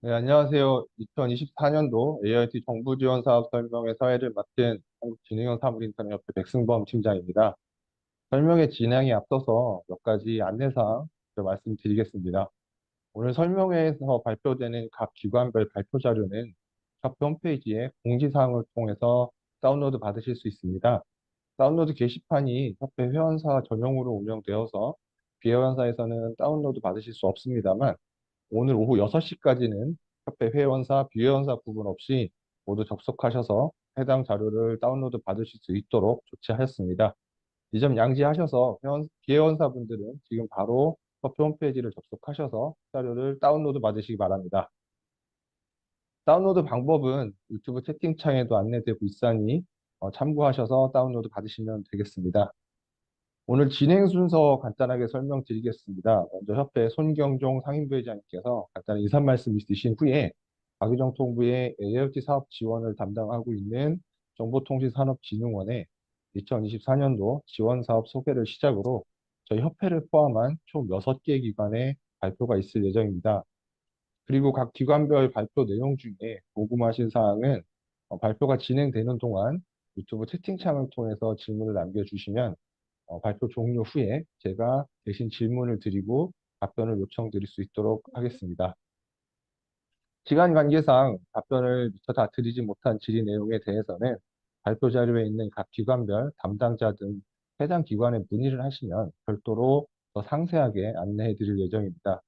네, 안녕하세요. 2024년도 AIT 정부 지원 사업 설명회 사회를 맡은 한국진흥형 사물인터넷협회 백승범 팀장입니다. 설명회 진행에 앞서서 몇 가지 안내사항 먼저 말씀드리겠습니다. 오늘 설명회에서 발표되는 각 기관별 발표 자료는 협회 홈페이지에 공지사항을 통해서 다운로드 받으실 수 있습니다. 다운로드 게시판이 협회 회원사 전용으로 운영되어서 비회원사에서는 다운로드 받으실 수 없습니다만 오늘 오후 6시까지는 협회 회원사, 비회원사 구분 없이 모두 접속하셔서 해당 자료를 다운로드 받으실 수 있도록 조치하였습니다. 이 점 양지하셔서 비회원사분들은 지금 바로 협회 홈페이지를 접속하셔서 자료를 다운로드 받으시기 바랍니다. 다운로드 방법은 유튜브 채팅창에도 안내되고 있으니 참고하셔서 다운로드 받으시면 되겠습니다. 오늘 진행 순서 간단하게 설명드리겠습니다. 먼저 협회 손경종 상임부회장님께서 간단히 인사 말씀 있으신 후에 박유정통부의 AIoT 사업 지원을 담당하고 있는 정보통신산업진흥원의 2024년도 지원 사업 소개를 시작으로 저희 협회를 포함한 총 6개 기관의 발표가 있을 예정입니다. 그리고 각 기관별 발표 내용 중에 궁금하신 사항은 발표가 진행되는 동안 유튜브 채팅창을 통해서 질문을 남겨주시면 발표 종료 후에 제가 대신 질문을 드리고 답변을 요청드릴 수 있도록 하겠습니다. 시간 관계상 답변을 미처 다 드리지 못한 질의 내용에 대해서는 발표 자료에 있는 각 기관별 담당자 등 해당 기관에 문의를 하시면 별도로 더 상세하게 안내해 드릴 예정입니다.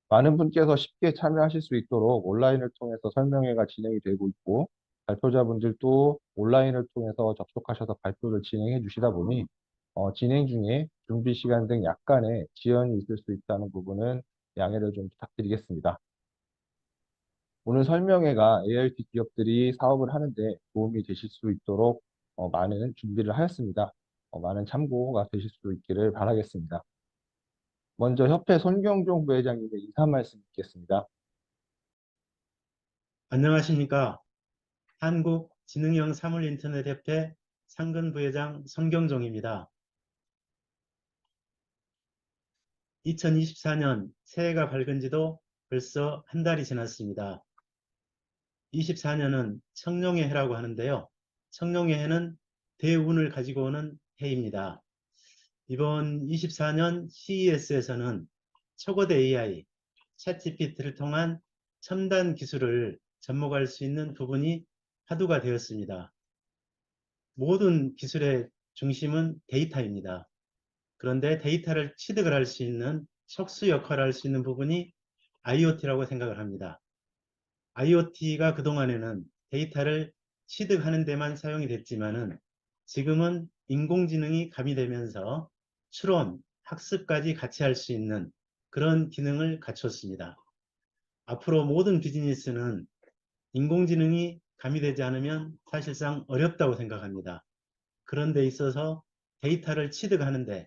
많은 분께서 쉽게 참여하실 수 있도록 온라인을 통해서 설명회가 진행이 되고 있고 발표자분들도 온라인을 통해서 접속하셔서 발표를 진행해 주시다 보니 진행 중에 준비 시간 등 약간의 지연이 있을 수 있다는 부분은 양해를 좀 부탁드리겠습니다. 오늘 설명회가 AIT 기업들이 사업을 하는데 도움이 되실 수 있도록 많은 준비를 하였습니다. 많은 참고가 되실 수 있기를 바라겠습니다. 먼저 협회 손경종 부회장님의 인사 말씀 듣겠습니다. 안녕하십니까. 한국진흥형 사물인터넷협회 상근 부회장 손경종입니다. 2024년 새해가 밝은 지도 벌써 한 달이 지났습니다. 24년은 청룡의 해라고 하는데요. 청룡의 해는 대운을 가지고 오는 해입니다. 이번 24년 CES에서는 초거대 AI, 챗GPT를 통한 첨단 기술을 접목할 수 있는 부분이 화두가 되었습니다. 모든 기술의 중심은 데이터입니다. 그런데 데이터를 취득을 할 수 있는 척수 역할을 할 수 있는 부분이 IoT라고 생각을 합니다. IoT가 그동안에는 데이터를 취득하는 데만 사용이 됐지만은 지금은 인공지능이 가미되면서 추론, 학습까지 같이 할 수 있는 그런 기능을 갖췄습니다. 앞으로 모든 비즈니스는 인공지능이 가미되지 않으면 사실상 어렵다고 생각합니다. 그런 데 있어서 데이터를 취득하는데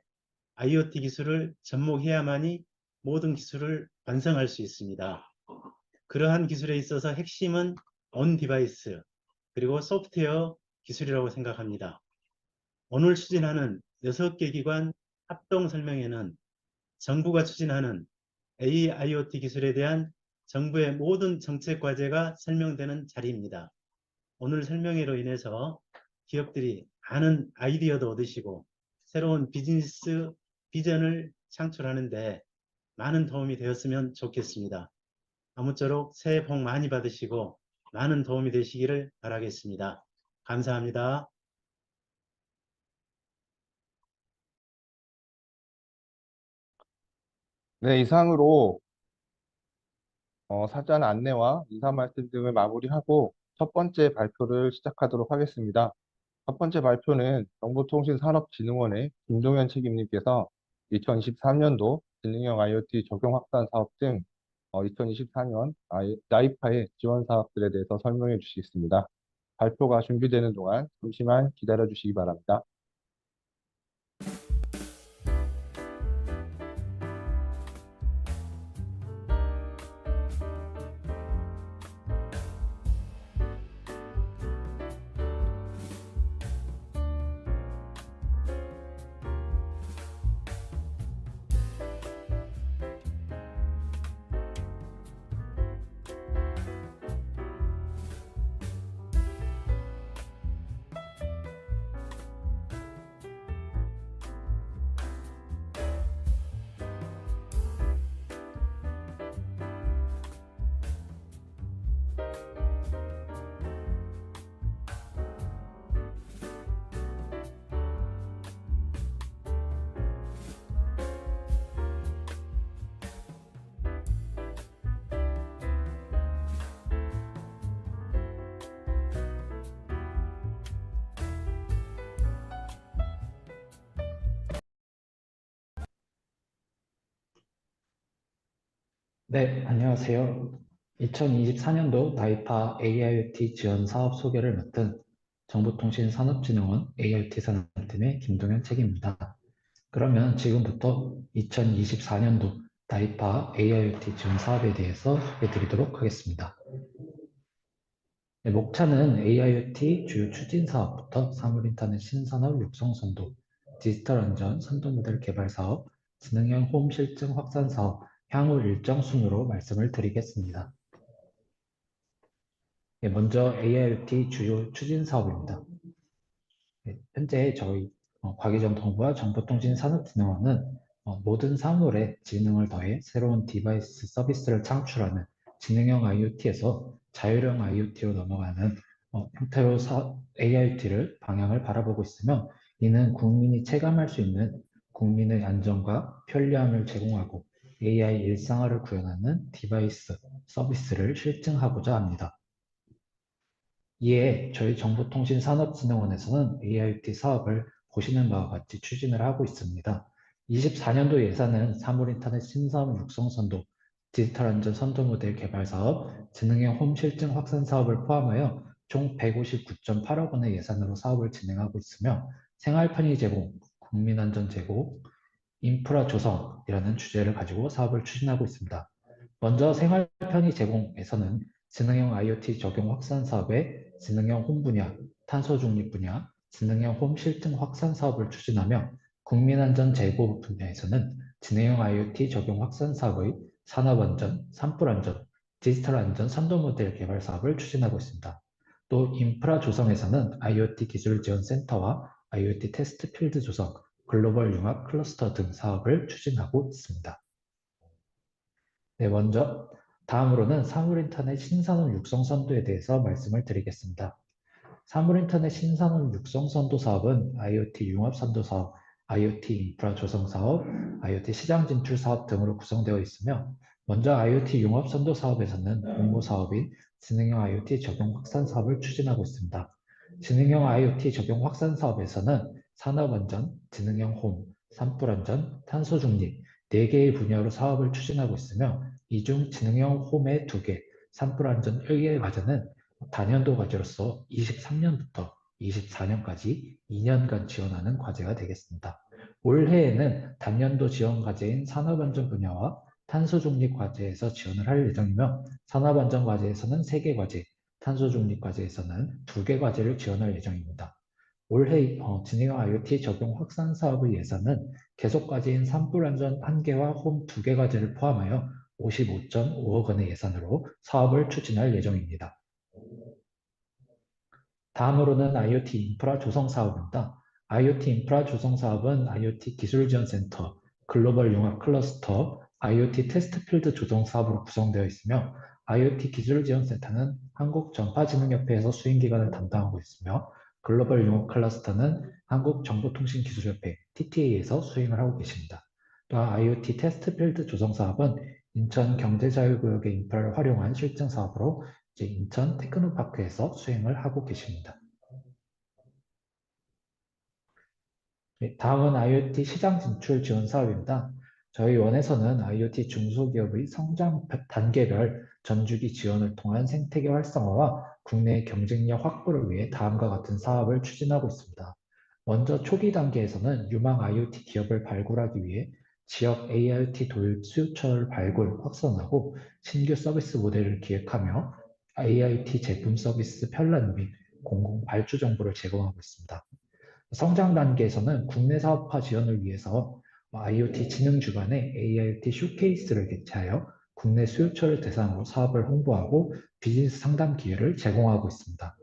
IoT 기술을 접목해야만이 모든 기술을 완성할 수 있습니다. 그러한 기술에 있어서 핵심은 온 디바이스 그리고 소프트웨어 기술이라고 생각합니다. 오늘 추진하는 6개 기관 합동 설명회는 정부가 추진하는 AIoT 기술에 대한 정부의 모든 정책 과제가 설명되는 자리입니다. 오늘 설명회로 인해서 기업들이 많은 아이디어도 얻으시고 새로운 비즈니스 비전을 창출하는데 많은 도움이 되었으면 좋겠습니다. 아무쪼록 새해 복 많이 받으시고 많은 도움이 되시기를 바라겠습니다. 감사합니다. 네, 이상으로 사전 안내와 인사 말씀 등을 마무리하고 첫 번째 발표를 시작하도록 하겠습니다. 첫 번째 발표는 정보통신산업진흥원의 김동현 책임님께서 2023년도 지능형 IoT 적용 확산 사업 등 2024년 나이파의 지원 사업들에 대해서 설명해 주시겠습니다. 발표가 준비되는 동안 잠시만 기다려 주시기 바랍니다. 네, 안녕하세요. 2024년도 나이파 AIoT 지원 사업 소개를 맡은 정보통신산업진흥원 AIoT 산업팀의 김동현 책입니다. 그러면 지금부터 2024년도 나이파 AIoT 지원 사업에 대해서 소개해 드리도록 하겠습니다. 네, 목차는 AIoT 주요 추진 사업부터 사물인터넷 신산업 육성 선도, 디지털 안전 선도 모델 개발 사업, 지능형 홈 실증 확산 사업, 향후 일정 순으로 말씀을 드리겠습니다. 네, 먼저 AIoT 주요 추진 사업입니다. 네, 현재 저희 과기정통부와 정보통신산업진흥원은 모든 사물에 지능을 더해 새로운 디바이스 서비스를 창출하는 지능형 IoT에서 자율형 IoT로 넘어가는 형태로 AIoT를 방향을 바라보고 있으며, 이는 국민이 체감할 수 있는 국민의 안전과 편리함을 제공하고 AI 일상화를 구현하는 디바이스 서비스를 실증하고자 합니다. 이에 저희 정보통신산업진흥원에서는 AIoT 사업을 보시는 바와 같이 추진을 하고 있습니다. 24년도 예산은 사물인터넷 신사업 육성선도, 디지털 안전 선도 모델 개발 사업, 지능형 홈 실증 확산 사업을 포함하여 총 159.8억 원의 예산으로 사업을 진행하고 있으며, 생활 편의 제공, 국민 안전 제공, 인프라 조성이라는 주제를 가지고 사업을 추진하고 있습니다. 먼저 생활 편의 제공에서는 지능형 IoT 적용 확산 사업에 지능형 홈 분야, 탄소 중립 분야, 지능형 홈 실증 확산 사업을 추진하며, 국민안전 제고 분야에서는 지능형 IoT 적용 확산 사업의 산업안전, 산불안전, 디지털 안전 선도 모델 개발 사업을 추진하고 있습니다. 또 인프라 조성에서는 IoT 기술 지원 센터와 IoT 테스트 필드 조성, 글로벌 융합 클러스터 등 사업을 추진하고 있습니다. 네, 먼저 다음으로는 사물인터넷 신산업 육성 선도에 대해서 말씀을 드리겠습니다. 사물인터넷 신산업 육성 선도 사업은 IoT 융합 선도 사업, IoT 인프라 조성 사업, IoT 시장 진출 사업 등으로 구성되어 있으며, 먼저 IoT 융합 선도 사업에서는 공모 사업인 지능형 IoT 적용 확산 사업을 추진하고 있습니다. 지능형 IoT 적용 확산 사업에서는 산업안전, 지능형 홈, 산불안전, 탄소 중립 4개의 분야로 사업을 추진하고 있으며, 이 중 지능형 홈의 2개, 산불안전 1개의 과제는 단연도 과제로서 23년부터 24년까지 2년간 지원하는 과제가 되겠습니다. 올해에는 단년도 지원 과제인 산업안전 분야와 탄소중립 과제에서 지원을 할 예정이며, 산업안전 과제에서는 3개 과제, 탄소중립 과제에서는 2개 과제를 지원할 예정입니다. 올해 진행 IoT 적용 확산 사업의 예산은 계속 과제인 산불안전 1개와 홈 2개 과제를 포함하여 55.5억 원의 예산으로 사업을 추진할 예정입니다. 다음으로는 IoT 인프라 조성 사업입니다. IoT 인프라 조성 사업은 IoT 기술 지원 센터, 글로벌 융합 클러스터, IoT 테스트 필드 조성 사업으로 구성되어 있으며, IoT 기술 지원 센터는 한국전파진흥협회에서 수행기관을 담당하고 있으며, 글로벌 융합 클러스터는 한국정보통신기술협회 TTA에서 수행을 하고 계십니다. 또한 IoT 테스트 필드 조성 사업은 인천 경제자유구역의 인프라를 활용한 실증 사업으로 인천 테크노파크에서 수행을 하고 계십니다. 네, 다음은 IoT 시장 진출 지원 사업입니다. 저희 원에서는 IoT 중소기업의 성장 단계별 전주기 지원을 통한 생태계 활성화와 국내 경쟁력 확보를 위해 다음과 같은 사업을 추진하고 있습니다. 먼저 초기 단계에서는 유망 IoT 기업을 발굴하기 위해 지역 AIoT 도입 수요처를 발굴, 확산하고 신규 서비스 모델을 기획하며 AIoT 제품 서비스 편란 및 공공 발주 정보를 제공하고 있습니다. 성장 단계에서는 국내 사업화 지원을 위해서 IoT 지능 주간에 AIoT 쇼케이스를 개최하여 국내 수요처를 대상으로 사업을 홍보하고 비즈니스 상담 기회를 제공하고 있습니다.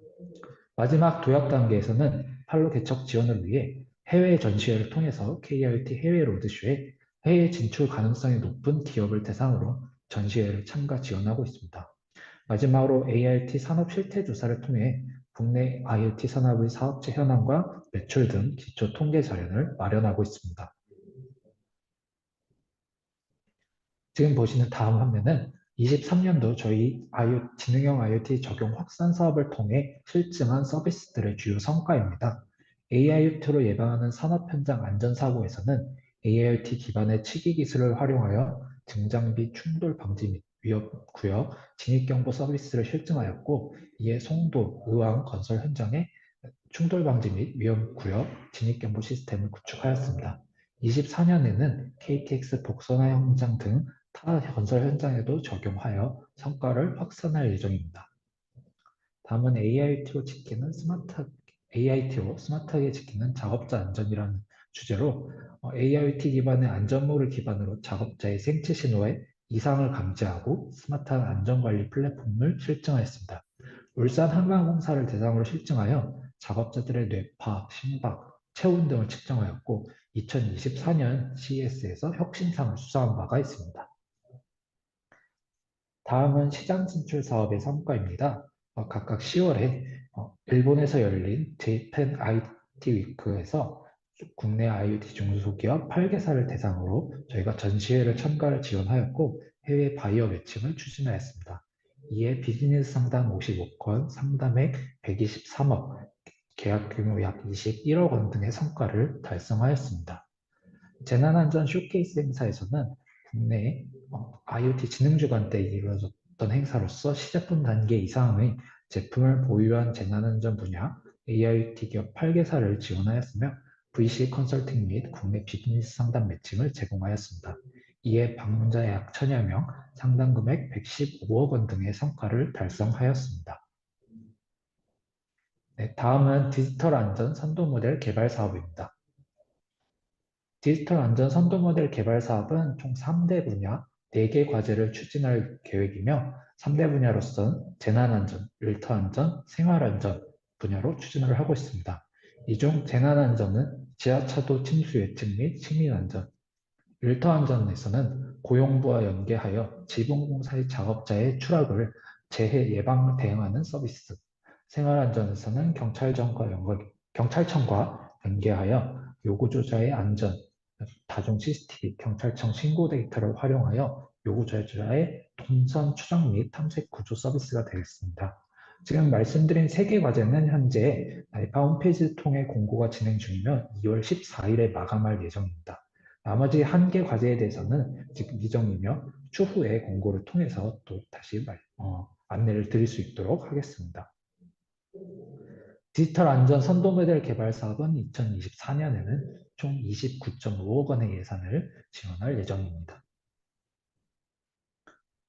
마지막 도약 단계에서는 판로 개척 지원을 위해 해외 전시회를 통해서 KIoT 해외 로드쇼에 해외 진출 가능성이 높은 기업을 대상으로 전시회를 참가 지원하고 있습니다. 마지막으로 AIoT 산업 실태 조사를 통해 국내 IoT 산업의 사업체 현황과 매출 등 기초 통계 자료를 마련하고 있습니다. 지금 보시는 다음 화면은 23년도 저희 지능형 IoT 적용 확산 사업을 통해 실증한 서비스들의 주요 성과입니다. AIoT로 예방하는 산업 현장 안전사고에서는 AIoT 기반의 치기 기술을 활용하여 중장비 충돌 방지 및 위협 구역 진입 경보 서비스를 실증하였고, 이에 송도, 의왕 건설 현장에 충돌 방지 및 위험 구역 진입 경보 시스템을 구축하였습니다. 24년에는 KTX 복선화 현장 등 타 건설 현장에도 적용하여 성과를 확산할 예정입니다. 다음은 AIT로 스마트하게 지키는 작업자 안전이라는 주제로 AIoT 기반의 안전모를 기반으로 작업자의 생체 신호에 이상을 감지하고 스마트한 안전관리 플랫폼을 실증하였습니다. 울산 한강공사를 대상으로 실증하여 작업자들의 뇌파, 심박, 체온 등을 측정하였고 2024년 CES에서 혁신상을 수상한 바가 있습니다. 다음은 시장 진출 사업의 성과입니다. 각각 10월에 일본에서 열린 Japan IT 위크에서 국내 IoT 중소기업 8개사를 대상으로 저희가 전시회를 참가를 지원하였고 해외 바이어 매칭을 추진하였습니다. 이에 비즈니스 상담 55건, 상담액 123억, 계약 규모 약 21억 원 등의 성과를 달성하였습니다. 재난안전 쇼케이스 행사에서는 국내 IoT 진흥주간 때 이루어졌던 행사로서 시제품 단계 이상의 제품을 보유한 재난안전 분야 AIoT 기업 8개사를 지원하였으며 VC 컨설팅 및 국내 비즈니스 상담 매칭을 제공하였습니다. 이에 방문자 약 1000여 명, 상담 금액 115억 원 등의 성과를 달성하였습니다. 네, 다음은 디지털 안전 선도 모델 개발 사업입니다. 디지털 안전 선도 모델 개발 사업은 총 3대 분야, 4개 과제를 추진할 계획이며 3대 분야로서는 재난안전, 일터안전, 생활안전 분야로 추진을 하고 있습니다. 이 중 재난안전은 지하차도 침수 예측 및 시민안전, 일터안전에서는 고용부와 연계하여 지붕공사의 작업자의 추락을 재해 예방 대응하는 서비스, 생활안전에서는 경찰청과 연계하여 요구조자의 안전, 다중 CCTV, 경찰청 신고 데이터를 활용하여 요구조자의 동선 추적 및 탐색 구조 서비스가 되겠습니다. 지금 말씀드린 3개 과제는 현재 나이파 홈페이지를 통해 공고가 진행 중이며 2월 14일에 마감할 예정입니다. 나머지 1개 과제에 대해서는 지금 미정이며 추후에 공고를 통해서 또 다시 안내를 드릴 수 있도록 하겠습니다. 디지털 안전 선도 모델 개발 사업은 2024년에는 총 29.5억 원의 예산을 지원할 예정입니다.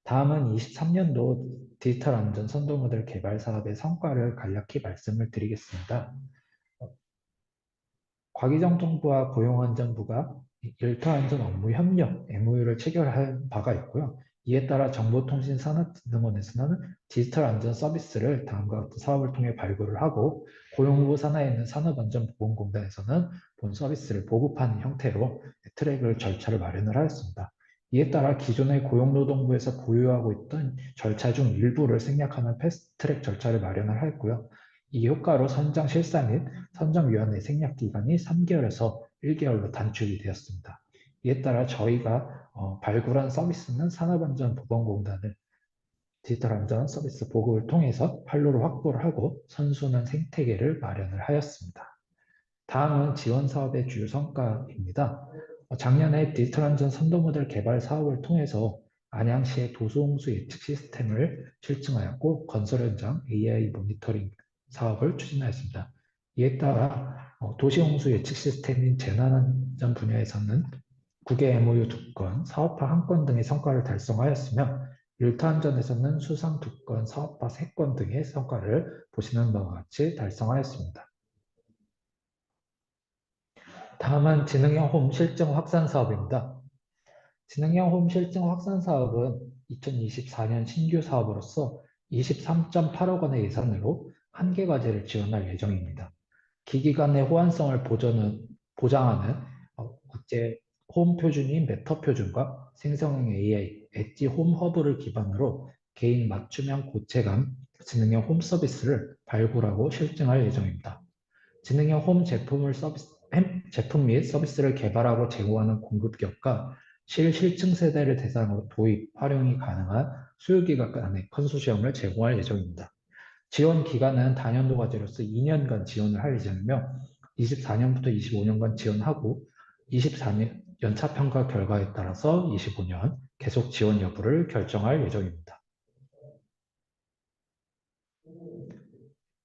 다음은 23년도 디지털 안전 선도 모델 개발 사업의 성과를 간략히 말씀을 드리겠습니다. 과기정통부와 고용안전부가 일터안전 업무 협력 MOU를 체결할 바가 있고요. 이에 따라 정보통신산업진흥원에서는 디지털 안전 서비스를 다음과 같은 사업을 통해 발굴을 하고 고용부 산하에 있는 산업안전보건공단에서는 본 서비스를 보급하는 형태로 트랙을 절차를 마련을 하였습니다. 이에 따라 기존의 고용노동부에서 보유하고 있던 절차 중 일부를 생략하는 패스트트랙 절차를 마련을 하였고요. 이 효과로 선정 실사 및 선정위원회 생략 기간이 3개월에서 1개월로 단축이 되었습니다. 이에 따라 저희가 발굴한 서비스는 산업안전보건공단을 디지털 안전 서비스 보급을 통해서 판로를 확보를 하고 선순환 생태계를 마련을 하였습니다. 다음은 지원 사업의 주요 성과입니다. 작년에 디지털 안전 선도 모델 개발 사업을 통해서 안양시의 도소홍수 예측 시스템을 실증하였고 건설 현장 AI 모니터링 사업을 추진하였습니다. 이에 따라 도시홍수 예측 시스템인 재난안전 분야에서는 국외 MOU 2건, 사업화 1건 등의 성과를 달성하였으며 일터안전에서는 수상 2건, 사업화 3건 등의 성과를 보시는 바와 같이 달성하였습니다. 다음은 지능형 홈 실증 확산 사업입니다. 지능형 홈 실증 확산 사업은 2024년 신규 사업으로서 23.8억 원의 예산으로 1개 과제를 지원할 예정입니다. 기기 간의 호환성을 보장하는 국제 홈 표준인 메터 표준과 생성형 AI, 엣지 홈 허브를 기반으로 개인 맞춤형 고체감 지능형 홈 서비스를 발굴하고 실증할 예정입니다. 지능형 홈 제품 및 서비스를 개발하고 제공하는 공급기업과 실증 세대를 대상으로 도입, 활용이 가능한 수요기관 간의 컨소시엄을 제공할 예정입니다. 지원 기간은 단연도 과제로서 2년간 지원을 할 예정이며 24년부터 25년간 지원하고 24년 연차평가 결과에 따라서 25년, 계속 지원 여부를 결정할 예정입니다.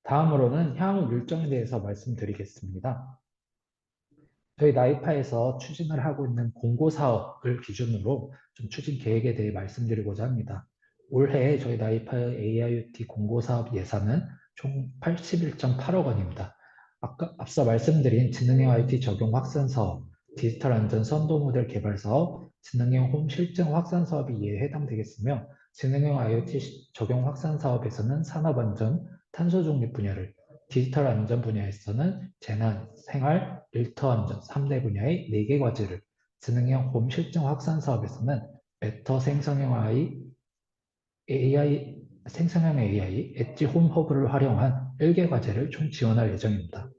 다음으로는 향후 일정에 대해서 말씀드리겠습니다. 저희 나이파에서 추진을 하고 있는 공고 사업을 기준으로 좀 추진 계획에 대해 말씀드리고자 합니다. 올해 저희 나이파의 AIoT 공고 사업 예산은 총 81.8억 원입니다. 앞서 말씀드린 지능형 IT 적용 확산 사업, 디지털 안전 선도 모델 개발 사업, 지능형 홈 실증 확산 사업이 이에 해당되겠으며, 지능형 IoT 적용 확산 사업에서는 산업 안전, 탄소 중립 분야를, 디지털 안전 분야에서는 재난, 생활, 일터 안전 3대 분야의 4개 과제를, 지능형 홈 실증 확산 사업에서는 벡터 생성형 AI, 엣지 홈 허브를 활용한 1개 과제를 총 지원할 예정입니다.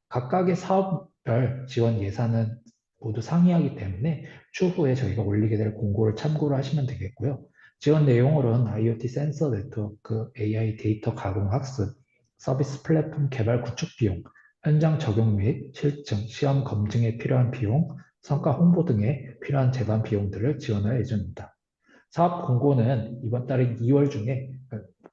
각각의 사업별 지원 예산은 모두 상이하기 때문에 추후에 저희가 올리게 될 공고를 참고를 하시면 되겠고요. 지원 내용으로는 IoT 센서 네트워크, AI 데이터 가공 학습, 서비스 플랫폼 개발 구축 비용, 현장 적용 및 실증, 시험 검증에 필요한 비용, 성과 홍보 등에 필요한 재반 비용들을 지원할 예정입니다. 사업 공고는 이번 달인 2월 중에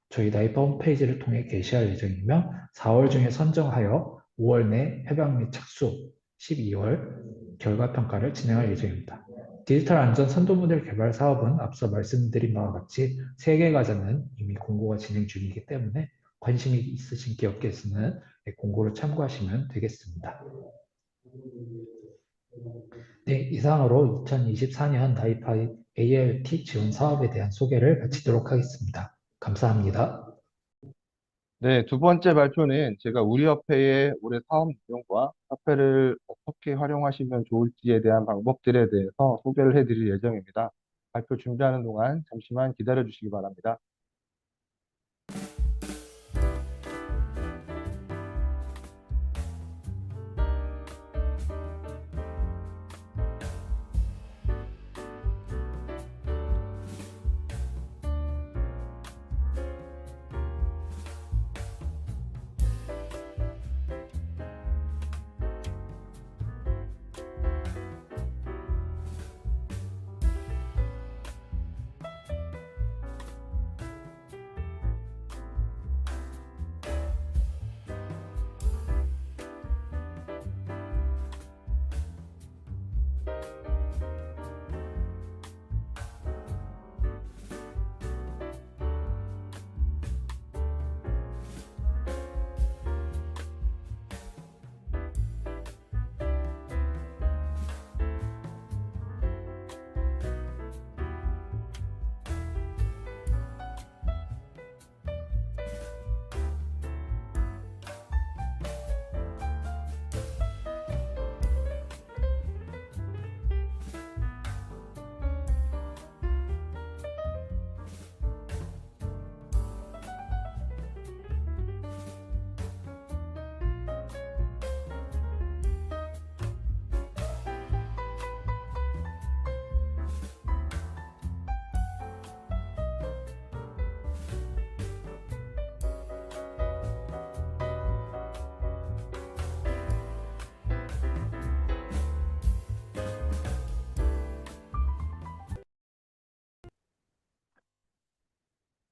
저희 나이파 홈페이지를 통해 게시할 예정이며, 4월 중에 선정하여 5월 내 협약 및 착수, 12월 결과평가를 진행할 예정입니다. 디지털 안전 선도 모델 개발 사업은 앞서 말씀드린 바와 같이 3개 과제는 이미 공고가 진행 중이기 때문에 관심이 있으신 기업께서는 공고를 참고하시면 되겠습니다. 네, 이상으로 2024년 나이파 AIoT 지원 사업에 대한 소개를 마치도록 하겠습니다. 감사합니다. 네, 두 번째 발표는 제가 우리 협회의 올해 사업 내용과 협회를 어떻게 활용하시면 좋을지에 대한 방법들에 대해서 소개를 해드릴 예정입니다. 발표 준비하는 동안 잠시만 기다려 주시기 바랍니다.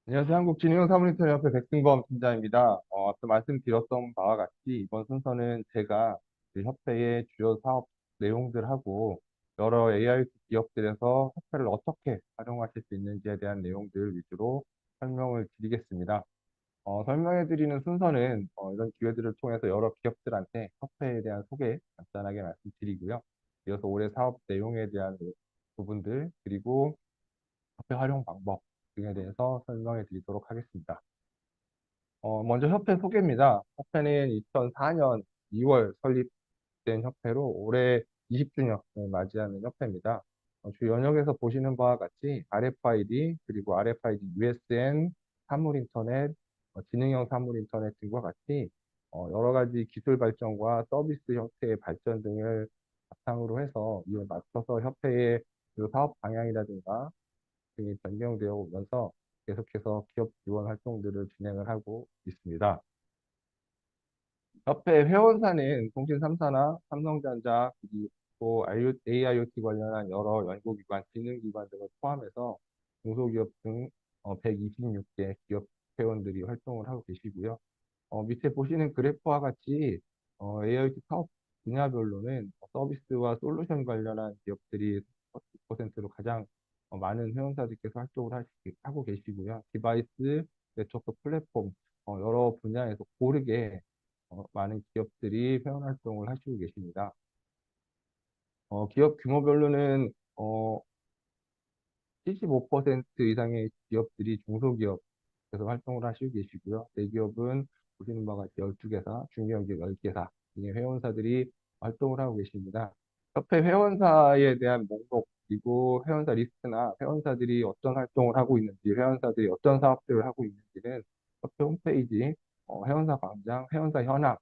안녕하세요. 한국진흥사물인터넷협회 백승범 팀장입니다. 앞서 말씀드렸던 바와 같이 이번 순서는 제가 그 협회의 주요 사업 내용들하고 여러 AIoT 기업들에서 협회를 어떻게 활용하실 수 있는지에 대한 내용들 위주로 설명을 드리겠습니다. 설명해드리는 순서는 이런 기회들을 통해서 여러 기업들한테 협회에 대한 소개 간단하게 말씀드리고요. 이어서 올해 사업 내용에 대한 부분들, 그리고 협회 활용 방법 등에 대해서 설명해 드리도록 하겠습니다. 먼저 협회 소개입니다. 협회는 2004년 2월 설립된 협회로 올해 20주년을 맞이하는 협회입니다. 주 연역에서 보시는 바와 같이 RFID, 그리고 RFID USN, 사물인터넷, 지능형 사물인터넷 등과 같이 여러 가지 기술 발전과 서비스 형태의 발전 등을 바탕으로 해서 이에 맞춰서 협회의 그 사업 방향이라든가 등이 변경되어 오면서 계속해서 기업 지원 활동들을 진행을 하고 있습니다. 협회 회원사는 통신 3사나 삼성전자, 또 AIoT 관련한 여러 연구기관, 진흥기관 등을 포함해서 중소기업 등 126개 기업 회원들이 활동을 하고 계시고요. 밑에 보시는 그래프와 같이 AIoT 사업 분야별로는 서비스와 솔루션 관련한 기업들이 40%로 가장 많은 회원사들께서 활동을 하고 계시고요. 디바이스, 네트워크 플랫폼, 여러 분야에서 고르게 많은 기업들이 회원 활동을 하시고 계십니다. 기업 규모별로는 75% 이상의 기업들이 중소기업에서 활동을 하시고 계시고요. 대기업은 보시는 바와 같이 12개사, 중견기업 10개사 등의 회원사들이 활동을 하고 계십니다. 협회 회원사에 대한 목록, 그리고 회원사 리스트나 회원사들이 어떤 활동을 하고 있는지, 회원사들이 어떤 사업들을 하고 있는지는 협회 홈페이지, 회원사 광장, 회원사 현황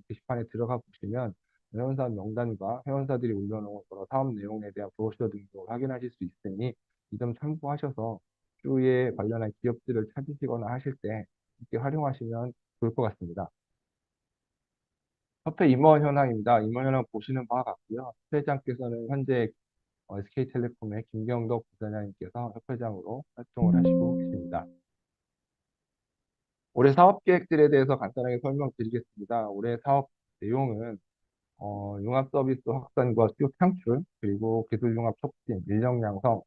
게시판에 들어가 보시면 회원사 명단과 회원사들이 올려놓은 여러 사업 내용에 대한 브로셔 등도 확인하실 수 있으니 이 점 참고하셔서 주위에 관련한 기업들을 찾으시거나 하실 때 이렇게 활용하시면 좋을 것 같습니다. 협회 임원 현황입니다. 임원 현황 보시는 바와 같고요. 협회장께서는 현재 SK텔레콤의 김경덕 부사장님께서 협회장으로 활동을 하시고 계십니다. 올해 사업 계획들에 대해서 간단하게 설명드리겠습니다. 올해 사업 내용은 융합 서비스 확산과 수요 창출, 그리고 기술 융합 촉진, 인력 양성,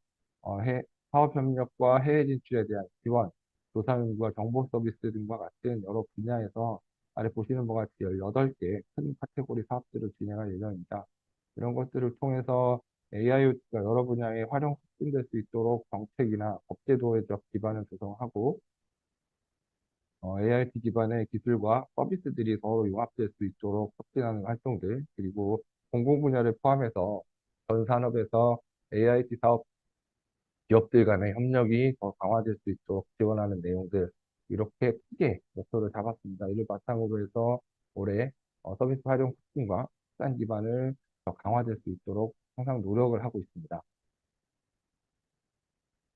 사업 협력과 해외 진출에 대한 지원, 조사 연구와 정보 서비스 등과 같은 여러 분야에서 아래 보시는 바와 같이 18개 큰 카테고리 사업들을 진행할 예정입니다. 이런 것들을 통해서 AIoT가 여러 분야에 활용 촉진될 수 있도록 정책이나 법제도적 기반을 조성하고 AIT 기반의 기술과 서비스들이 서로 융합될 수 있도록 촉진하는 활동들, 그리고 공공 분야를 포함해서 전 산업에서 AIT 사업 기업들 간의 협력이 더 강화될 수 있도록 지원하는 내용들, 이렇게 크게 목표를 잡았습니다. 이를 바탕으로 해서 올해 서비스 활용 촉진과 확산 기반을 더 강화될 수 있도록 항상 노력을 하고 있습니다.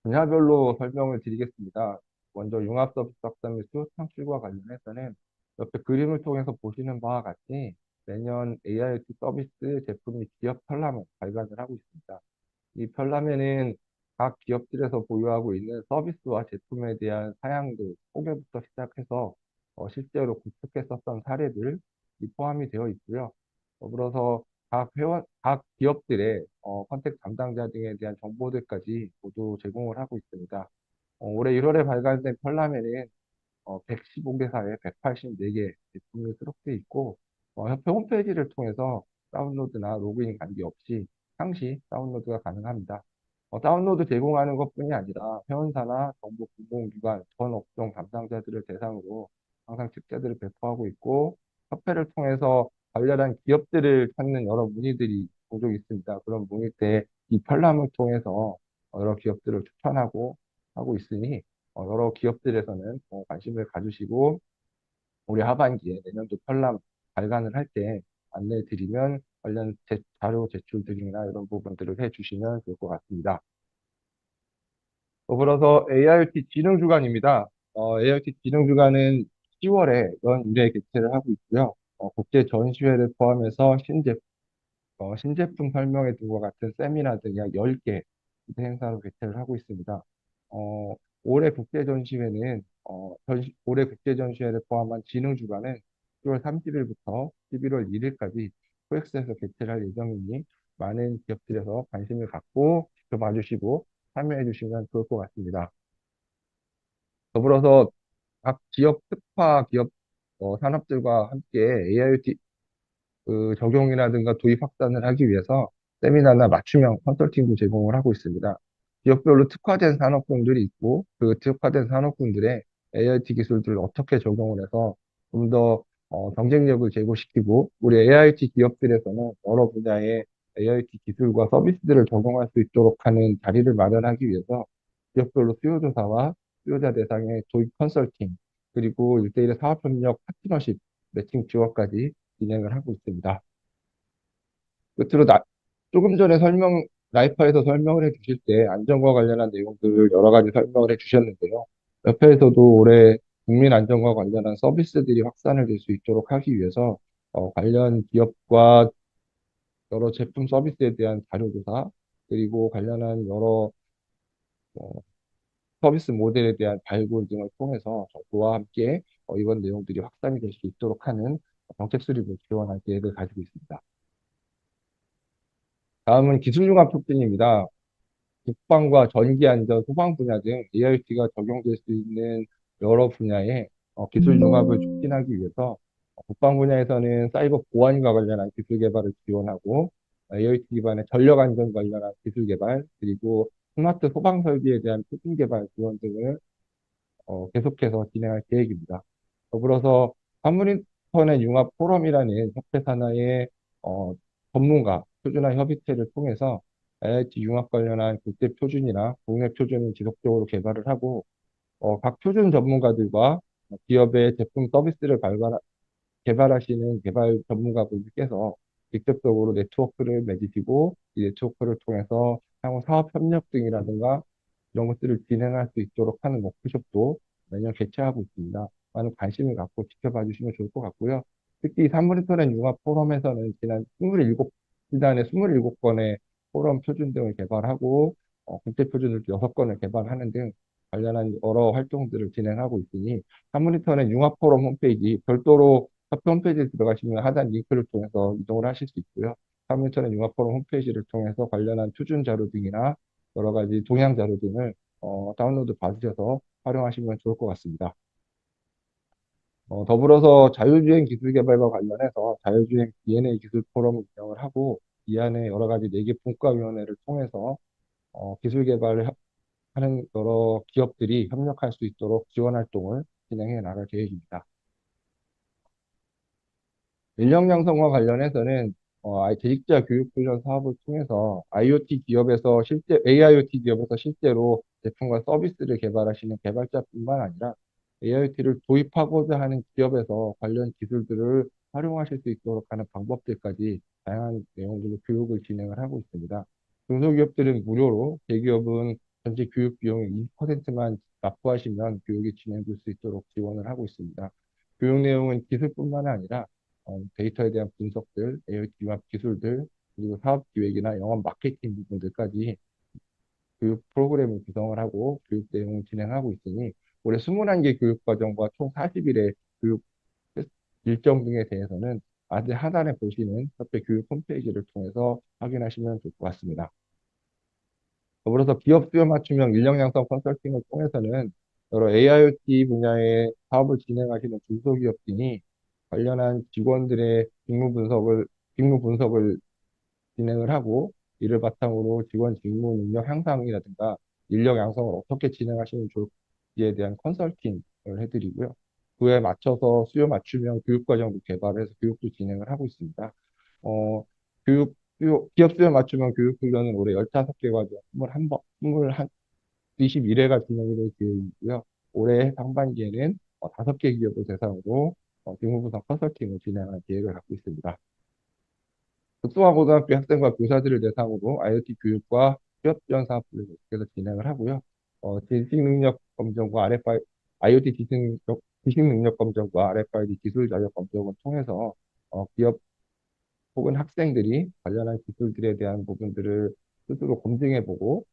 분야별로 설명을 드리겠습니다. 먼저 융합 서비스 확산 및 수요 창출과 관련해서는 옆에 그림을 통해서 보시는 바와 같이 매년 AIoT 서비스 제품 및 기업 편람을 발간을 하고 있습니다. 이 편람회는 각 기업들에서 보유하고 있는 서비스와 제품에 대한 사양들, 소개부터 시작해서 실제로 구축했었던 사례들이 포함이 되어 있고요. 더불어서 각 기업들의 컨택 담당자 등에 대한 정보들까지 모두 제공을 하고 있습니다. 올해 1월에 발간된 편람회는 115개사에 184개 제품이 수록되어 있고, 협회 홈페이지를 통해서 다운로드나 로그인 관계없이 상시 다운로드가 가능합니다. 다운로드 제공하는 것뿐이 아니라 회원사나 정부 공공기관, 전 업종 담당자들을 대상으로 항상 책자들을 배포하고 있고, 협회를 통해서 관련한 기업들을 찾는 여러 문의들이 종종 있습니다. 그런 문의 때 이 편람을 통해서 여러 기업들을 추천하고 하고 있으니 여러 기업들에서는 관심을 가주시고 올해 하반기에 내년도 편람 발간을 할 때 안내 드리면 관련 자료 제출 등이나 이런 부분들을 해주시면 좋을 것 같습니다. 더불어서 AIoT 진흥 주간입니다. AIoT 진흥 주간은 10월에 연 1회 개최를 하고 있고요. 국제 전시회를 포함해서 신제품 설명회 등과 같은 세미나 등 약 10개 행사로 개최를 하고 있습니다. 올해 국제전시회는 올해 국제전시회를 포함한 진흥주간은 10월 30일부터 11월 1일까지 코엑스에서 개최를 할 예정이니 많은 기업들에서 관심을 갖고 지켜봐 주시고 참여해 주시면 좋을 것 같습니다. 더불어서 각 기업 특화 기업 산업들과 함께 AIoT 적용이라든가 도입 확산을 하기 위해서 세미나나 맞춤형 컨설팅도 제공을 하고 있습니다. 지역별로 특화된 산업군들이 있고 그 특화된 산업군들의 AIT 기술들을 어떻게 적용을 해서 좀 더 경쟁력을 제고시키고 우리 AIT 기업들에서는 여러 분야의 AIT 기술과 서비스들을 적용할 수 있도록 하는 자리를 마련하기 위해서 지역별로 수요조사와 수요자 대상의 도입 컨설팅 그리고 1대1의 사업협력 파트너십 매칭 지원까지 진행을 하고 있습니다. 끝으로 조금 전에 라이파에서 설명을 해 주실 때 안전과 관련한 내용들을 여러 가지 설명을 해 주셨는데요. 옆에서도 올해 국민 안전과 관련한 서비스들이 확산을 될 수 있도록 하기 위해서 관련 기업과 여러 제품 서비스에 대한 자료조사, 그리고 관련한 여러 어, 서비스 모델에 대한 발굴 등을 통해서 정부와 함께 이번 내용들이 확산이 될 수 있도록 하는 정책 수립을 지원할 계획을 가지고 있습니다. 다음은 기술융합 촉진입니다. 국방과 전기안전, 소방 분야 등 AIT가 적용될 수 있는 여러 분야의 기술 융합을 촉진하기 위해서 국방 분야에서는 사이버 보안과 관련한 기술 개발을 지원하고 AIT 기반의 전력 안전 관련한 기술 개발, 그리고 스마트 소방 설비에 대한 추진 개발 지원 등을 계속해서 진행할 계획입니다. 더불어서 사물인터넷 융합 포럼이라는 협회 산하의 어, 전문가 표준화 협의체를 통해서 IIT 융합 관련한 국제 표준이나 국내 표준을 지속적으로 개발을 하고 각 표준 전문가들과 기업의 제품 서비스를 개발하시는 개발 전문가분들께서 직접적으로 네트워크를 맺으시고 이 네트워크를 통해서 향후 사업 협력 등이라든가 이런 것들을 진행할 수 있도록 하는 워크숍도 매년 개최하고 있습니다. 많은 관심을 갖고 지켜봐 주시면 좋을 것 같고요. 특히 사물인터넷 융합 포럼에서는 지난 27, 27건의 포럼 표준 등을 개발하고 국제 표준을 6건을 개발하는 등 관련한 여러 활동들을 진행하고 있으니 사물인터넷 융합 포럼 홈페이지 별도로 협회 홈페이지에 들어가시면 하단 링크를 통해서 이동을 하실 수 있고요. 사물인터넷 융합 포럼 홈페이지를 통해서 관련한 표준 자료 등이나 여러 가지 동향 자료 등을 다운로드 받으셔서 활용하시면 좋을 것 같습니다. 더불어서 자율주행 기술 개발과 관련해서 자율주행 DNA 기술 포럼을 운영을 하고 이 안에 여러 가지 4개 분과위원회를 통해서 기술 개발을 하는 여러 기업들이 협력할 수 있도록 지원 활동을 진행해 나갈 계획입니다. 인력 양성과 관련해서는 재직자 교육 훈련 사업을 통해서 AIoT 기업에서 실제로 제품과 서비스를 개발하시는 개발자뿐만 아니라 AIoT를 도입하고자 하는 기업에서 관련 기술들을 활용하실 수 있도록 하는 방법들까지 다양한 내용들로 교육을 진행을 하고 있습니다. 중소기업들은 무료로, 대기업은 전체 교육 비용의 20%만 납부하시면 교육이 진행될 수 있도록 지원을 하고 있습니다. 교육 내용은 기술뿐만 아니라 데이터에 대한 분석들, AIoT 융합 기술들, 그리고 사업 기획이나 영업 마케팅 부분들까지 교육 프로그램을 구성을 하고 교육 내용을 진행하고 있으니 올해 21개 교육 과정과 총 40일의 교육 일정 등에 대해서는 아래 하단에 보시는 협회 교육 홈페이지를 통해서 확인하시면 좋을 것 같습니다. 더불어서 기업 수요 맞춤형 인력 양성 컨설팅을 통해서는 여러 AIoT 분야의 사업을 진행하시는 중소기업 등이 관련한 직원들의 직무 분석을 진행을 하고 이를 바탕으로 직원 직무 능력 향상이라든가 인력 양성을 어떻게 진행하시면 좋을지에 대한 컨설팅을 해드리고요. 그에 맞춰서 수요 맞춤형 교육 과정도 개발해서 교육도 진행을 하고 있습니다. 어, 기업 수요 맞춤형 교육 훈련은 올해 15개 과정 21번, 21회가 진행이 될 계획이고요. 올해 상반기에는 5개 기업을 대상으로 직무 분석 컨설팅을 진행할 계획을 갖고 있습니다. 특성화고등학교 학생과 교사들을 대상으로 IoT 교육과 취업 지원 사업들을 계속해서 진행을 하고요. 지식능력 검정과 IoT 지식능력 검정과 RFID 기술 자격 검정을 통해서 기업 혹은 학생들이 관련한 기술들에 대한 부분들을 스스로 검증해보고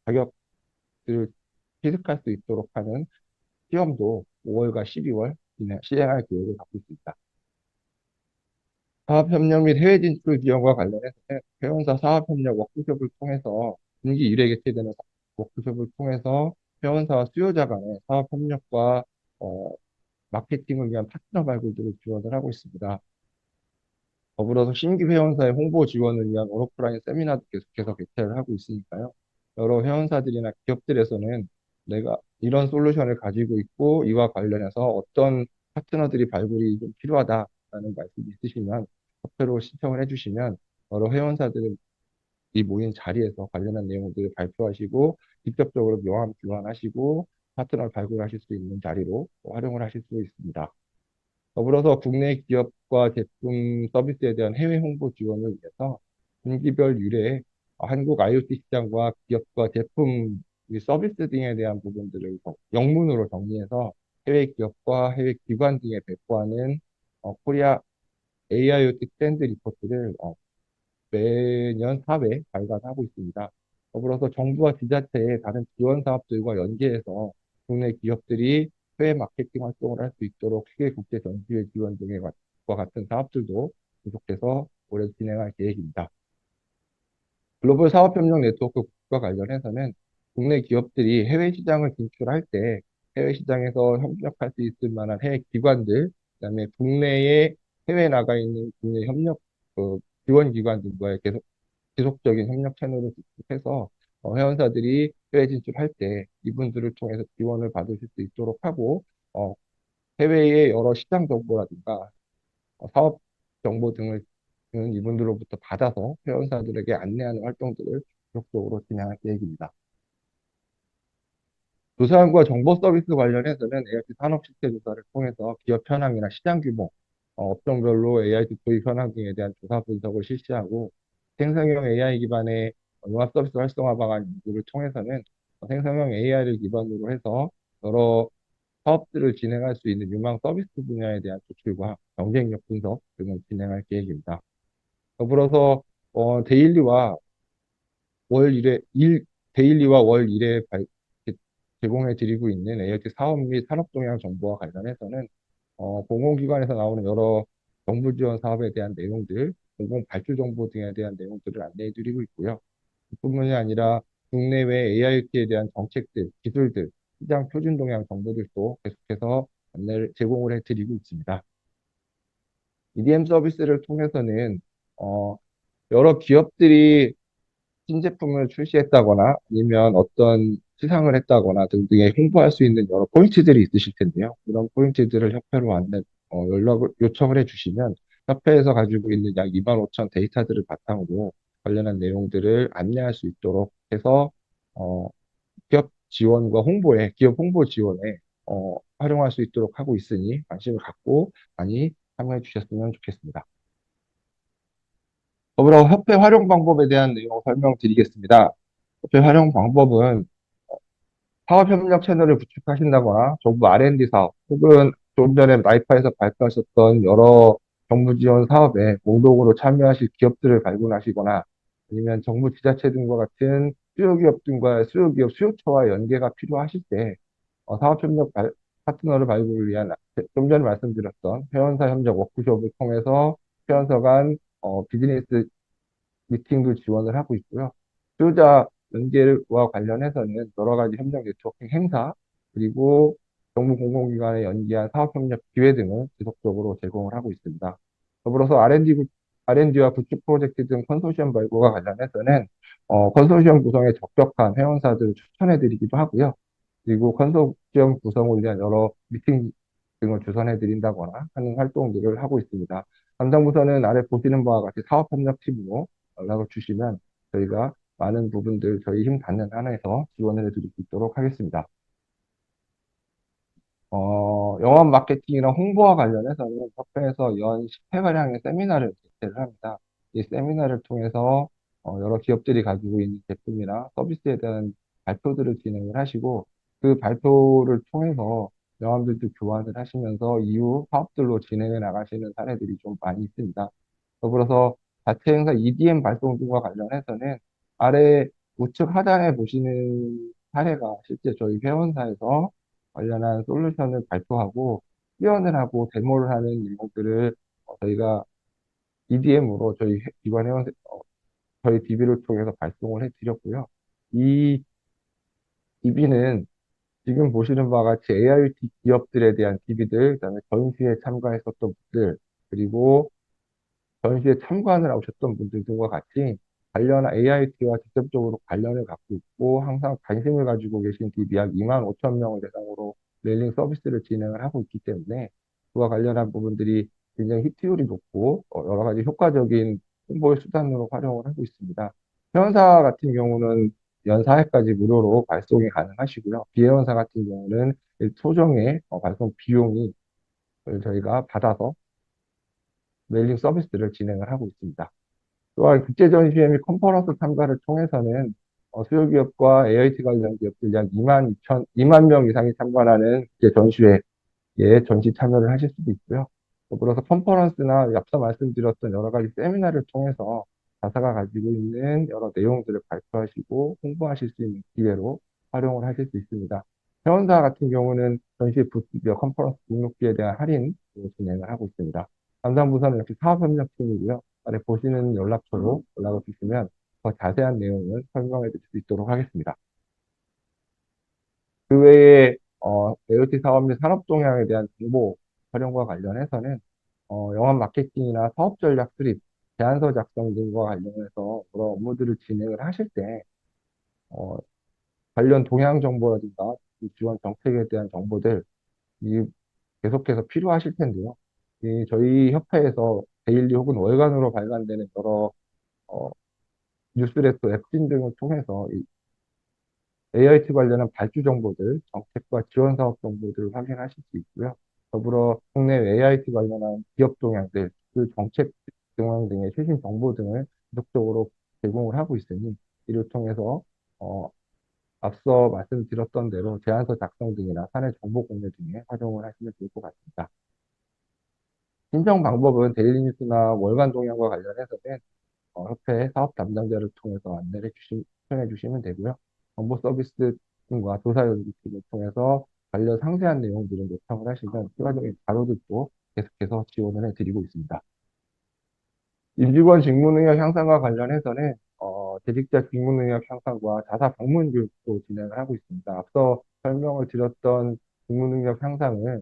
자격들을 취득할 수 있도록 하는 시험도 5월과 12월 시행할 계획을 갖고 있습니다. 사업협력 및 해외 진출 지원과 관련해서 회원사 사업협력 워크숍을 통해서 분기 1회 개최되는 워크숍을 통해서 회원사와 수요자 간의 사업협력과 어, 마케팅을 위한 파트너 발굴들을 지원을 하고 있습니다. 더불어서 신규 회원사의 홍보 지원을 위한 오프라인 세미나도 계속해서 개최를 하고 있으니까요. 여러 회원사들이나 기업들에서는 내가 이런 솔루션을 가지고 있고 이와 관련해서 어떤 파트너들이 발굴이 좀 필요하다라는 말씀이 있으시면 협회로 신청을 해주시면 여러 회원사들이 모인 자리에서 관련한 내용들을 발표하시고 직접적으로 명함 교환하시고 파트너를 발굴하실 수 있는 자리로 활용을 하실 수 있습니다. 더불어서 국내 기업과 제품 서비스에 대한 해외 홍보 지원을 위해서 분기별 유례 한국 IoT 시장과 기업과 제품 및 서비스 등에 대한 부분들을 영문으로 정리해서 해외 기업과 해외 기관 등에 배포하는 코리아 AIoT 트렌드 리포트를 매년 4회 발간하고 있습니다. 더불어서 정부와 지자체의 다른 지원 사업들과 연계해서 국내 기업들이 해외 마케팅 활동을 할 수 있도록 세계 국제 전시회 지원 등과 같은 사업들도 계속해서 올해 진행할 계획입니다. 글로벌 사업협력 네트워크 국가 관련해서는 국내 기업들이 해외 시장을 진출할 때 해외 시장에서 협력할 수 있을 만한 해외 기관들, 그다음에 국내에 해외 나가 있는 국내 협력 지원 기관들과의 지속적인 협력 채널을 구축해서 회원사들이 해외 진출할 때 이분들을 통해서 지원을 받으실 수 있도록 하고 어, 해외의 여러 시장 정보라든가 사업 정보 등을 이분들로부터 받아서 회원사들에게 안내하는 활동들을 지속적으로 진행할 계획입니다. 조사원과 정보 서비스 관련해서는 AIT 산업 실태 조사를 통해서 기업 현황이나 시장 규모, 업종별로 AIT 도입 현황 등에 대한 조사 분석을 실시하고 생성형 AI 기반의 융합 서비스 활성화 방안 연구를 통해서는 생성형 AI를 기반으로 해서 여러 사업들을 진행할 수 있는 유망 서비스 분야에 대한 조출과 경쟁력 분석 등을 진행할 계획입니다. 더불어서 데일리와 월 1회, 데일리와 월 1회 제공해 드리고 있는 AIT 사업 및 산업 동향 정보와 관련해서는 공공기관에서 나오는 여러 정부 지원 사업에 대한 내용들, 공공 발주 정보 등에 대한 내용들을 안내해 드리고 있고요. 뿐만이 아니라 국내외 AIoT에 대한 정책들, 기술들, 시장 표준 동향 정보들도 계속해서 안내를 제공을 해 드리고 있습니다. EDM 서비스를 통해서는 여러 기업들이 신제품을 출시했다거나 아니면 어떤 시상을 했다거나 등등에 홍보할 수 있는 여러 포인트들이 있으실 텐데요. 이런 포인트들을 협회로 연락을 요청을 해주시면 협회에서 가지고 있는 약 2만 5천 데이터들을 바탕으로 관련한 내용들을 안내할 수 있도록 해서 어, 기업 지원과 홍보에 기업 홍보 지원에 활용할 수 있도록 하고 있으니 관심을 갖고 많이 참여해 주셨으면 좋겠습니다. 더불어 협회 활용 방법에 대한 내용 설명드리겠습니다. 협회 활용 방법은 사업협력 채널을 구축하신다거나 정부 R&D 사업 혹은 좀 전에 나이파에서 발표하셨던 여러 정부 지원 사업에 공동으로 참여하실 기업들을 발굴하시거나 아니면 정부 지자체 등과 같은 수요기업 등과 수요기업 수요처와 연계가 필요하실 때 사업협력 파트너를 발굴을 위한 좀 전에 말씀드렸던 회원사 협력 워크숍을 통해서 회원사 간 비즈니스 미팅도 지원을 하고 있고요. 수요자 연계와 관련해서는 여러 가지 협력 네트워킹 행사, 그리고 정부 공공기관에 연계한 사업협력 기회 등을 지속적으로 제공을 하고 있습니다. 더불어서 R&D와 구축 프로젝트 등 컨소시엄 발굴과 관련해서는 컨소시엄 구성에 적격한 회원사들을 추천해드리기도 하고요. 그리고 컨소시엄 구성을 위한 여러 미팅 등을 주선해드린다거나 하는 활동들을 하고 있습니다. 담당 부서는 아래 보시는 바와 같이 사업협력팀으로 연락을 주시면 저희가 많은 부분들 저희 힘 닿는 한에서 지원을 해드릴 수 있도록 하겠습니다. 영업 마케팅이나 홍보와 관련해서는 협회에서 연 10회가량의 세미나를 개최를 합니다. 이 세미나를 통해서 여러 기업들이 가지고 있는 제품이나 서비스에 대한 발표들을 진행을 하시고 그 발표를 통해서 명함들도 교환을 하시면서 이후 사업들로 진행해 나가시는 사례들이 좀 많이 있습니다. 더불어서 자체 행사 EDM 발송 등과 관련해서는 아래 우측 하단에 보시는 사례가 실제 저희 회원사에서 관련한 솔루션을 발표하고 시연을 하고 데모를 하는 일들을 저희가 EDM으로 저희 기관 회원 저희 DB를 통해서 발송을 해드렸고요. 이 DB는 지금 보시는 바와 같이 AIoT 기업들에 대한 DB들, 그다음에 전시에 참가했었던 분들, 그리고 전시에 참관을 하셨던 분들 등과 같이 관련 AIT와 직접적으로 관련을 갖고 있고 항상 관심을 가지고 계신 DB 약 2만 5천 명을 대상으로 메일링 서비스를 진행을 하고 있기 때문에 그와 관련한 부분들이 굉장히 히트율이 높고 여러 가지 효과적인 홍보의 수단으로 활용을 하고 있습니다. 회원사 같은 경우는 연 4회까지 무료로 발송이 가능하시고요. 비회원사 같은 경우는 소정의 발송 비용이 저희가 받아서 메일링 서비스를 진행을 하고 있습니다. 또한 국제전시회 및 컨퍼런스 참가를 통해서는 수요기업과 AIT 관련 기업들 약 2만 명 이상이 참관하는 국제전시회에 전시 참여를 하실 수도 있고요. 더불어서 컨퍼런스나 앞서 말씀드렸던 여러 가지 세미나를 통해서 자사가 가지고 있는 여러 내용들을 발표하시고 홍보하실 수 있는 기회로 활용을 하실 수 있습니다. 회원사 같은 경우는 전시 부스며 컨퍼런스 등록비에 대한 할인을 진행을 하고 있습니다. 담당 부서는 역시 사업협력팀이고요. 아래 보시는 연락처로 연락을 주시면 더 자세한 내용을 설명해 드릴 수 있도록 하겠습니다. 그 외에 AOT 사업 및 산업 동향에 대한 정보 활용과 관련해서는 영업 마케팅이나 사업 전략 수립, 제안서 작성 등과 관련해서 여러 업무들을 진행을 하실 때 어, 관련 동향 정보라든가 이 지원 정책에 대한 정보들 이 계속해서 필요하실 텐데요. 저희 협회에서 데일리 혹은 월간으로 발간되는 여러 어, 뉴스레터, 웹진 등을 통해서 AIT 관련한 발주 정보들, 정책과 지원 사업 정보들을 확인하실 수 있고요. 더불어 국내 AIT 관련한 기업 동향들, 그 정책 동향 등의 최신 정보 등을 지속적으로 제공을 하고 있으니 이를 통해서 어, 앞서 말씀드렸던 대로 제안서 작성 등이나 사내 정보 공유 등에 활용을 하시면 좋을 것 같습니다. 신청 방법은 데일리 뉴스나 월간 동향과 관련해서는 협회 사업 담당자를 통해서 안내를 신청해 주시면 되고요. 정보 서비스 팀과 조사 연구팀을 통해서 관련 상세한 내용들을 요청을 하시면 추가적인 자료들도 계속해서 지원을 해드리고 있습니다. 임직원 직무 능력 향상과 관련해서는 재직자 직무 능력 향상과 자사 방문 교육도 진행을 하고 있습니다. 앞서 설명을 드렸던 직무 능력 향상을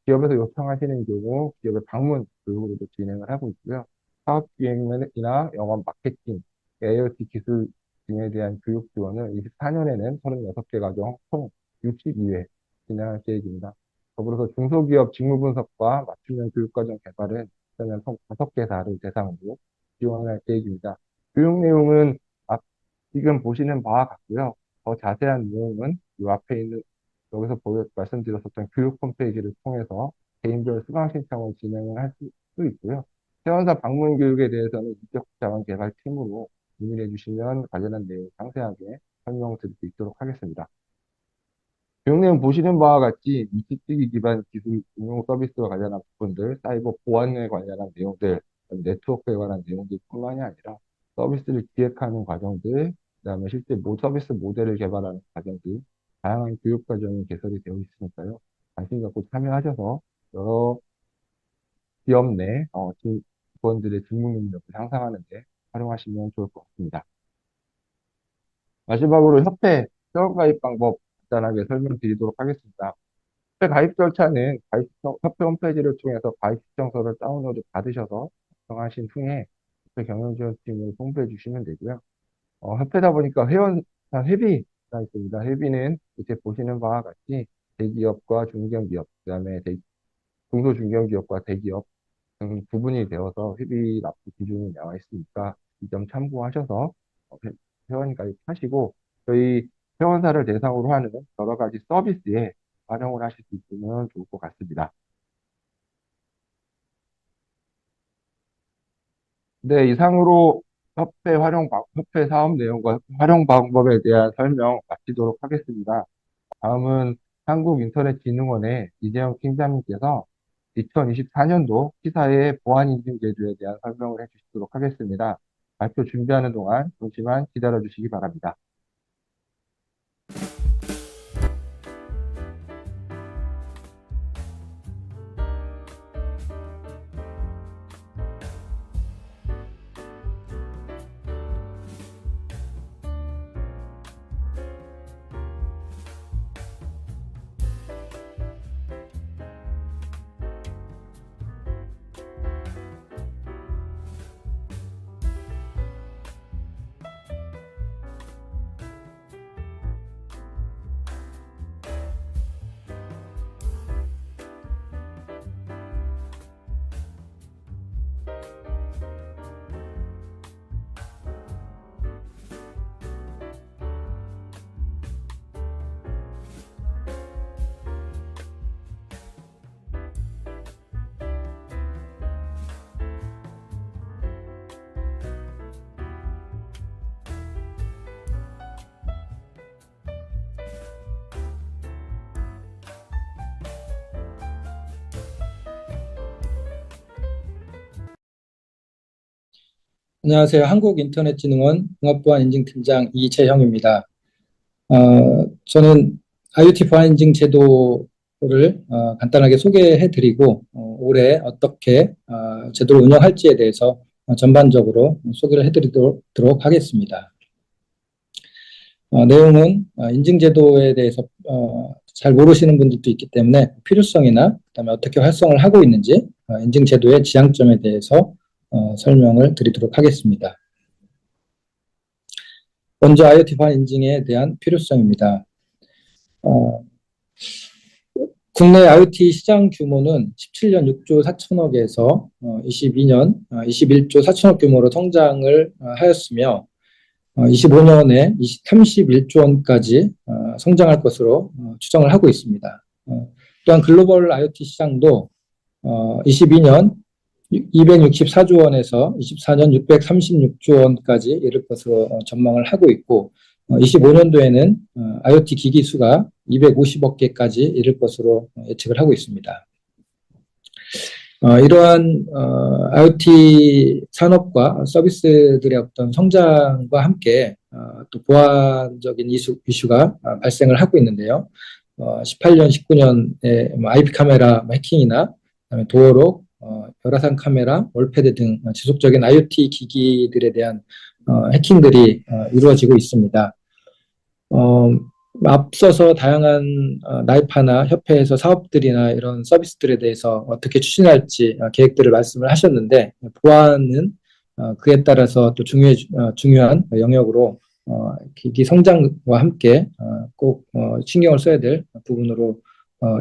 기업에서 요청하시는 경우 기업의 방문 교육으로도 진행을 하고 있고요. 사업 기획이나 영업 마케팅, AIoT 기술 등에 대한 교육 지원을 24년에는 36개 과정 총 62회 진행할 계획입니다. 더불어서 중소기업 직무 분석과 맞춤형 교육과정 개발은 저는 총 5개사를 대상으로 지원할 계획입니다. 교육 내용은 지금 보시는 바와 같고요. 더 자세한 내용은 이 앞에 있는 여기서 말씀드렸었던 교육 홈페이지를 통해서 개인별 수강 신청을 진행을 할 수 있고요. 회원사 방문 교육에 대해서는 인적 자원 개발 팀으로 문의해 주시면 관련한 내용 상세하게 설명드릴 수 있도록 하겠습니다. 교육 내용 보시는 바와 같이 미식뜨기 기반 기술 응용 서비스와 관련한 부분들, 사이버 보안에 관련한 내용들, 네트워크에 관한 내용들뿐만이 아니라 서비스를 기획하는 과정들, 그다음에 실제 서비스 모델을 개발하는 과정들, 다양한 교육 과정이 개설이 되어 있으니까요. 관심 갖고 참여하셔서 여러 기업 내 직원들의 직무 능력을 향상하는 데 활용하시면 좋을 것 같습니다. 마지막으로 협회 회원 가입 방법 간단하게 설명드리도록 하겠습니다. 협회 가입 절차는 협회 홈페이지를 통해서 가입 신청서를 다운로드 받으셔서 작성하신 후에 협회 경영지원팀을 홍보해 주시면 되고요. 협회다 보니까 회비가 있습니다. 회비는 이렇게 보시는 바와 같이 대기업과 중견기업, 그다음에 중소중견기업과 대기업 등 구분이 되어서 회비 납부 기준이 나와 있으니까 이 점 참고하셔서 회원 가입하시고 저희 회원사를 대상으로 하는 여러 가지 서비스에 활용을 하실 수 있으면 좋을 것 같습니다. 네, 이상으로 협회 사업 내용과 활용 방법에 대한 설명 마치도록 하겠습니다. 다음은 한국인터넷진흥원의 이재영 팀장님께서 2024년도 시사의 보안인증 제도에 대한 설명을 해주시도록 하겠습니다. 발표 준비하는 동안 잠시만 기다려 주시기 바랍니다. 안녕하세요. 한국인터넷진흥원 종합보안인증팀장 이재형입니다. 저는 IoT 보안인증 제도를 간단하게 소개해드리고 올해 어떻게 제도를 운영할지에 대해서 전반적으로 소개를 해드리도록 하겠습니다. 내용은 인증제도에 대해서 잘 모르시는 분들도 있기 때문에 필요성이나 그다음에 어떻게 활성을 하고 있는지 인증제도의 지향점에 대해서 설명을 드리도록 하겠습니다. 먼저 IoT 보안 인증에 대한 필요성입니다. 국내 IoT 시장 규모는 17년 6조 4천억에서 22년 21조 4천억 규모로 성장을 하였으며 25년에 31조 원까지 성장할 것으로 추정을 하고 있습니다. 또한 글로벌 IoT 시장도 22년 264조 원에서 24년 636조 원까지 이를 것으로 전망을 하고 있고 25년도에는 IoT 기기 수가 250억 개까지 이를 것으로 예측을 하고 있습니다. 이러한 IoT 산업과 서비스들의 어떤 성장과 함께 또 보안적인 이슈가 발생을 하고 있는데요. 18년, 19년에 IP 카메라 해킹이나 그다음에 도어록, 열화상 카메라, 월패드 등 지속적인 IoT 기기들에 대한 해킹들이 이루어지고 있습니다. 앞서서 다양한 나이파나 협회에서 사업들이나 이런 서비스들에 대해서 어떻게 추진할지 계획들을 말씀을 하셨는데 보안은 그에 따라서 또 중요한 영역으로 기기 성장과 함께 꼭 신경을 써야 될 부분으로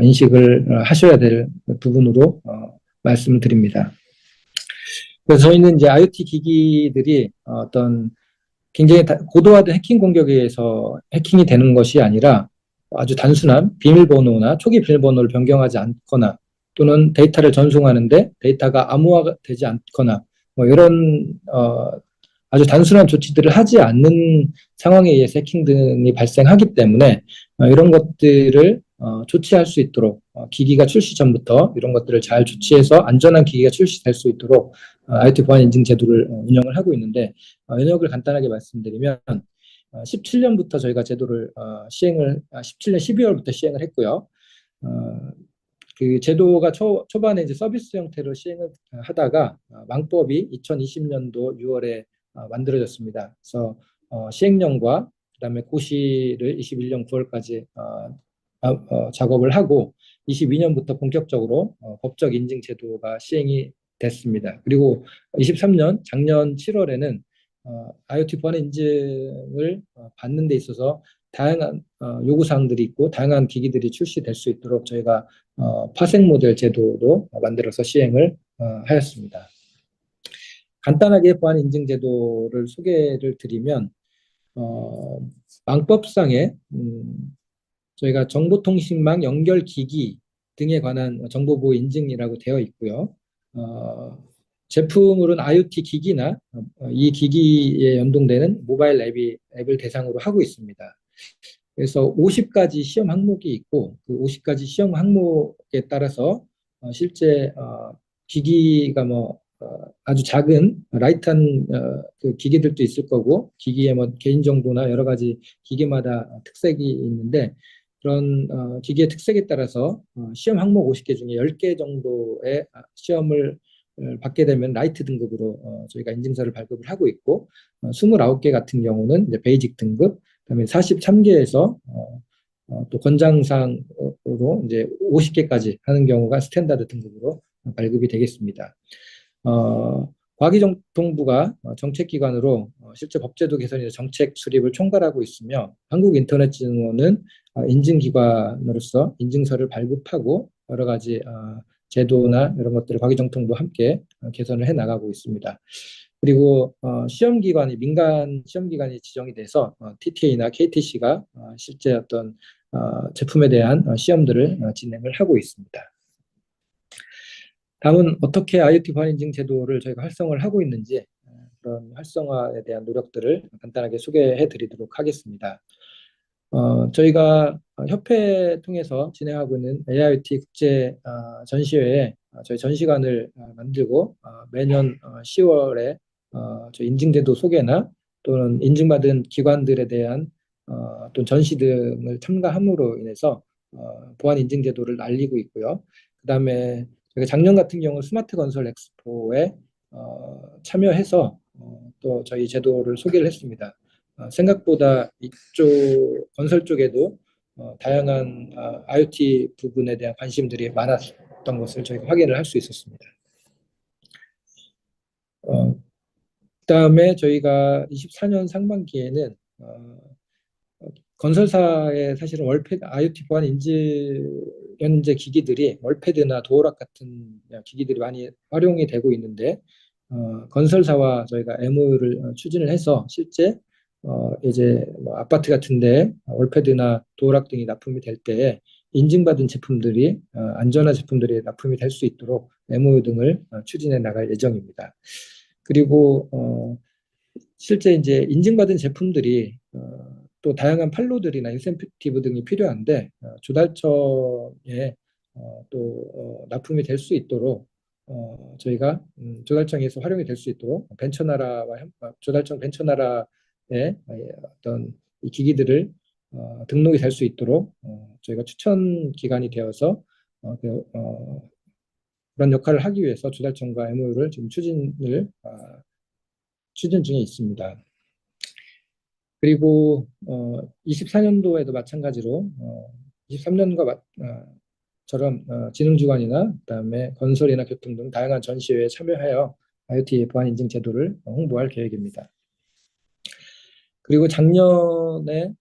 인식을 하셔야 될 부분으로 말씀을 드립니다. 그래서 저희는 이제 IoT 기기들이 어떤 굉장히 고도화된 해킹 공격에 의해서 해킹이 되는 것이 아니라 아주 단순한 비밀번호나 초기 비밀번호를 변경하지 않거나 또는 데이터를 전송하는데 데이터가 암호화가 되지 않거나 뭐 이런 아주 단순한 조치들을 하지 않는 상황에 의해서 해킹 등이 발생하기 때문에 이런 것들을 조치할 수 있도록 기기가 출시 전부터 이런 것들을 잘 조치해서 안전한 기기가 출시될 수 있도록 IoT 보안 인증 제도를 운영을 하고 있는데 영역을 간단하게 말씀드리면 17년부터 저희가 제도를 17년 12월부터 시행을 했고요. 그 제도가 초반에 이제 서비스 형태로 시행을 하다가 망법이 2020년도 6월에 만들어졌습니다. 그래서 시행령과 그다음에 고시를 21년 9월까지 작업을 하고 22년부터 본격적으로 법적 인증 제도가 시행이 됐습니다. 그리고 23년 작년 7월에는 IoT 보안 인증을 받는 데 있어서 다양한 요구사항들이 있고 다양한 기기들이 출시될 수 있도록 저희가 파생 모델 제도도 만들어서 시행을 하였습니다. 간단하게 보안 인증 제도를 소개를 드리면 망법상에 저희가 정보통신망 연결 기기 등에 관한 정보보호 인증이라고 되어 있고요. 제품으로는 IoT 기기나 이 기기에 연동되는 모바일 앱을 대상으로 하고 있습니다. 그래서 50가지 시험 항목이 있고 그 50가지 시험 항목에 따라서 실제 기기가 아주 작은 라이트한 그 기기들도 있을 거고 기기의 개인정보나 여러 가지 기기마다 특색이 있는데 그런 기기의 특색에 따라서 시험 항목 50개 중에 10개 정도의 시험을 받게 되면 라이트 등급으로 저희가 인증서를 발급을 하고 있고 29개 같은 경우는 이제 베이직 등급, 그다음에 43개에서 또 권장사항으로 이제 50개까지 하는 경우가 스탠다드 등급으로 발급이 되겠습니다. 과기정통부가 정책기관으로 실제 법제도 개선이나 정책 수립을 총괄하고 있으며 한국인터넷진흥원은 인증기관으로서 인증서를 발급하고 여러 가지 제도나 이런 것들을 과기정통부와 함께 개선을 해 나가고 있습니다. 그리고 시험기관이 민간 시험기관이 지정이 돼서 TTA나 KTC가 실제 어떤 제품에 대한 시험들을 진행을 하고 있습니다. 다음은 어떻게 IoT 보안 인증 제도를 저희가 활성화를 하고 있는지 그런 활성화에 대한 노력들을 간단하게 소개해 드리도록 하겠습니다. 저희가 협회 통해서 진행하고 있는 AIoT 국제 전시회에 저희 전시관을 만들고 매년 10월에 저 인증제도 소개나 또는 인증받은 기관들에 대한 또는 전시 등을 참가함으로 인해서 보안 인증 제도를 알리고 있고요. 그다음에 저희가 작년 같은 경우 스마트 건설 엑스포에 참여해서 또 저희 제도를 소개를 했습니다. 생각보다 이쪽 건설 쪽에도 다양한 IoT 부분에 대한 관심들이 많았던 것을 저희가 확인을 할 수 있었습니다. 그다음에 저희가 24년 상반기에는 건설사의 사실은 월패드, IoT 보안 인지 현재 기기들이 월패드나 도어락 같은 기기들이 많이 활용이 되고 있는데 건설사와 저희가 MOU를 추진을 해서 실제 이제 뭐 아파트 같은데 월패드나 도어락 등이 납품이 될 때 인증받은 제품들이 안전한 제품들이 납품이 될 수 있도록 MOU 등을 추진해 나갈 예정입니다. 그리고 실제 이제 인증받은 제품들이 또 다양한 판로들이나 인센티브 등이 필요한데 조달청에 또 납품이 될 수 있도록 저희가 조달청에서 활용이 될 수 있도록 조달청 벤처나라의 어떤 이 기기들을 등록이 될 수 있도록 저희가 추천 기관이 되어서 그런 역할을 하기 위해서 조달청과 MOU를 지금 추진 중에 있습니다. 그리고 24년도에도 마찬가지로 23년과 처럼 진흥주관이나 그다음에 건설이나 교통 등 다양한 전시회에 참여하여 IoT 보안 인증 제도를 홍보할 계획입니다. 그리고 작년에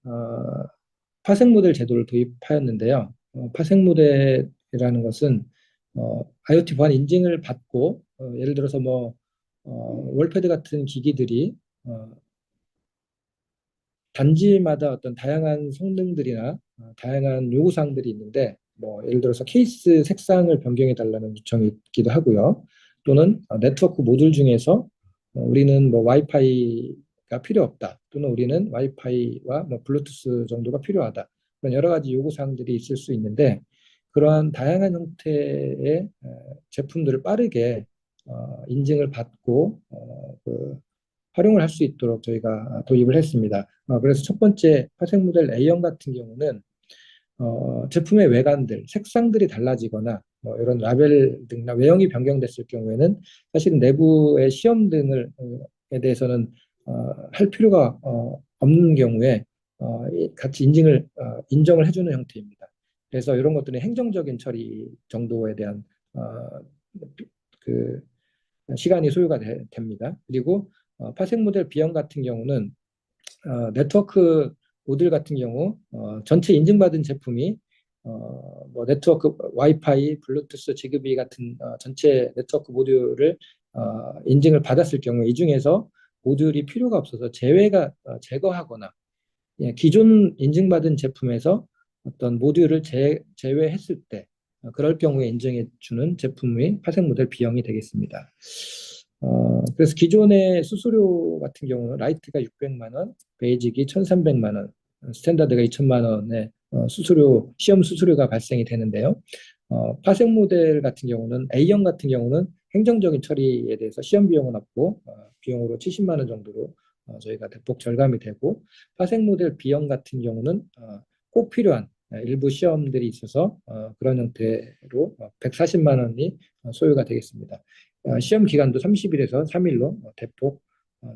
파생 모델 제도를 도입하였는데요. 파생 모델이라는 것은 IoT 보안 인증을 받고 예를 들어서 뭐 월패드 같은 기기들이 단지마다 어떤 다양한 성능들이나 다양한 요구사항들이 있는데 뭐 예를 들어서 케이스 색상을 변경해 달라는 요청이 있기도 하고요. 또는 네트워크 모듈 중에서 우리는 뭐 와이파이가 필요 없다. 또는 우리는 와이파이와 뭐 블루투스 정도가 필요하다. 그런 여러 가지 요구사항들이 있을 수 있는데 그러한 다양한 형태의 제품들을 빠르게 인증을 받고 활용을 할 수 있도록 저희가 도입을 했습니다. 그래서 첫 번째 파생 모델 A형 같은 경우는 제품의 외관들, 색상들이 달라지거나 뭐 이런 라벨 등이나 외형이 변경됐을 경우에는 사실 내부의 시험 등을 에 대해서는 할 필요가 없는 경우에 같이 인정을 해주는 형태입니다. 그래서 이런 것들은 행정적인 처리 정도에 대한 그 시간이 소요가 됩니다. 그리고 파생 모델 B형 같은 경우는 네트워크 모듈 같은 경우 전체 인증받은 제품이 뭐 네트워크 와이파이, 블루투스, 지그비 같은 전체 네트워크 모듈을 인증을 받았을 경우 이 중에서 모듈이 필요가 없어서 제거하거나 기존 인증받은 제품에서 어떤 모듈을 제외했을 때 그럴 경우에 인정해 주는 제품이 파생 모델 B형이 되겠습니다. 그래서 기존의 수수료 같은 경우는 라이트가 600만 원, 베이직이 1,300만 원, 스탠다드가 2,000만 원의 시험 수수료가 발생이 되는데요. 파생 모델 같은 경우는 A형 같은 경우는 행정적인 처리에 대해서 시험 비용은 없고 비용으로 70만 원 정도로 저희가 대폭 절감이 되고 파생 모델 B형 같은 경우는 꼭 필요한 일부 시험들이 있어서 그런 형태로 140만 원이 소요가 되겠습니다. 시험 기간도 30일에서 3일로 대폭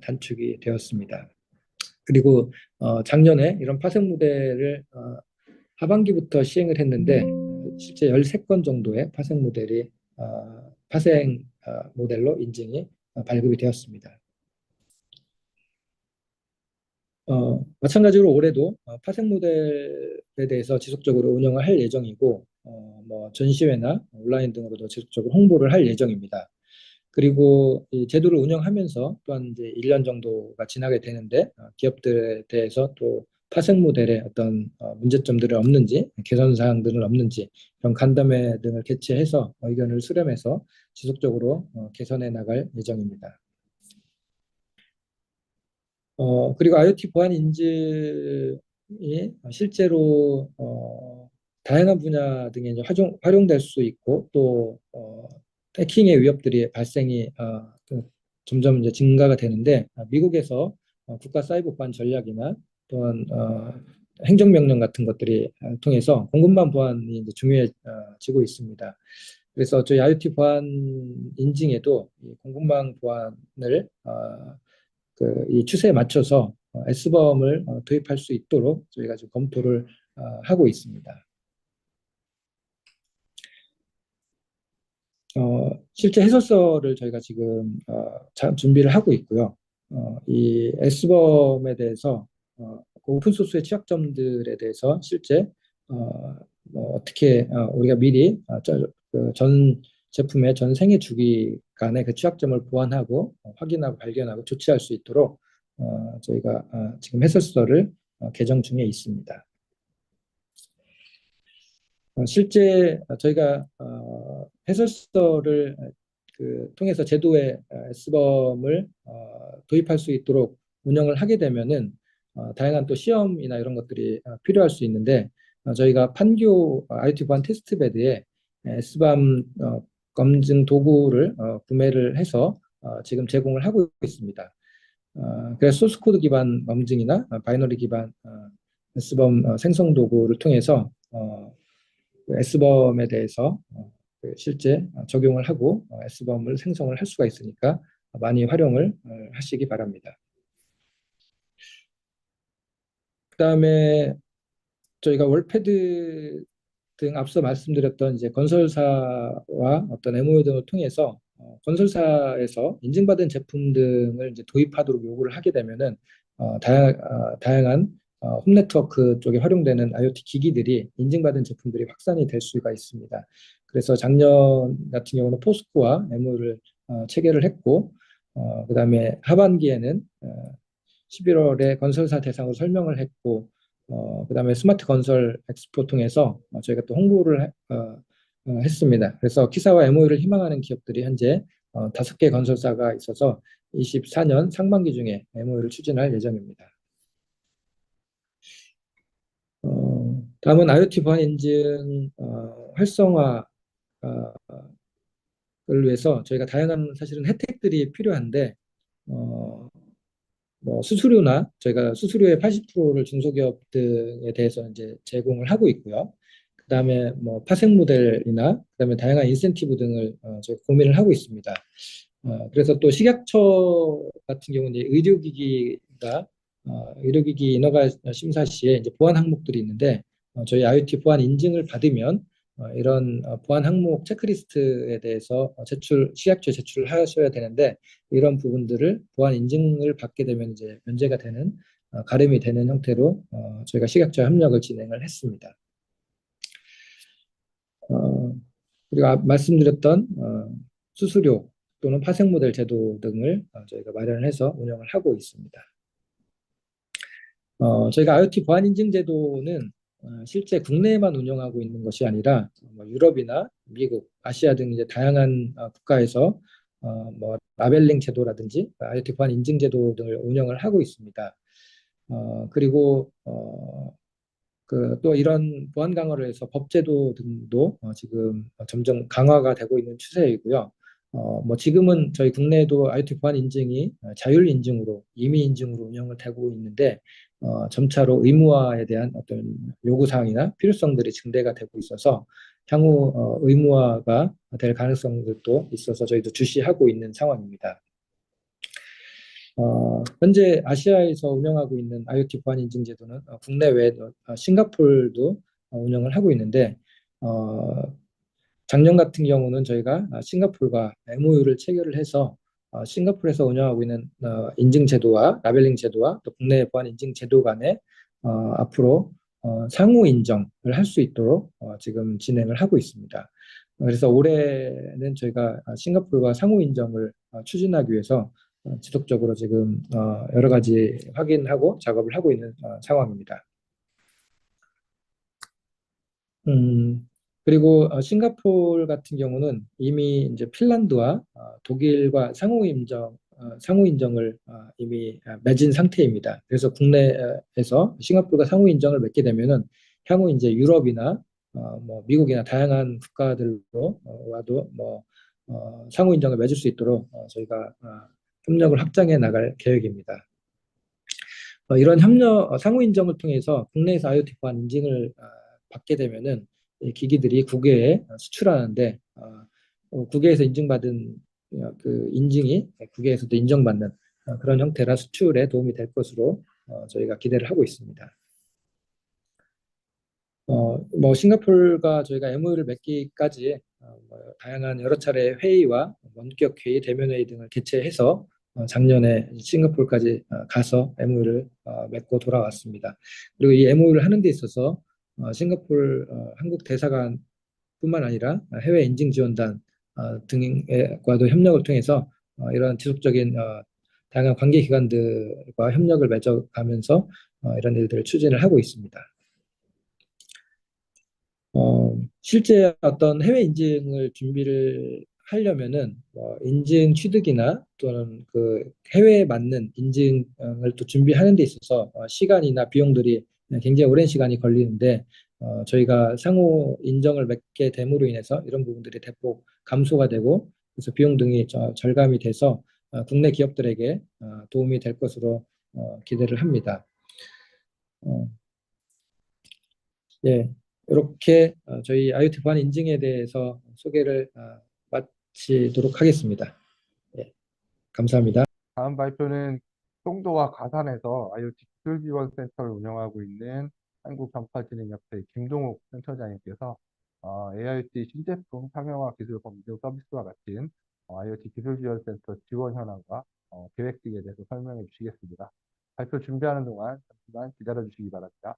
단축이 되었습니다. 그리고 작년에 이런 파생 모델을 하반기부터 시행을 했는데 실제 13건 정도의 파생 모델이 파생 모델로 인증이 발급이 되었습니다. 마찬가지로 올해도 파생 모델에 대해서 지속적으로 운영을 할 예정이고 뭐 전시회나 온라인 등으로도 지속적으로 홍보를 할 예정입니다. 그리고 이 제도를 운영하면서 또한 이제 1년 정도가 지나게 되는데 기업들에 대해서 또 파생 모델에 어떤 문제점들은 없는지 개선 사항들은 없는지 그런 간담회 등을 개최해서 의견을 수렴해서 지속적으로 개선해 나갈 예정입니다. 그리고 IoT 보안 인증이 실제로 다양한 분야 등에 이제 활용될 수 있고 또 해킹의 위협들이 발생이 점점 이제 증가가 되는데 미국에서 국가 사이버 보안 전략이나 또한 행정명령 같은 것들이 통해서 공급망 보안이 이제 중요해지고 있습니다. 그래서 저희 IoT 보안 인증에도 이 공급망 보안을 이 추세에 맞춰서 S범을 도입할 수 있도록 저희가 지금 검토를 하고 있습니다. 실제 해설서를 저희가 지금 준비를 하고 있고요. 이 S범에 대해서 그 오픈소스의 취약점들에 대해서 실제 뭐 어떻게 우리가 미리 전 제품의 전 생애 주기간의 그 취약점을 보완하고 확인하고 발견하고 조치할 수 있도록 저희가 지금 해설서를 개정 중에 있습니다. 실제 저희가 해설서를 통해서 제도에 S범을 도입할 수 있도록 운영을 하게 되면은 다양한 또 시험이나 이런 것들이 필요할 수 있는데 저희가 판교 IoT 보안 테스트베드에 S범 검증 도구를 구매를 해서 지금 제공을 하고 있습니다. 그래서 소스 코드 기반 검증이나 바이너리 기반 S범 생성 도구를 통해서 S범에 대해서 실제 적용을 하고 S범을 생성을 할 수가 있으니까 많이 활용을 하시기 바랍니다. 그 다음에 저희가 월패드 등 앞서 말씀드렸던 이제 건설사와 어떤 MOU 등을 통해서 건설사에서 인증받은 제품 등을 이제 도입하도록 요구를 하게 되면은 다양한 홈 네트워크 쪽에 활용되는 IoT 기기들이 인증받은 제품들이 확산이 될 수가 있습니다. 그래서 작년 같은 경우는 포스코와 MOU를 체결을 했고, 그 다음에 하반기에는 11월에 건설사 대상으로 설명을 했고, 그 다음에 스마트 건설 엑스포 통해서 저희가 또 홍보를 했습니다. 그래서 키사와 MOU를 희망하는 기업들이 현재 5개 건설사가 있어서 24년 상반기 중에 MOU를 추진할 예정입니다. 다음은 IoT 보안 인증 활성화를 위해서 저희가 다양한 사실은 혜택들이 필요한데 뭐 수수료나 저희가 수수료의 80%를 중소기업 등에 대해서 이제 제공을 하고 있고요. 그다음에 뭐 파생 모델이나 그다음에 다양한 인센티브 등을 저희 고민을 하고 있습니다. 그래서 또 식약처 같은 경우는 의료기기가 의료기기 인허가 심사 시에 이제 보안 항목들이 있는데 저희 IoT 보안 인증을 받으면 이런 보안 항목 체크리스트에 대해서 식약처에 제출을 하셔야 되는데 이런 부분들을 보안 인증을 받게 되면 이제 면제가 되는 가름이 되는 형태로 저희가 식약처 협력을 진행을 했습니다. 그리고 말씀드렸던 수수료 또는 파생 모델 제도 등을 저희가 마련을 해서 운영을 하고 있습니다. 저희가 IoT 보안 인증 제도는 실제 국내에만 운영하고 있는 것이 아니라 유럽이나 미국, 아시아 등 이제 다양한 국가에서 뭐 라벨링 제도라든지 IoT 보안 인증 제도 등을 운영을 하고 있습니다. 그리고 또 이런 보안 강화를 해서 법제도 등도 지금 점점 강화가 되고 있는 추세이고요. 뭐 지금은 저희 국내에도 IoT 보안 인증이 자율 인증으로 임의 인증으로 운영을 되고 있는데 점차로 의무화에 대한 어떤 요구 사항이나 필요성들이 증대가 되고 있어서 향후 의무화가 될 가능성들도 있어서 저희도 주시하고 있는 상황입니다. 현재 아시아에서 운영하고 있는 IoT 보안 인증 제도는 국내외 싱가포르도 운영을 하고 있는데 작년 같은 경우는 저희가 싱가포르가 MOU를 체결을 해서 싱가포르에서 운영하고 있는 인증 제도와 라벨링 제도와 또 국내 보안 인증 제도 간에 앞으로 상호 인정을 할 수 있도록 지금 진행을 하고 있습니다. 그래서 올해는 저희가 싱가포르와 상호 인정을 추진하기 위해서 지속적으로 지금 여러 가지 확인하고 작업을 하고 있는 상황입니다. 그리고 싱가포르 같은 경우는 이미 이제 핀란드와 독일과 상호 인정을 이미 맺은 상태입니다. 그래서 국내에서 싱가포르가 상호 인정을 맺게 되면은 향후 이제 유럽이나 뭐 미국이나 다양한 국가들로 와도 뭐 상호 인정을 맺을 수 있도록 저희가 협력을 확장해 나갈 계획입니다. 이런 상호 인정을 통해서 국내에서 IoT 보안 인증을 받게 되면은 이 기기들이 국외에 수출하는데 국외에서 인증받은 그 인증이 국외에서도 인정받는 그런 형태라 수출에 도움이 될 것으로 저희가 기대를 하고 있습니다. 뭐 싱가포르가 저희가 MOU를 맺기까지 다양한 여러 차례 회의와 원격 회의, 대면 회의 등을 개최해서 작년에 싱가포르까지 가서 MOU를 맺고 돌아왔습니다. 그리고 이 MOU를 하는 데 있어서 싱가포르 한국 대사관뿐만 아니라 해외 인증 지원단 등과도 협력을 통해서 이런 지속적인 다양한 관계기관들과 협력을 맺어가면서 이런 일들을 추진을 하고 있습니다. 실제 어떤 해외 인증을 준비를 하려면은 인증 취득이나 또는 그 해외에 맞는 인증을 또 준비하는 데 있어서 시간이나 비용들이 굉장히 오랜 시간이 걸리는데 저희가 상호 인정을 맺게 됨으로 인해서 이런 부분들이 대폭 감소가 되고 그래서 비용 등이 절감이 돼서 국내 기업들에게 도움이 될 것으로 기대를 합니다. 예, 이렇게 저희 IoT 보안 인증에 대해서 소개를 마치도록 하겠습니다. 예, 감사합니다. 다음 발표는 송도와 가산에서 IoT 기술지원센터를 운영하고 있는 한국전파진흥협회 김동욱 센터장님께서 AIoT 신제품 상용화 기술 검증 서비스와 같은 IoT 기술지원센터 지원 현황과 계획 등에 대해서 설명해 주시겠습니다. 발표 준비하는 동안 잠시만 기다려 주시기 바랍니다.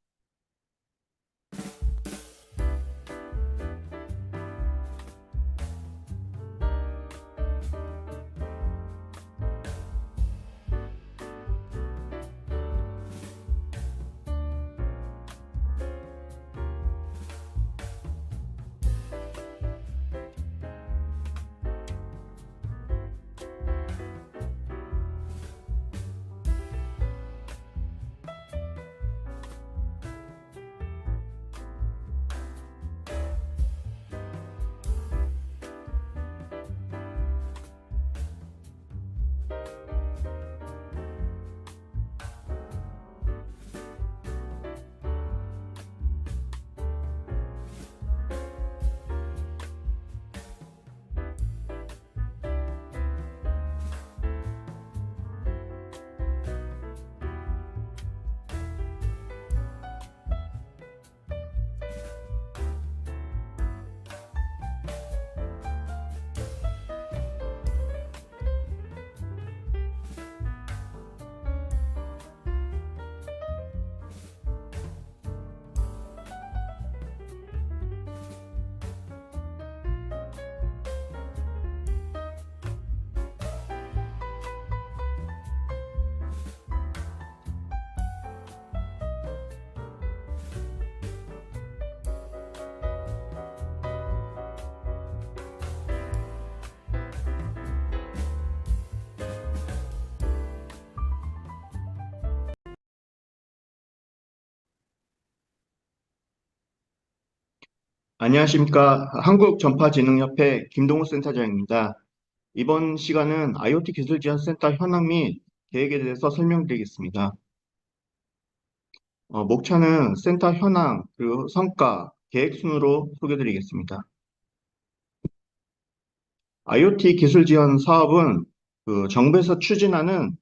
안녕하십니까. 한국전파진흥협회 김동우 센터장입니다. 이번 시간은 IoT 기술지원센터 현황 및 계획에 대해서 설명드리겠습니다. 목차는 센터 현황, 그리고 성과, 계획 순으로 소개드리겠습니다. IoT 기술지원 사업은 정부에서 추진하는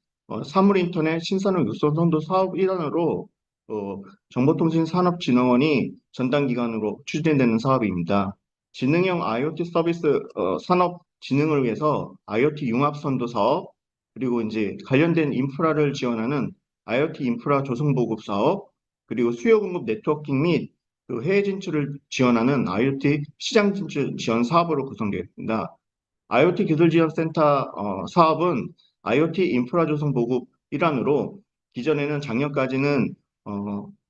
사물인터넷 신산업 육성선도 사업 일환으로 정보통신산업진흥원이 전담기관으로 추진되는 사업입니다. 지능형 IoT 서비스 산업 진흥을 위해서 IoT 융합선도 사업, 그리고 이제 관련된 인프라를 지원하는 IoT 인프라 조성 보급 사업, 그리고 수요 공급 네트워킹 및 해외 진출을 지원하는 IoT 시장 진출 지원 사업으로 구성되어 있습니다. IoT 기술지원센터 사업은 IoT 인프라 조성 보급 일환으로 기존에는 작년까지는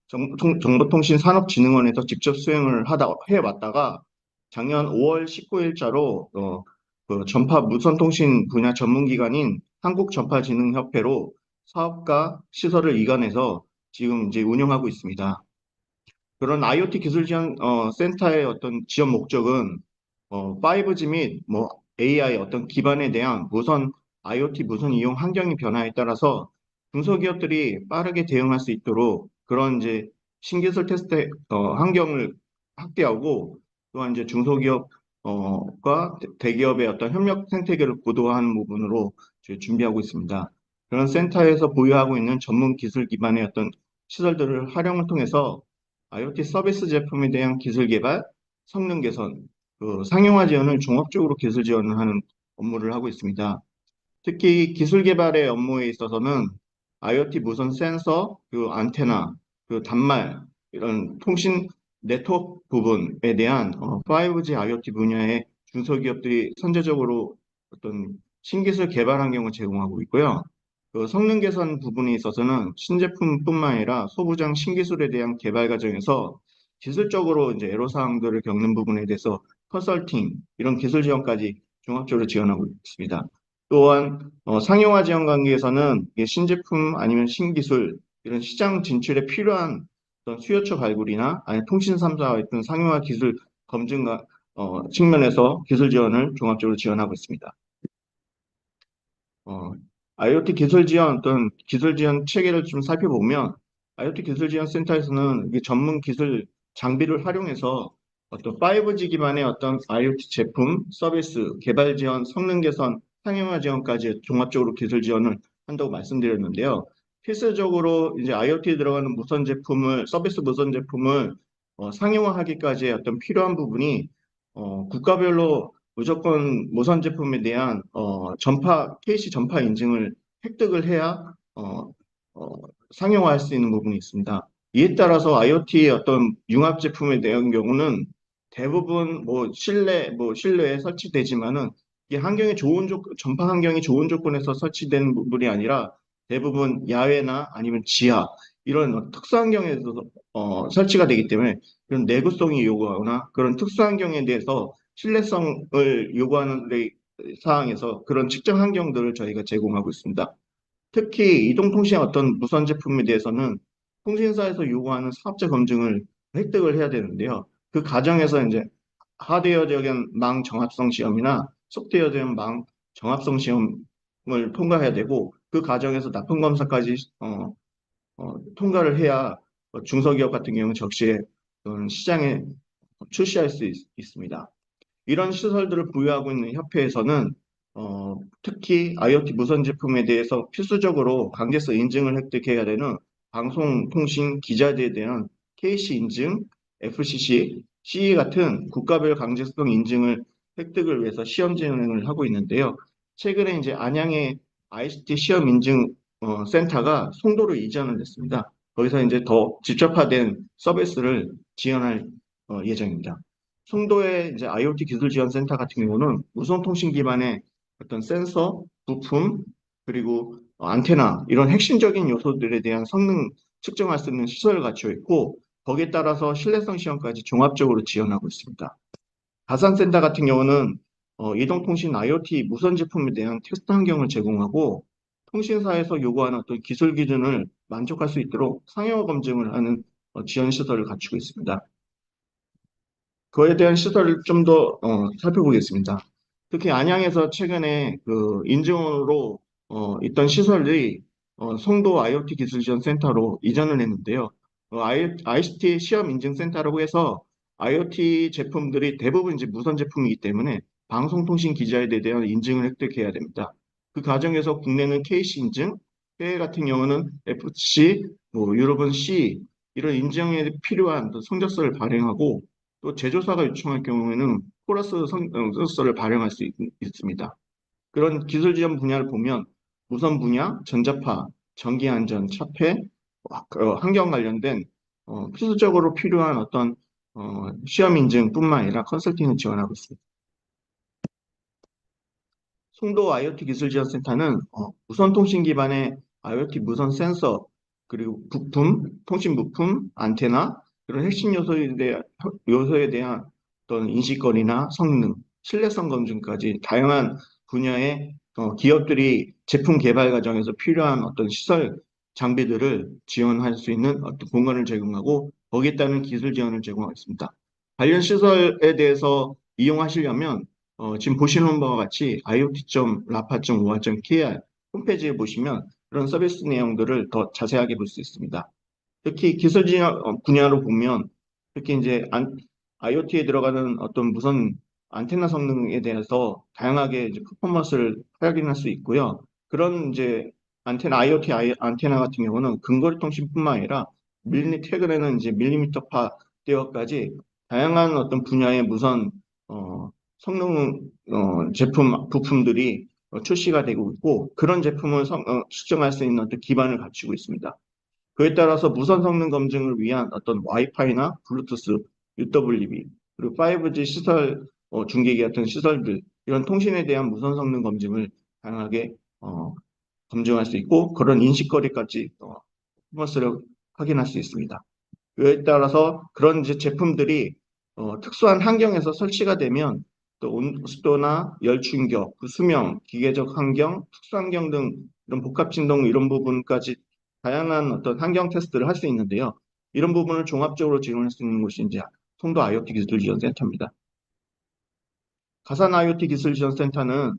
정보통신산업진흥원에서 직접 수행을 해왔다가 작년 5월 19일자로 전파 무선통신 분야 전문기관인 한국전파진흥협회로 사업과 시설을 이관해서 지금 이제 운영하고 있습니다. 그런 IoT 기술지원 센터의 어떤 지원 목적은 5G 및 AI 어떤 기반에 대한 무선 IoT 무선 이용 환경의 변화에 따라서 중소기업들이 빠르게 대응할 수 있도록 그런 이제 신기술 테스트 환경을 확대하고 또한 이제 중소기업과 대기업의 어떤 협력 생태계를 고도화하는 부분으로 저희 준비하고 있습니다. 그런 센터에서 보유하고 있는 전문 기술 기반의 어떤 시설들을 활용을 통해서 IoT 서비스 제품에 대한 기술 개발, 성능 개선, 그 상용화 지원을 종합적으로 기술 지원을 하는 업무를 하고 있습니다. 특히 기술 개발의 업무에 있어서는 IoT 무선 센서, 그 안테나, 그 단말 이런 통신 네트워크 부분에 대한 5G IoT 분야의 중소기업들이 선제적으로 어떤 신기술 개발 환경을 제공하고 있고요. 그 성능 개선 부분에 있어서는 신제품뿐만 아니라 소부장 신기술에 대한 개발 과정에서 기술적으로 이제 애로사항들을 겪는 부분에 대해서 컨설팅, 이런 기술 지원까지 종합적으로 지원하고 있습니다. 또한 상용화 지원 관계에서는 이게 신제품 아니면 신기술 이런 시장 진출에 필요한 어떤 수요처 발굴이나 아니면 통신 3사와 있던 상용화 기술 검증과 측면에서 기술 지원을 종합적으로 지원하고 있습니다. IoT 기술 지원 어떤 기술 지원 체계를 좀 살펴보면 IoT 기술 지원 센터에서는 이게 전문 기술 장비를 활용해서 어떤 5G 기반의 어떤 IoT 제품, 서비스, 개발 지원, 성능 개선, 상용화 지원까지 종합적으로 기술 지원을 한다고 말씀드렸는데요. 필수적으로 이제 IoT에 들어가는 무선 제품을, 서비스 무선 제품을 상용화하기까지의 어떤 필요한 부분이 국가별로 무조건 무선 제품에 대한 KC 전파 인증을 획득을 해야 상용화할 수 있는 부분이 있습니다. 이에 따라서 IoT의 어떤 융합 제품에 대한 경우는 대부분 실내에 설치되지만은 이게 전파 환경이 좋은 조건에서 설치된 부분이 아니라 대부분 야외나 아니면 지하 이런 특수 환경에서 설치가 되기 때문에 그런 내구성이 요구하거나 그런 특수 환경에 대해서 신뢰성을 요구하는 사항에서 그런 측정 환경들을 저희가 제공하고 있습니다. 특히 이동통신 어떤 무선 제품에 대해서는 통신사에서 요구하는 사업자 검증을 획득을 해야 되는데요. 그 과정에서 이제 하드웨어적인 망 정합성 시험이나 소프트웨어적인 망 정합성 시험을 통과해야 되고 그 과정에서 납품 검사까지 통과를 해야 중소기업 같은 경우는 적시에 시장에 출시할 수 있습니다. 이런 시설들을 보유하고 있는 협회에서는 특히 IoT 무선 제품에 대해서 필수적으로 관계서 인증을 획득해야 되는 방송통신 기자재에 대한 KC 인증, FCC, CE 같은 국가별 강제성 인증을 획득을 위해서 시험 진행을 하고 있는데요. 최근에 이제 안양의 ICT 시험 인증 센터가 송도로 이전을 했습니다. 거기서 이제 더 집적화된 서비스를 지원할 예정입니다. 송도의 이제 IoT 기술 지원 센터 같은 경우는 무선 통신 기반의 어떤 센서, 부품, 그리고 안테나 이런 핵심적인 요소들에 대한 성능 측정할 수 있는 시설을 갖추어 있고 거기에 따라서 신뢰성 시험까지 종합적으로 지원하고 있습니다. 가산센터 같은 경우는 이동통신 IoT 무선 제품에 대한 테스트 환경을 제공하고 통신사에서 요구하는 어떤 기술 기준을 만족할 수 있도록 상용화 검증을 하는 지원 시설을 갖추고 있습니다. 그에 대한 시설을 좀 더 살펴보겠습니다. 특히 안양에서 최근에 그 인증으로 있던 시설이 송도 IoT 기술지원 센터로 이전을 했는데요. ICT 시험 인증 센터라고 해서 IoT 제품들이 대부분 이제 무선 제품이기 때문에 방송통신 기자에 대한 인증을 획득해야 됩니다. 그 과정에서 국내는 KC 인증, 해외 같은 경우는 FC, 유럽은 C 이런 인증에 필요한 성적서를 발행하고 또 제조사가 요청할 경우에는 플러스 성적서를 발행할 수 있습니다. 그런 기술 지원 분야를 보면 무선 분야, 전자파, 전기안전, 차폐, 환경 관련된 필수적으로 필요한 어떤 시험 인증뿐만 아니라 컨설팅을 지원하고 있습니다. 송도 IoT 기술지원센터는 무선 통신 기반의 IoT 무선 센서, 그리고 부품, 통신 부품, 안테나, 그런 핵심 요소에 대한 어떤 인식거리나 성능, 신뢰성 검증까지 다양한 분야의 기업들이 제품 개발 과정에서 필요한 어떤 시설, 장비들을 지원할 수 있는 어떤 공간을 제공하고 거기에 따른 기술 지원을 제공하고 있습니다. 관련 시설에 대해서 이용하시려면 지금 보시는 바와 같이 iot.rapa.oa.kr 홈페이지에 보시면 그런 서비스 내용들을 더 자세하게 볼 수 있습니다. 특히 기술 분야로 보면 특히 이제 IoT에 들어가는 어떤 무선 안테나 성능에 대해서 다양하게 이제 퍼포먼스를 확인할 수 있고요. 그런 이제 IoT 안테나 같은 경우는 근거리 통신뿐만 아니라 최근에는 이제 밀리미터파 대역까지 다양한 어떤 분야의 무선 성능 제품 부품들이 출시가 되고 있고 그런 제품을 측정할 수 있는 어떤 기반을 갖추고 있습니다. 그에 따라서 무선 성능 검증을 위한 어떤 와이파이나 블루투스, UWB, 그리고 5G 시설, 중계기 같은 시설들, 이런 통신에 대한 무선 성능 검증을 다양하게 검증할 수 있고, 그런 인식거리까지 퍼포먼스를 확인할 수 있습니다. 그에 따라서 그런 이제 제품들이 특수한 환경에서 설치가 되면 또 습도나 열 충격, 그 수명, 기계적 환경, 특수 환경 등 이런 복합 진동 이런 부분까지 다양한 어떤 환경 테스트를 할 수 있는데요. 이런 부분을 종합적으로 지원할 수 있는 곳이 이제 송도 IoT 기술 지원 센터입니다. 가산 IoT 기술 지원 센터는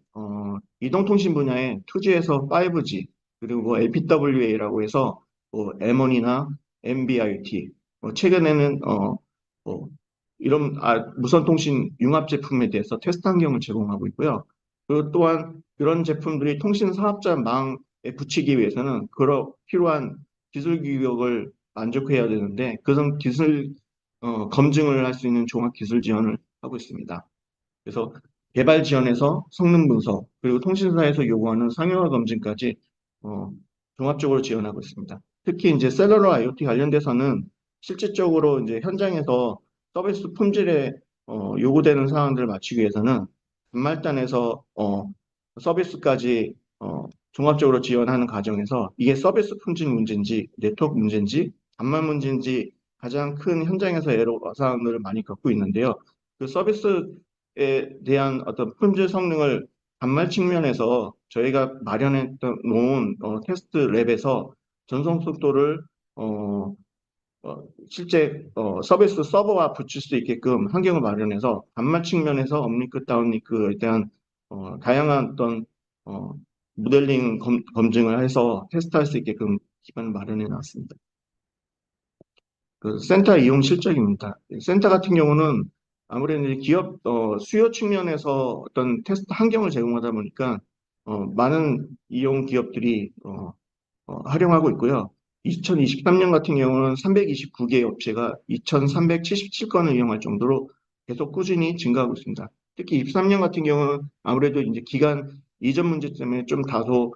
이동통신 분야의 2G에서 5G 그리고 LPWA라고 해서 M1이나 NB-IoT 최근에는 이런 무선통신 융합 제품에 대해서 테스트 환경을 제공하고 있고요. 그리고 또한 그런 제품들이 통신 사업자 망에 붙이기 위해서는 필요한 기술 규격을 만족해야 되는데 그런 기술 검증을 할 수 있는 종합 기술 지원을 하고 있습니다. 그래서 개발 지원에서 성능 분석 그리고 통신사에서 요구하는 상용화 검증까지 종합적으로 지원하고 있습니다. 특히 이제 셀러러 IoT 관련돼서는 실질적으로 이제 현장에서 서비스 품질에 요구되는 사항들을 맞추기 위해서는 단말단에서 서비스까지 종합적으로 지원하는 과정에서 이게 서비스 품질 문제인지 네트워크 문제인지 단말 문제인지 가장 큰 현장에서 애로 사항들을 많이 겪고 있는데요. 그 서비스에 대한 어떤 품질 성능을 단말 측면에서 저희가 마련했던 놓은 테스트 랩에서 전송 속도를 실제 서비스 서버와 붙일 수 있게끔 환경을 마련해서 단말 측면에서 업링크, 다운링크에 대한 다양한 어떤 모델링 검증을 해서 테스트할 수 있게끔 기반을 마련해 놨습니다. 그 센터 이용 실적입니다. 센터 같은 경우는 아무래도 이제 기업 수요 측면에서 어떤 테스트 환경을 제공하다 보니까 많은 이용 기업들이 활용하고 있고요. 2023년 같은 경우는 329개 업체가 2,377건을 이용할 정도로 계속 꾸준히 증가하고 있습니다. 특히 23년 같은 경우는 아무래도 이제 기간 이전 문제 때문에 좀 다소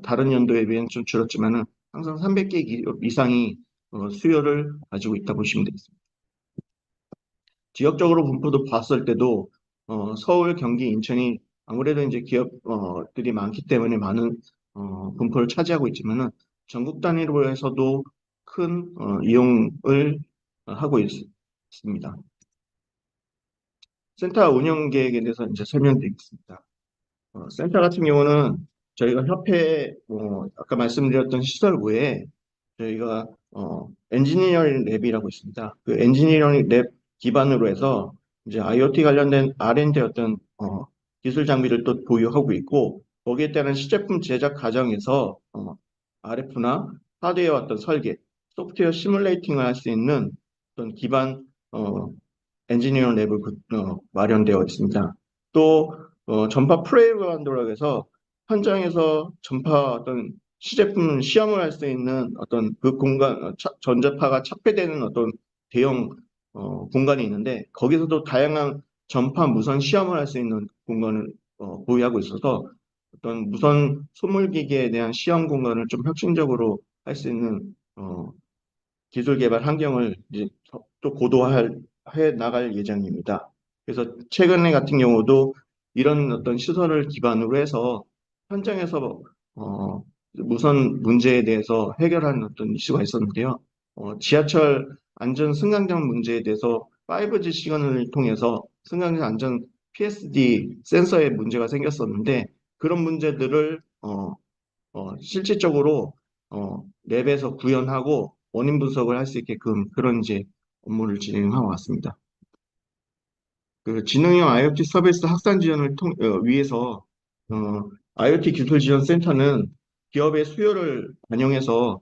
다른 연도에 비해는 좀 줄었지만은 항상 300개 기업 이상이 수요를 가지고 있다 보시면 되겠습니다. 지역적으로 분포도 봤을 때도 서울, 경기, 인천이 아무래도 이제 기업들이 많기 때문에 많은 분포를 차지하고 있지만은 전국 단위로 해서도 큰 이용을 하고 있습니다. 센터 운영 계획에 대해서 이제 설명드리겠습니다. 센터 같은 경우는 저희가 협회 아까 말씀드렸던 시설 외에 저희가 엔지니어링 랩이라고 있습니다. 그 엔지니어링 랩 기반으로 해서 이제 IoT 관련된 R&D 어떤 기술 장비를 또 보유하고 있고 거기에 따른 시제품 제작 과정에서 RF나 하드웨어 어떤 설계, 소프트웨어 시뮬레이팅을 할 수 있는 어떤 기반 엔지니어링 랩을 마련되어 있습니다. 또 전파 플레이그라운드라고 해서 현장에서 전파 어떤 시제품 시험을 할 수 있는 어떤 그 공간, 전자파가 착배되는 어떤 대형 공간이 있는데 거기서도 다양한 전파 무선 시험을 할 수 있는 공간을 보유하고 있어서 어떤 무선 소물기기에 대한 시험 공간을 좀 혁신적으로 할 수 있는 기술 개발 환경을 이제 또 고도화해 나갈 예정입니다. 그래서 최근에 같은 경우도 이런 어떤 시설을 기반으로 해서 현장에서 무선 문제에 대해서 해결하는 어떤 이슈가 있었는데요. 지하철 안전 승강장 문제에 대해서 5G 시간을 통해서 승강장 안전 PSD 센서에 문제가 생겼었는데 그런 문제들을 실질적으로 랩에서 구현하고 원인 분석을 할 수 있게끔 그런 이제 업무를 진행하고 왔습니다. 그 지능형 IoT 서비스 확산 지원을 위해서 IoT 기술 지원 센터는 기업의 수요를 반영해서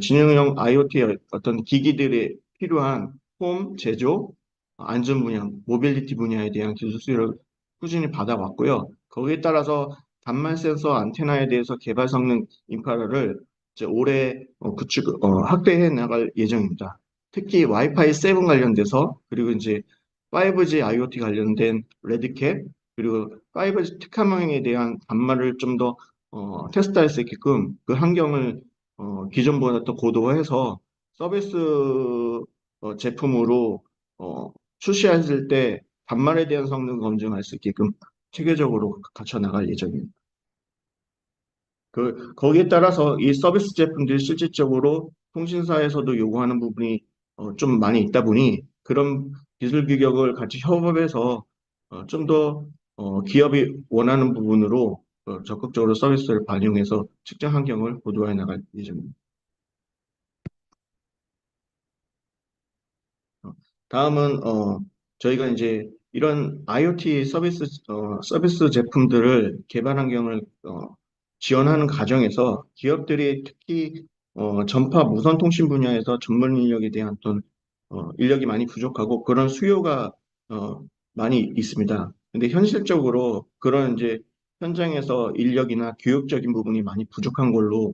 지능형 IoT 어떤 기기들이 필요한 홈, 제조, 안전 분야, 모빌리티 분야에 대한 기술 수요를 꾸준히 받아왔고요. 거기에 따라서 단말 센서 안테나에 대해서 개발 성능 인프라를 이제 올해 확대해 나갈 예정입니다. 특히 와이파이 7 관련돼서 그리고 이제 5G IoT 관련된 레드캡 그리고 5G 특화망에 대한 단말을 좀 더 테스트할 수 있게끔 그 환경을 기존보다 더 고도화해서 서비스 제품으로 출시했을 때 단말에 대한 성능 검증할 수 있게끔 체계적으로 갖춰 나갈 예정입니다. 거기에 따라서 이 서비스 제품들이 실질적으로 통신사에서도 요구하는 부분이 좀 많이 있다 보니 그런 기술 규격을 같이 협업해서 좀 더 기업이 원하는 부분으로 적극적으로 서비스를 반영해서 측정 환경을 고도화해 나갈 예정입니다. 다음은 저희가 이제 이런 IoT 서비스 제품들을 개발 환경을 지원하는 과정에서 기업들이 특히 전파 무선 통신 분야에서 전문 인력에 대한 어떤 인력이 많이 부족하고 그런 수요가 많이 있습니다. 근데 현실적으로 그런 이제 현장에서 인력이나 교육적인 부분이 많이 부족한 걸로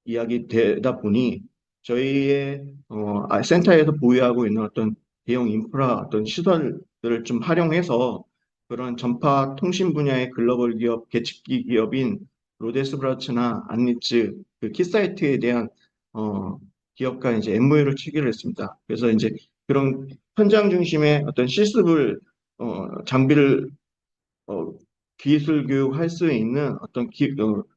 이야기되다 보니 저희의 센터에서 보유하고 있는 어떤 대형 인프라 어떤 시설들을 좀 활용해서 그런 전파 통신 분야의 글로벌 기업, 계측기 기업인 로데스브라츠나 안리츠, 그 키사이트에 대한 기업과 이제 MOU를 체결을 했습니다. 그래서 이제 그런 현장 중심의 어떤 실습을 장비를 기술 교육할 수 있는 어떤 교육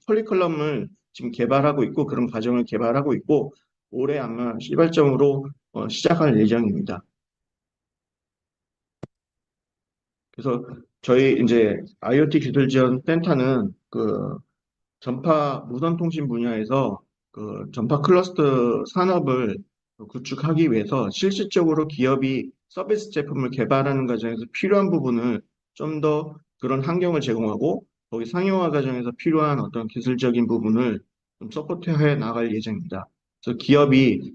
커리큘럼을 지금 개발하고 있고 그런 과정을 개발하고 있고 올해 아마 시발점으로 시작할 예정입니다. 그래서 저희 이제 IoT 기술 지원 센터는 그 전파 무선 통신 분야에서 그 전파 클러스터 산업을 구축하기 위해서 실질적으로 기업이 서비스 제품을 개발하는 과정에서 필요한 부분을 좀 더 그런 환경을 제공하고 거기 상용화 과정에서 필요한 어떤 기술적인 부분을 좀 서포트해 나갈 예정입니다. 그래서 기업이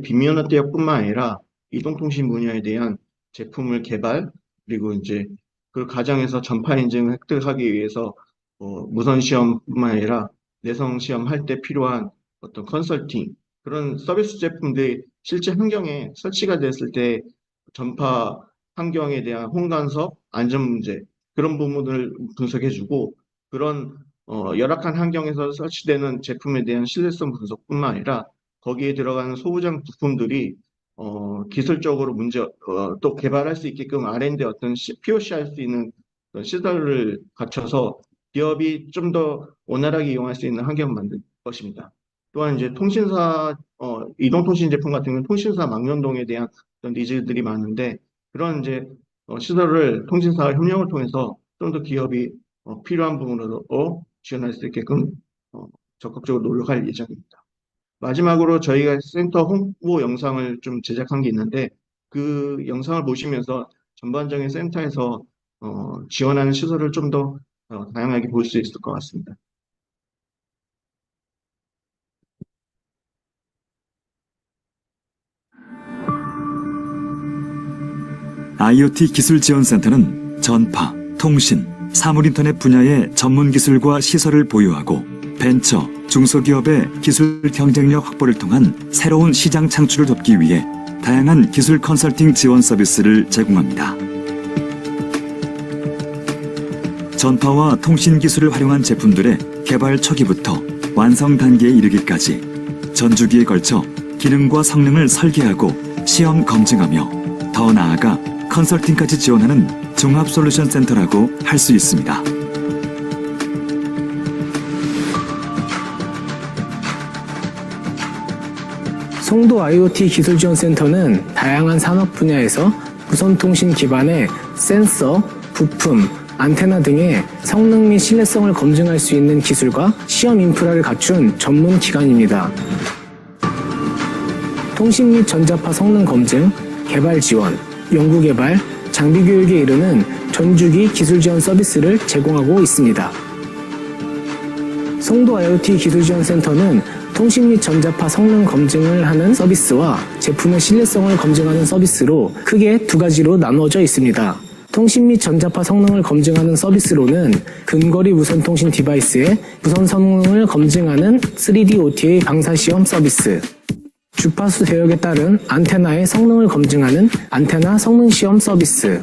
비면허 대역뿐만 아니라 이동통신 분야에 대한 제품을 개발 그리고 이제 그 과정에서 전파 인증을 획득하기 위해서 무선 시험뿐만 아니라 내성 시험 할 때 필요한 어떤 컨설팅 그런 서비스 제품들이 실제 환경에 설치가 됐을 때 전파 환경에 대한 혼간섭, 안전 문제 그런 부분을 분석해주고 그런 열악한 환경에서 설치되는 제품에 대한 신뢰성 분석뿐만 아니라 거기에 들어가는 소부장 부품들이 기술적으로 또 개발할 수 있게끔 R&D 어떤 POC 할 수 있는 시설을 갖춰서 기업이 좀 더 원활하게 이용할 수 있는 환경을 만들 것입니다. 또한 이제 통신사, 이동통신 제품 같은 경우는 통신사 망연동에 대한 어떤 니즈들이 많은데 그런 이제 시설을 통신사와 협력을 통해서 좀 더 기업이 필요한 부분으로 지원할 수 있게끔 적극적으로 노력할 예정입니다. 마지막으로 저희가 센터 홍보 영상을 좀 제작한 게 있는데 그 영상을 보시면서 전반적인 센터에서 지원하는 시설을 좀 더 다양하게 볼 수 있을 것 같습니다. IoT 기술지원센터는 전파, 통신, 사물인터넷 분야의 전문 기술과 시설을 보유하고 벤처, 중소기업의 기술 경쟁력 확보를 통한 새로운 시장 창출을 돕기 위해 다양한 기술 컨설팅 지원 서비스를 제공합니다. 전파와 통신 기술을 활용한 제품들의 개발 초기부터 완성 단계에 이르기까지 전 주기에 걸쳐 기능과 성능을 설계하고 시험 검증하며 더 나아가 컨설팅까지 지원하는 종합 솔루션 센터라고 할 수 있습니다. 송도 IoT 기술지원센터는 다양한 산업 분야에서 무선통신 기반의 센서, 부품, 안테나 등의 성능 및 신뢰성을 검증할 수 있는 기술과 시험 인프라를 갖춘 전문 기관입니다. 통신 및 전자파 성능 검증, 개발 지원, 연구 개발, 장비 교육에 이르는 전주기 기술 지원 서비스를 제공하고 있습니다. 송도 IoT 기술 지원 센터는 통신 및 전자파 성능 검증을 하는 서비스와 제품의 신뢰성을 검증하는 서비스로 크게 두 가지로 나누어져 있습니다. 통신 및 전자파 성능을 검증하는 서비스로는 근거리 무선 통신 디바이스의 무선 성능을 검증하는 3D OTA 방사 시험 서비스, 주파수 대역에 따른 안테나의 성능을 검증하는 안테나 성능 시험 서비스,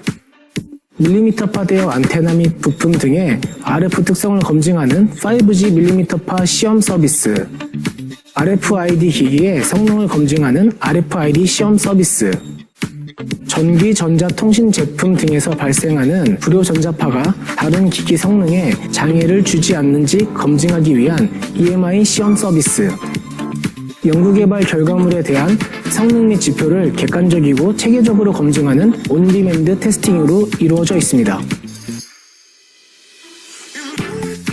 밀리미터파 대역 안테나 및 부품 등의 RF 특성을 검증하는 5G 밀리미터파 시험 서비스, RFID 기기의 성능을 검증하는 RFID 시험 서비스, 전기, 전자, 통신 제품 등에서 발생하는 불요 전자파가 다른 기기 성능에 장애를 주지 않는지 검증하기 위한 EMI 시험 서비스, 연구개발 결과물에 대한 성능 및 지표를 객관적이고 체계적으로 검증하는 온디맨드 테스팅으로 이루어져 있습니다.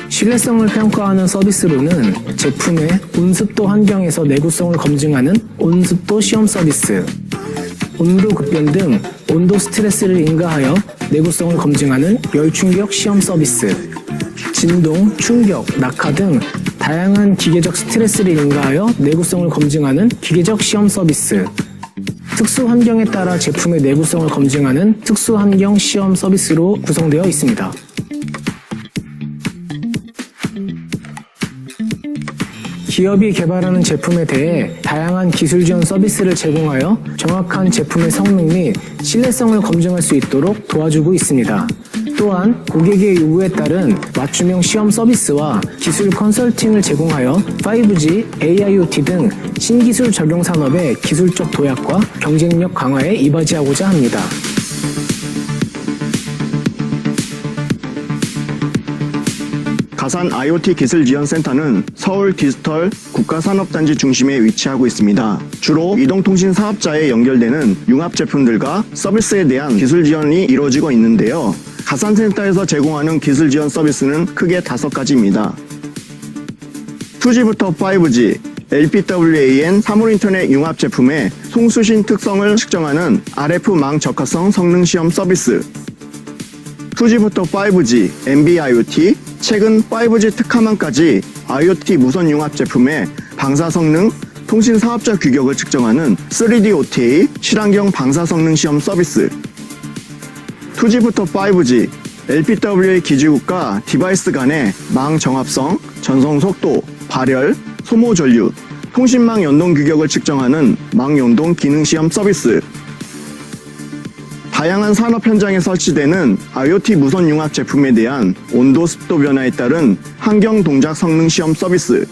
신뢰성을 평가하는 서비스로는 제품의 온습도 환경에서 내구성을 검증하는 온습도 시험 서비스, 온도 급변 등 온도 스트레스를 인가하여 내구성을 검증하는 열충격 시험 서비스, 진동, 충격, 낙하 등 다양한 기계적 스트레스를 인가하여 내구성을 검증하는 기계적 시험 서비스, 특수 환경에 따라 제품의 내구성을 검증하는 특수 환경 시험 서비스로 구성되어 있습니다. 기업이 개발하는 제품에 대해 다양한 기술 지원 서비스를 제공하여 정확한 제품의 성능 및 신뢰성을 검증할 수 있도록 도와주고 있습니다. 또한 고객의 요구에 따른 맞춤형 시험 서비스와 기술 컨설팅을 제공하여 5G, AIoT 등 신기술 적용 산업의 기술적 도약과 경쟁력 강화에 이바지하고자 합니다. 가산 IoT 기술지원센터는 서울 디지털 국가산업단지 중심에 위치하고 있습니다. 주로 이동통신 사업자에 연결되는 융합 제품들과 서비스에 대한 기술 지원이 이루어지고 있는데요. 가산센터에서 제공하는 기술 지원 서비스는 크게 5가지입니다. 2G부터 5G, LPWAN 사물인터넷 융합 제품의 송수신 특성을 측정하는 RF망 적합성 성능 시험 서비스, 2G부터 5G, NB-IoT, 최근 5G 특화망까지 IoT 무선 융합 제품의 방사 성능, 통신 사업자 규격을 측정하는 3D OTA 실환경 방사 성능 시험 서비스, 2G부터 5G, LPWA 기지국과 디바이스 간의 망 정합성, 전송 속도, 발열, 소모 전류, 통신망 연동 규격을 측정하는 망 연동 기능 시험 서비스, 다양한 산업 현장에 설치되는 IoT 무선 융합 제품에 대한 온도 습도 변화에 따른 환경 동작 성능 시험 서비스,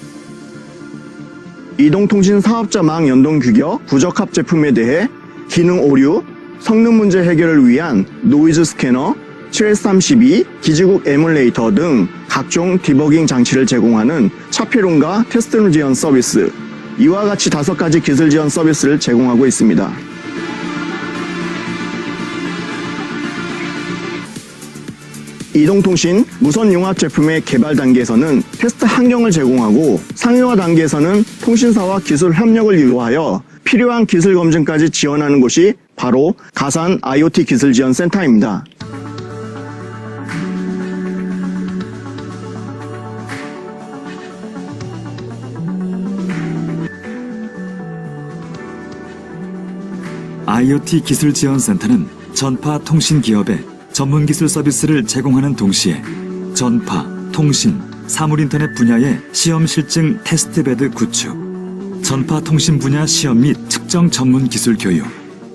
이동통신 사업자 망 연동 규격 부적합 제품에 대해 기능 오류, 성능 문제 해결을 위한 노이즈 스캐너, 732, 기지국 에뮬레이터 등 각종 디버깅 장치를 제공하는 차폐론과 테스트룸 지원 서비스, 이와 같이 5가지 기술 지원 서비스를 제공하고 있습니다. 이동통신 무선 융합 제품의 개발 단계에서는 테스트 환경을 제공하고 상용화 단계에서는 통신사와 기술 협력을 유도하여 필요한 기술 검증까지 지원하는 곳이 바로 가산 IoT 기술 지원 센터입니다. IoT 기술 지원 센터는 전파 통신 기업에 전문 기술 서비스를 제공하는 동시에 전파, 통신, 사물인터넷 분야의 시험 실증 테스트베드 구축, 전파 통신 분야 시험 및 측정 전문 기술 교육,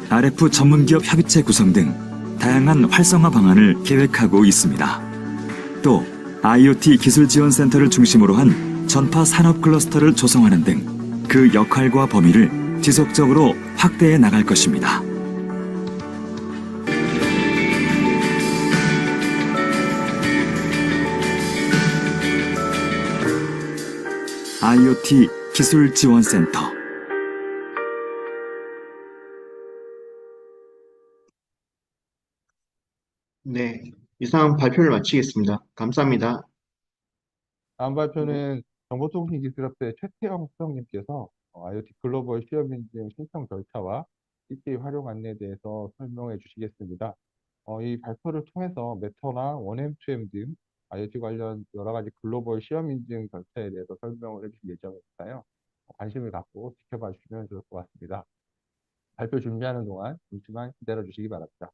RF 전문 기업 협의체 구성 등 다양한 활성화 방안을 계획하고 있습니다. 또 IoT 기술 지원 센터를 중심으로 한 전파 산업 클러스터를 조성하는 등 그 역할과 범위를 지속적으로 확대해 나갈 것입니다. IoT 기술 지원 센터. 네, 이상 발표를 마치겠습니다. 감사합니다. 다음 발표는 정보통신기술협회 최태영 수석님께서 IoT 글로벌 시험 인증 신청 절차와 TTA 활용 안내에 대해서 설명해 주시겠습니다. 이 발표를 통해서 메터나 1M, 2M 등 IoT 관련 여러 가지 글로벌 시험 인증 절차에 대해서 설명을 해주실 예정이니까요. 관심을 갖고 지켜봐 주시면 좋을 것 같습니다. 발표 준비하는 동안 잠시만 기다려 주시기 바랍니다.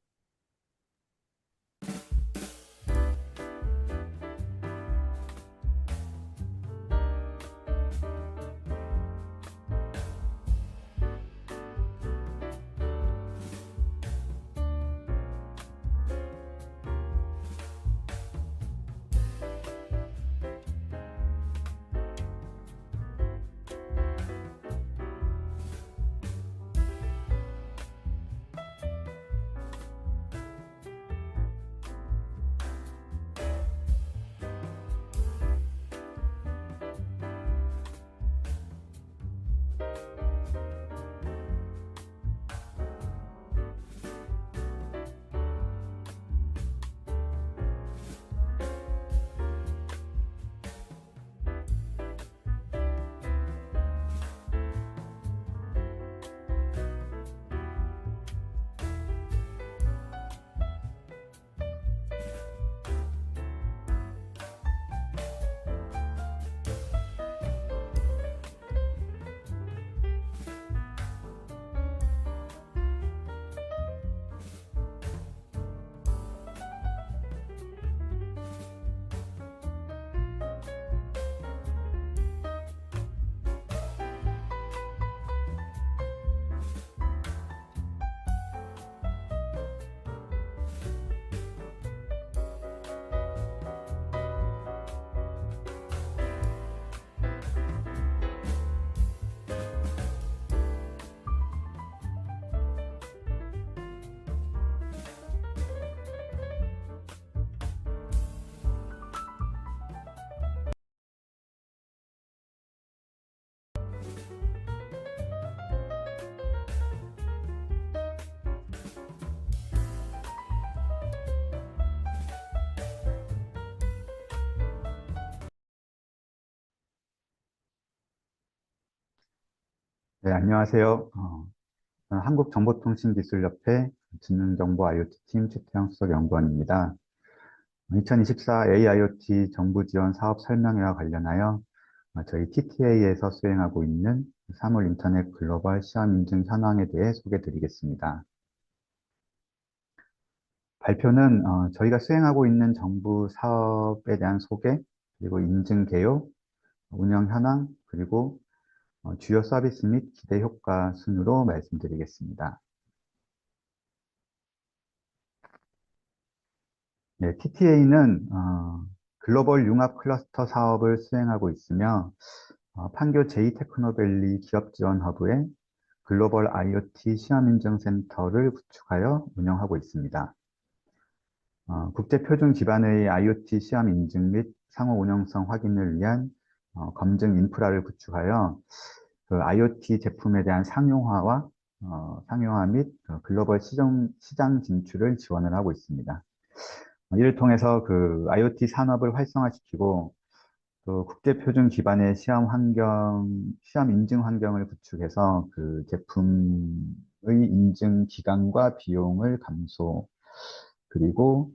네, 안녕하세요. 저는 한국정보통신기술협회 지능정보 IoT팀 최태영 수석연구원입니다. 2024 AIoT 정부 지원 사업 설명회와 관련하여 저희 TTA에서 수행하고 있는 사물 인터넷 글로벌 시험 인증 현황에 대해 소개드리겠습니다. 발표는 저희가 수행하고 있는 정부 사업에 대한 소개, 그리고 인증 개요, 운영 현황, 그리고 주요 서비스 및 기대 효과 순으로 말씀드리겠습니다. 네, TTA는 글로벌 융합 클러스터 사업을 수행하고 있으며 판교 j-테크노밸리 기업지원 허브에 글로벌 IoT 시험인증센터를 구축하여 운영하고 있습니다. 국제표준 기반의 IoT 시험 인증 및 상호 운영성 확인을 위한 검증 인프라를 구축하여 그 IoT 제품에 대한 상용화 및 글로벌 시장 진출을 지원을 하고 있습니다. 이를 통해서 그 IoT 산업을 활성화시키고 또 국제표준 기반의 시험 인증 환경을 구축해서 그 제품의 인증 기간과 비용을 감소, 그리고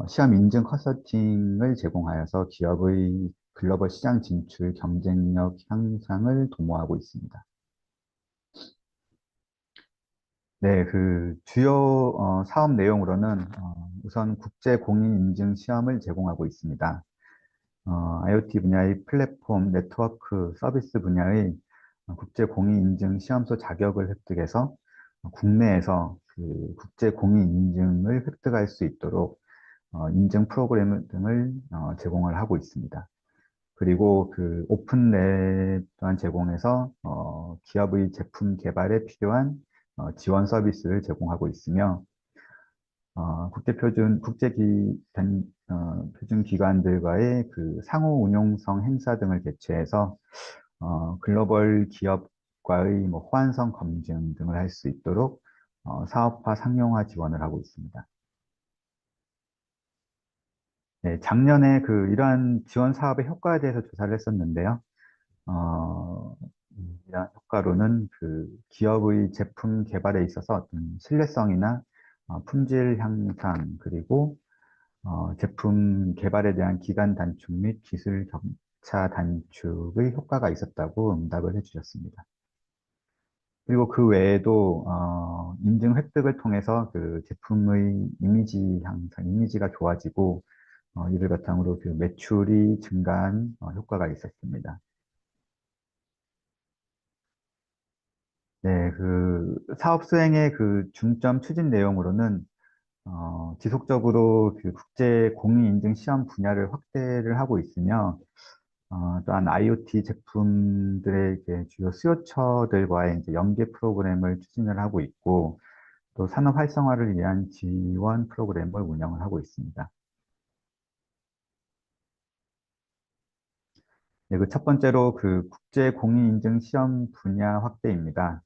시험 인증 컨설팅을 제공하여서 기업의 글로벌 시장 진출 경쟁력 향상을 도모하고 있습니다. 네, 그 주요 사업 내용으로는 우선 국제 공인 인증 시험을 제공하고 있습니다. IoT 분야의 플랫폼, 네트워크, 서비스 분야의 국제 공인 인증 시험소 자격을 획득해서 국내에서 그 국제 공인 인증을 획득할 수 있도록 인증 프로그램 등을 제공을 하고 있습니다. 그리고 그 오픈랩 또한 제공해서 기업의 제품 개발에 필요한 지원 서비스를 제공하고 있으며 표준 기관들과의 그 상호 운용성 행사 등을 개최해서 글로벌 기업과의 뭐 호환성 검증 등을 할 수 있도록 사업화 상용화 지원을 하고 있습니다. 네, 작년에 그 이러한 지원 사업의 효과에 대해서 조사를 했었는데요. 이런 효과로는 그 기업의 제품 개발에 있어서 어떤 신뢰성이나 품질 향상, 그리고 제품 개발에 대한 기간 단축 및 기술 격차 단축의 효과가 있었다고 응답을 해주셨습니다. 그리고 그 외에도 인증 획득을 통해서 그 제품의 이미지 향상, 이미지가 좋아지고 이를 바탕으로 그 매출이 증가한 효과가 있었습니다. 네, 그 사업 수행의 그 중점 추진 내용으로는 지속적으로 그 국제 공인 인증 시험 분야를 확대를 하고 있으며, 또한 IoT 제품들의 이제 주요 수요처들과의 이제 연계 프로그램을 추진을 하고 있고, 또 산업 활성화를 위한 지원 프로그램을 운영을 하고 있습니다. 네, 그 첫 번째로 그 국제 공인 인증 시험 분야 확대입니다.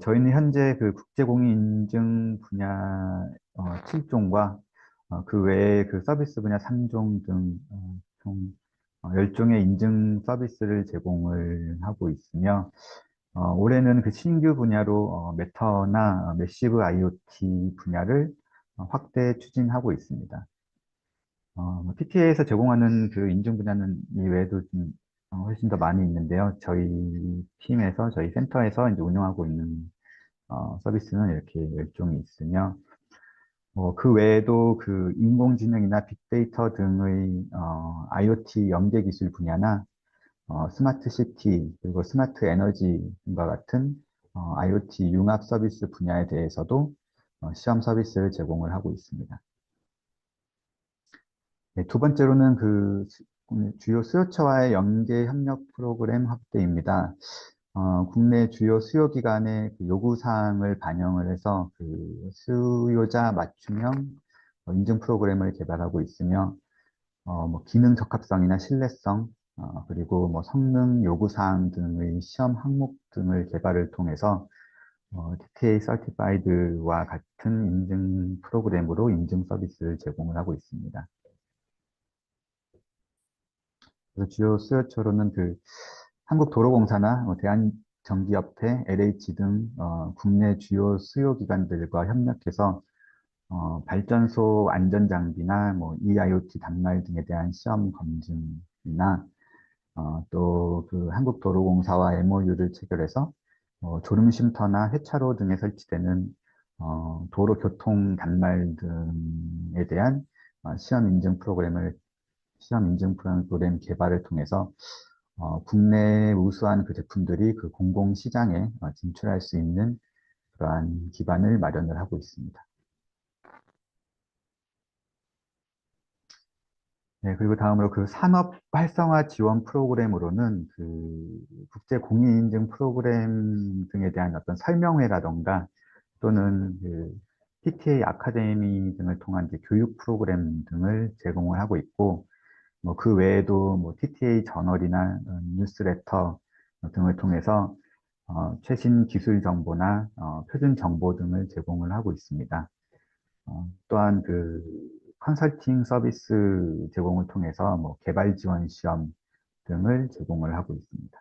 저희는 현재 그 국제공인인증 분야 7종과 그 외에 그 서비스 분야 3종 등 총 10종의 인증 서비스를 제공을 하고 있으며, 올해는 그 신규 분야로 메타나 매시브 IoT 분야를 확대 추진하고 있습니다. PTA에서 제공하는 그 인증 분야는 이외에도 좀 훨씬 더 많이 있는데요. 저희 팀에서, 저희 센터에서 이제 운영하고 있는 서비스는 이렇게 10종이 있으며, 그 외에도 그 인공지능이나 빅데이터 등의 IoT 연계 기술 분야나 스마트 시티, 그리고 스마트 에너지 등과 같은 IoT 융합 서비스 분야에 대해서도 시험 서비스를 제공을 하고 있습니다. 네, 두 번째로는 그 주요 수요처와의 연계 협력 프로그램 확대입니다. 국내 주요 수요기관의 그 요구사항을 반영을 해서 그 수요자 맞춤형 인증 프로그램을 개발하고 있으며, 뭐 기능 적합성이나 신뢰성, 그리고 뭐 성능 요구사항 등의 시험 항목 등을 개발을 통해서 TTA Certified와 같은 인증 프로그램으로 인증 서비스를 제공을 하고 있습니다. 그래서 주요 수요처로는 그 한국도로공사나 대한전기협회, LH 등 국내 주요 수요기관들과 협력해서 발전소 안전장비나 뭐 EIoT 단말 등에 대한 시험 검증이나 또 그 한국도로공사와 MOU를 체결해서 졸음쉼터나 회차로 등에 설치되는 도로 교통 단말 등에 대한 시험 인증 프로그램 개발을 통해서 국내 우수한 그 제품들이 그 공공 시장에 진출할 수 있는 그러한 기반을 마련을 하고 있습니다. 네, 그리고 다음으로 그 산업 활성화 지원 프로그램으로는 그 국제 공인인증 프로그램 등에 대한 어떤 설명회라던가 또는 그 PTA 아카데미 등을 통한 이제 교육 프로그램 등을 제공을 하고 있고, 뭐 그 외에도 뭐 TTA 저널이나 뉴스레터 등을 통해서 최신 기술 정보나 표준 정보 등을 제공을 하고 있습니다. 또한 그 컨설팅 서비스 제공을 통해서 뭐 개발 지원 시험 등을 제공을 하고 있습니다.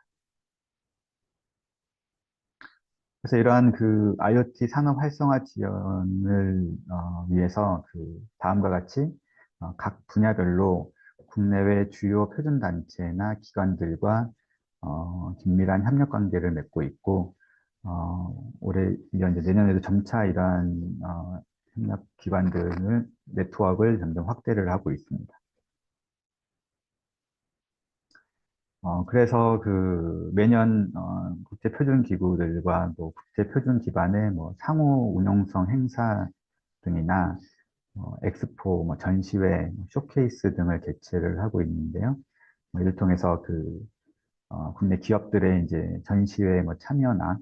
그래서 이러한 그 IoT 산업 활성화 지원을 위해서 그 다음과 같이 각 분야별로 국내외 주요 표준단체나 기관들과 긴밀한 협력 관계를 맺고 있고, 올해, 이제 내년에도 점차 이러한 협력 기관들을, 네트워크를 점점 확대를 하고 있습니다. 그래서 그 매년 국제 표준 기구들과 뭐 국제 표준 기반의 뭐 상호 운용성 행사 등이나 엑스포, 뭐 전시회, 쇼케이스 등을 개최를 하고 있는데요. 이를 통해서 그 국내 기업들의 이제 전시회 뭐 참여나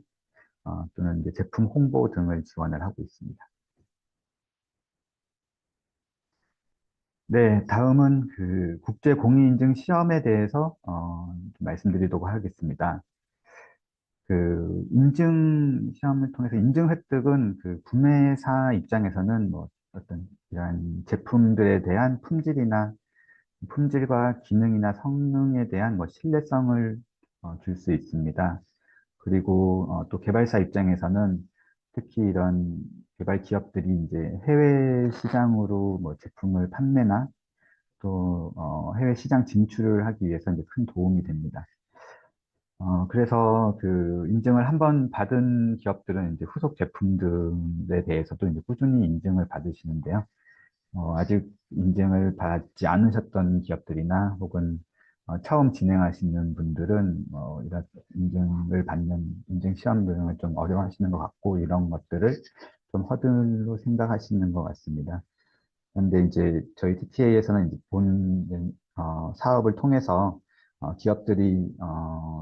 또는 이제 제품 홍보 등을 지원을 하고 있습니다. 네, 다음은 그 국제 공인인증 시험에 대해서 좀 말씀드리도록 하겠습니다. 그 인증 시험을 통해서 인증 획득은 그 구매사 입장에서는 뭐 어떤 이러한 제품들에 대한 품질과 기능이나 성능에 대한 뭐 신뢰성을 줄 수 있습니다. 그리고 또 개발사 입장에서는 특히 이런 개발 기업들이 이제 해외 시장으로 뭐 제품을 판매나 또 해외 시장 진출을 하기 위해서 이제 큰 도움이 됩니다. 그래서 그 인증을 한번 받은 기업들은 이제 후속 제품들에 대해서도 이제 꾸준히 인증을 받으시는데요. 아직 인증을 받지 않으셨던 기업들이나 혹은 처음 진행하시는 분들은 이런 인증을 받는 인증 시험 등을 좀 어려워하시는 것 같고 이런 것들을 좀 허들로 생각하시는 것 같습니다. 그런데 이제 저희 TTA에서는 이제 본 사업을 통해서 기업들이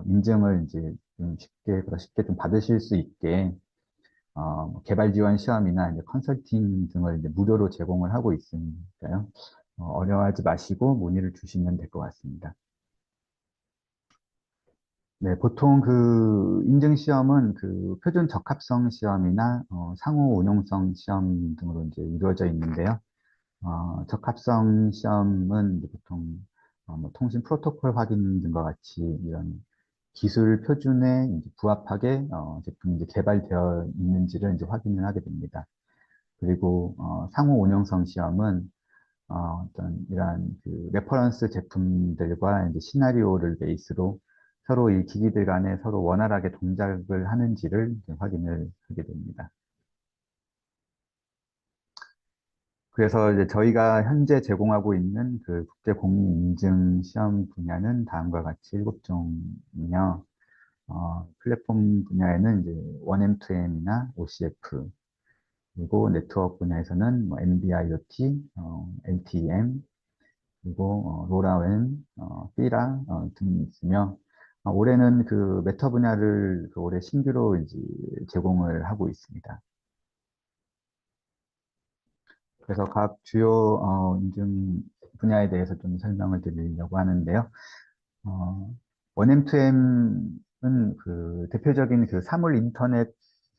인증을 이제 좀 쉽게 좀 받으실 수 있게 개발 지원 시험이나 이제 컨설팅 등을 이제 무료로 제공을 하고 있으니까요. 어려워하지 마시고 문의를 주시면 될 것 같습니다. 네, 보통 그 인증 시험은 그 표준 적합성 시험이나 상호 운용성 시험 등으로 이제 이루어져 있는데요. 적합성 시험은 이제 보통 뭐 통신 프로토콜 확인 등과 같이 이런 기술 표준에 이제 부합하게 제품이 이제 개발되어 있는지를 이제 확인을 하게 됩니다. 그리고 상호 운용성 시험은 어떤 이러한 그 레퍼런스 제품들과 이제 시나리오를 베이스로 서로 이 기기들 간에 서로 원활하게 동작을 하는지를 이제 확인을 하게 됩니다. 그래서 이제 저희가 현재 제공하고 있는 그 국제 공인 인증 시험 분야는 다음과 같이 7종이며, 플랫폼 분야에는 이제 1M2M이나 OCF, 그리고 네트워크 분야에서는 뭐 NB-IoT, LTE-M, 그리고 로라웬, 삐라 등이 있으며, 올해는 그 메타 분야를 그 올해 신규로 이제 제공을 하고 있습니다. 그래서 각 주요 인증 분야에 대해서 좀 설명을 드리려고 하는데요. 어, 1M2M은 그 대표적인 그 사물 인터넷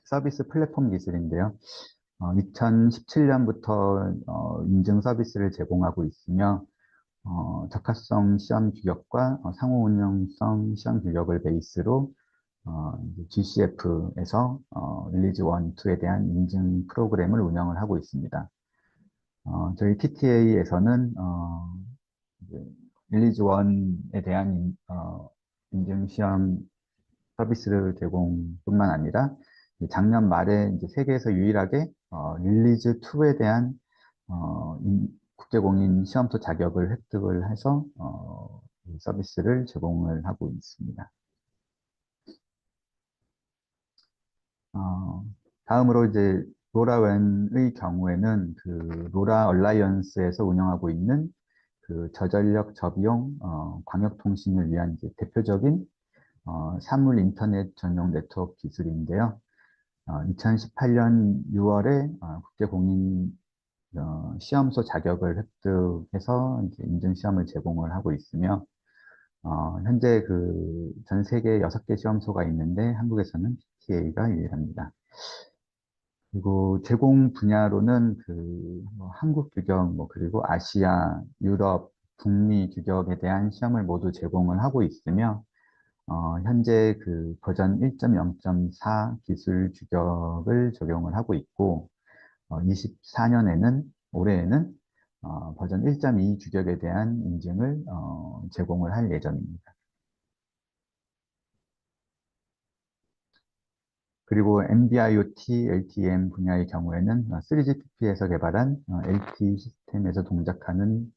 서비스 플랫폼 기술인데요. 2017년부터 인증 서비스를 제공하고 있으며, 적합성 시험 규격과 상호 운영성 시험 규격을 베이스로 GCF에서 릴리즈 1, 2에 대한 인증 프로그램을 운영을 하고 있습니다. 저희 TTA에서는 릴리즈 1에 대한 인증 시험 서비스를 제공뿐만 아니라 작년 말에 이제 세계에서 유일하게 릴리즈 2에 대한 국제공인 시험소 자격을 획득을 해서 이 서비스를 제공을 하고 있습니다. 다음으로 이제 로라웬의 경우에는 그 로라 얼라이언스에서 운영하고 있는 그 저전력 저비용 광역통신을 위한 이제 대표적인 사물 인터넷 전용 네트워크 기술인데요. 2018년 6월에 국제공인 시험소 자격을 획득해서 이제 인증 시험을 제공을 하고 있으며 현재 그 전 세계 6개 시험소가 있는데 한국에서는 TTA가 유일합니다. 그리고 제공 분야로는 그뭐 한국 규격, 뭐 그리고 아시아, 유럽, 북미 규격에 대한 시험을 모두 제공을 하고 있으며 현재 그 버전 1.0.4 기술 규격을 적용을 하고 있고 24년에는 올해에는 버전 1.2 규격에 대한 인증을 제공을 할 예정입니다. 그리고 NB-IoT, LTE-M 분야의 경우에는 3GPP에서 개발한 LTE 시스템에서 동작하는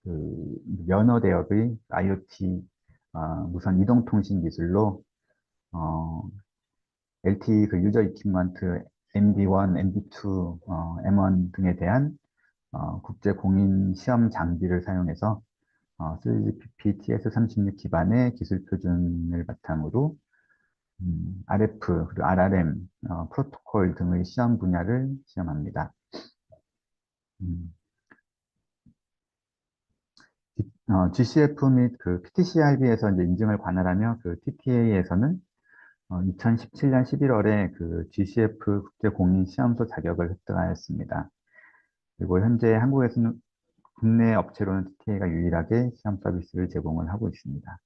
그 면허 대역의 IoT 무선 이동통신 기술로 LTE 그 유저 이퀴먼트 MB1, MB2, M1 등에 대한 국제 공인 시험 장비를 사용해서 3GPP TS36 기반의 기술 표준을 바탕으로 RF, 그리고 RRM, 프로토콜 등의 시험 분야를 시험합니다. GCF 및 그 PTCRB에서 이제 인증을 관할하며 그 TTA에서는 2017년 11월에 그 GCF 국제공인 시험소 자격을 획득하였습니다. 그리고 현재 한국에서는 국내 업체로는 TTA가 유일하게 시험 서비스를 제공을 하고 있습니다.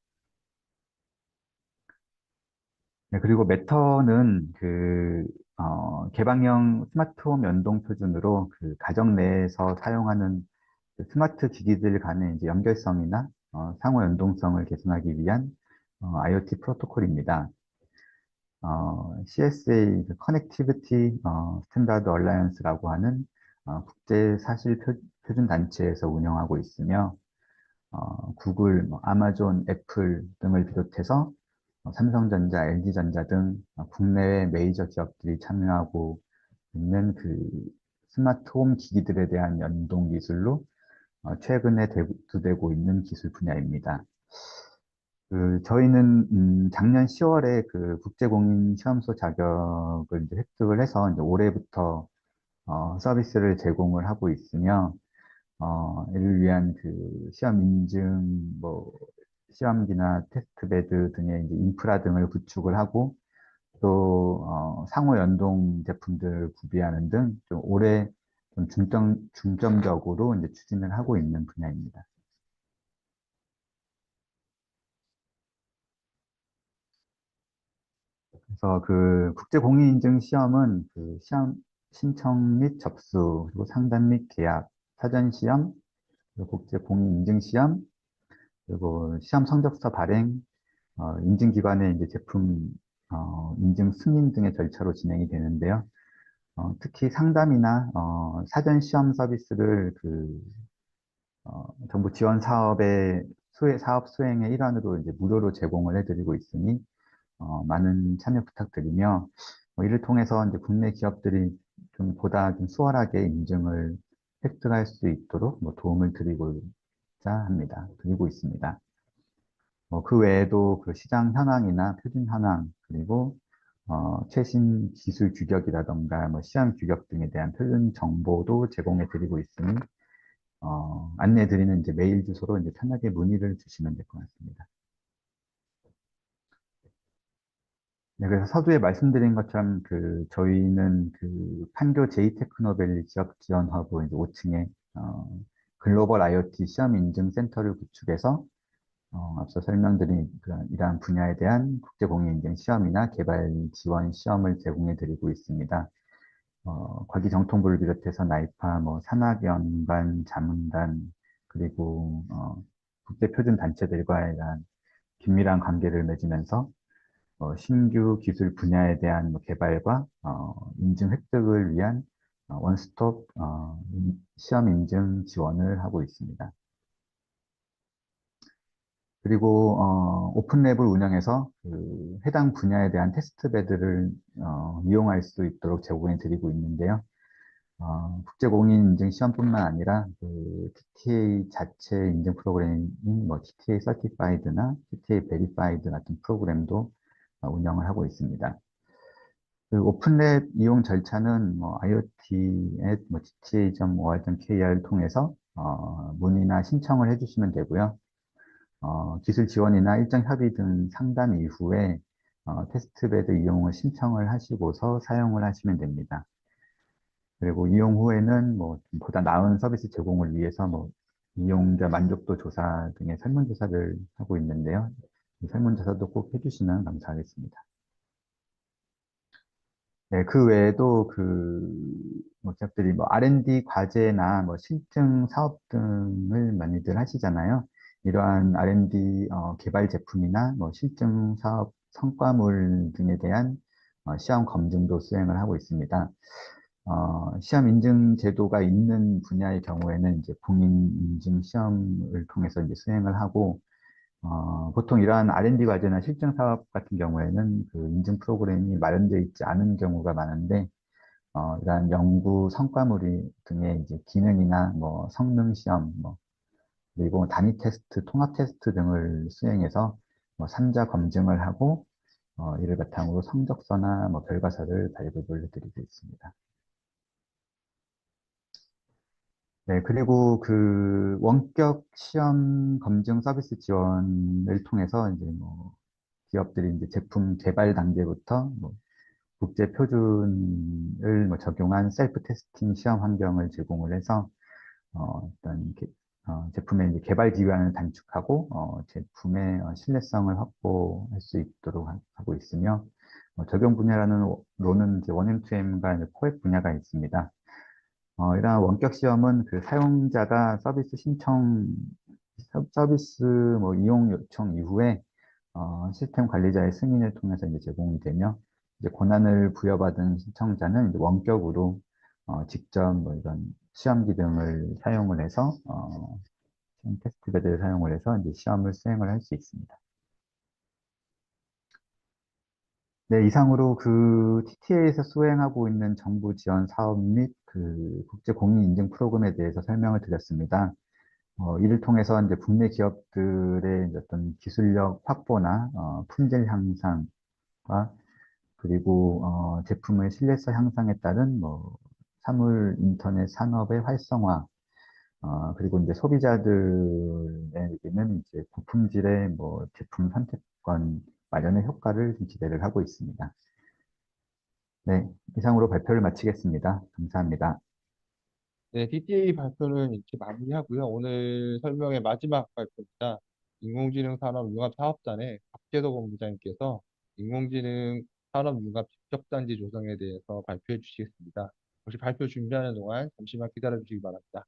네, 그리고 매터는 개방형 스마트홈 연동 표준으로 그 가정 내에서 사용하는 그 스마트 기기들 간의 이제 연결성이나 상호 연동성을 개선하기 위한 IoT 프로토콜입니다. CSA, 커넥티비티 스탠다드 얼라이언스라고 하는 국제 사실 표준 단체에서 운영하고 있으며, 구글, 아마존, 애플 등을 비롯해서 삼성전자, LG전자 등 국내외 메이저 기업들이 참여하고 있는 그 스마트홈 기기들에 대한 연동 기술로 최근에 대두되고 있는 기술 분야입니다. 저희는 작년 10월에 그 국제공인 시험소 자격을 이제 획득을 해서 이제 올해부터 서비스를 제공을 하고 있으며, 이를 위한 그 시험 인증, 시험기나 테스트베드 등의 이제 인프라 등을 구축을 하고, 또 상호 연동 제품들을 구비하는 등 좀 올해 좀 중점적으로 이제 추진을 하고 있는 분야입니다. 그래서 그 국제공인인증 시험은 그 시험 신청 및 접수, 그리고 상담 및 계약, 사전 시험, 그리고 국제공인인증 시험, 그리고 시험 성적서 발행, 인증기관의 이제 제품 인증 승인 등의 절차로 진행이 되는데요. 특히 상담이나 사전 시험 서비스를 정부 지원 사업의 사업 수행의 일환으로 이제 무료로 제공을 해드리고 있으니 많은 참여 부탁드리며, 이를 통해서 이제 국내 기업들이 좀 보다 좀 수월하게 인증을 획득할 수 있도록 도움을 드리고자 합니다. 드리고 있습니다. 그 외에도 그 시장 현황이나 표준 현황, 그리고 최신 기술 규격이라던가 시험 규격 등에 대한 표준 정보도 제공해 드리고 있으니 안내 드리는 이제 메일 주소로 이제 편하게 문의를 주시면 될 것 같습니다. 네, 그래서 서두에 말씀드린 것처럼 저희는 그 판교 제이테크노밸리 지역 지원 허브 이제 5층에 글로벌 IoT 시험 인증 센터를 구축해서 앞서 설명드린 이러한 분야에 대한 국제 공인 인증 시험이나 개발 지원 시험을 제공해 드리고 있습니다. 과기정통부를 비롯해서 나이파, 산학연관, 자문단, 그리고 국제 표준 단체들과에 대한 긴밀한 관계를 맺으면서 신규 기술 분야에 대한 개발과 인증 획득을 위한 원스톱 시험 인증 지원을 하고 있습니다. 그리고 오픈랩을 운영해서 해당 분야에 대한 테스트베드를 이용할 수 있도록 제공해 드리고 있는데요. 국제공인인증 시험뿐만 아니라 TTA 자체 인증 프로그램인 TTA 서티파이드나 TTA 베리파이드 같은 프로그램도 운영을 하고 있습니다. 오픈랩 이용 절차는 iot@tta.or.kr 통해서 문의나 신청을 해주시면 되고요. 기술 지원이나 일정 협의 등 상담 이후에 테스트베드 이용을 신청을 하시고서 사용을 하시면 됩니다. 그리고 이용 후에는 보다 나은 서비스 제공을 위해서 이용자 만족도 조사 등의 설문조사를 하고 있는데요. 이 설문조사도 꼭 해주시면 감사하겠습니다. 네, 그 외에도 기업들이 R&D 과제나 실증 사업 등을 많이들 하시잖아요. 이러한 R&D 개발 제품이나 실증 사업 성과물 등에 대한 시험 검증도 수행을 하고 있습니다. 시험 인증 제도가 있는 분야의 경우에는 이제 공인 인증 시험을 통해서 이제 수행을 하고, 보통 이러한 R&D 과제나 실증 사업 같은 경우에는 그 인증 프로그램이 마련되어 있지 않은 경우가 많은데, 이러한 연구 성과물 등의 이제 기능이나 성능 시험, 그리고 단위 테스트, 통합 테스트 등을 수행해서 3자 검증을 하고, 이를 바탕으로 성적서나 결과서를 발급을 해드리고 있습니다. 네, 그리고 원격 시험 검증 서비스 지원을 통해서 이제 기업들이 이제 제품 개발 단계부터 국제 표준을 적용한 셀프 테스팅 시험 환경을 제공을 해서 어떤 제품의 이제 개발 기간을 단축하고 제품의 신뢰성을 확보할 수 있도록 하고 있으며, 적용 분야로는 이제 1M2M과 코엑 분야가 있습니다. 이러한 원격 시험은 그 사용자가 서비스 이용 요청 이후에 시스템 관리자의 승인을 통해서 이제 제공이 되며, 이제 권한을 부여받은 신청자는 이제 원격으로 직접 이런 시험기 등을 사용을 해서 시험 테스트 베드를 사용을 해서 이제 시험을 수행을 할 수 있습니다. 네, 이상으로 그 TTA에서 수행하고 있는 정부 지원 사업 및 그 국제 공인 인증 프로그램에 대해서 설명을 드렸습니다. 이를 통해서 이제 국내 기업들의 이제 어떤 기술력 확보나 품질 향상과 그리고 제품의 신뢰성 향상에 따른 사물 인터넷 산업의 활성화, 그리고 이제 소비자들에게는 이제 고품질의 제품 선택권 마련의 효과를 좀 기대를 하고 있습니다. 네, 이상으로 발표를 마치겠습니다. 감사합니다. 네, DTA 발표는 이렇게 마무리하고요. 오늘 설명의 마지막 발표입니다. 인공지능 산업 융합 사업단의 박재도 본부장님께서 인공지능 산업 융합 직접단지 조성에 대해서 발표해 주시겠습니다. 혹시 발표 준비하는 동안 잠시만 기다려 주시기 바랍니다.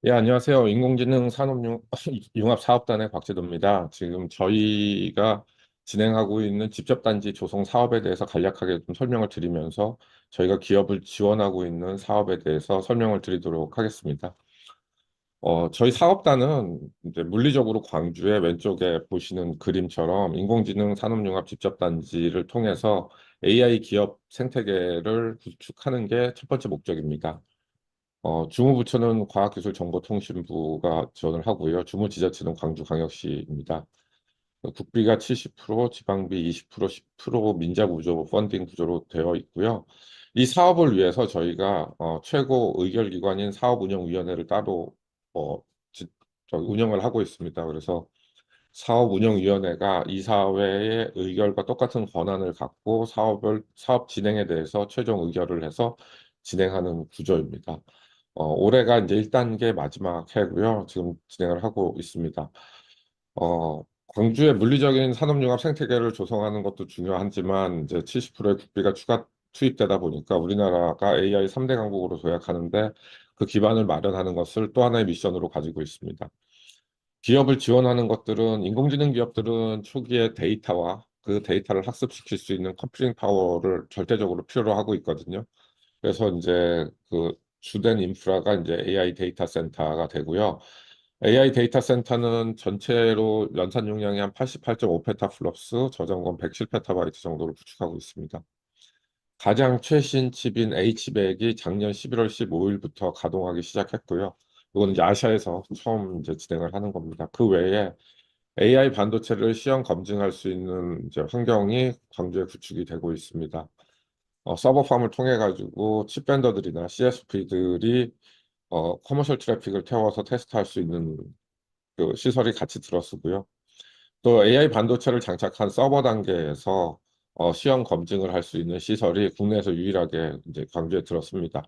예, 안녕하세요. 인공지능 산업융합사업단의 박재도입니다. 지금 저희가 진행하고 있는 직접단지 조성 사업에 대해서 간략하게 좀 설명을 드리면서 저희가 기업을 지원하고 있는 사업에 대해서 설명을 드리도록 하겠습니다. 저희 사업단은 이제 물리적으로 광주의 왼쪽에 보시는 그림처럼 인공지능 산업융합 직접단지를 통해서 AI 기업 생태계를 구축하는 게 첫 번째 목적입니다. 주무부처는 과학기술정보통신부가 지원을 하고요. 주무지자체는 광주광역시입니다. 국비가 70%, 지방비 20%, 10% 민자구조, 펀딩 구조로 되어 있고요. 이 사업을 위해서 저희가 최고 의결기관인 사업운영위원회를 따로 운영을 하고 있습니다. 그래서 사업운영위원회가 이사회의 의결과 똑같은 권한을 갖고 사업 진행에 대해서 최종 의결을 해서 진행하는 구조입니다. 올해가 이제 1단계 마지막 해고요. 지금 진행을 하고 있습니다. 광주의 물리적인 산업융합 생태계를 조성하는 것도 중요하지만 이제 70%의 국비가 추가 투입되다 보니까 우리나라가 AI 3대 강국으로 도약하는데 그 기반을 마련하는 것을 또 하나의 미션으로 가지고 있습니다. 기업을 지원하는 것들은 인공지능 기업들은 초기에 데이터와 그 데이터를 학습시킬 수 있는 컴퓨팅 파워를 절대적으로 필요로 하고 있거든요. 그래서 이제 그 주된 인프라가 이제 AI 데이터 센터가 되고요. AI 데이터 센터는 전체로 연산 용량이 한 88.5 페타플rop스, 저장권 107 페타바이트 정도를 구축하고 있습니다. 가장 최신 칩인 H백이 작년 11월 15일부터 가동하기 시작했고요. 이거는 이제 아시아에서 처음 이제 진행을 하는 겁니다. 그 외에 AI 반도체를 시험 검증할 수 있는 이제 환경이 광주에 구축이 되고 있습니다. 서버팜을 통해 가지고 칩 벤더들이나 CSP들이 커머셜 트래픽을 태워서 테스트할 수 있는 그 시설이 같이 들어서고요. 또 AI 반도체를 장착한 서버 단계에서 시험 검증을 할 수 있는 시설이 국내에서 유일하게 이제 광주에 들었습니다.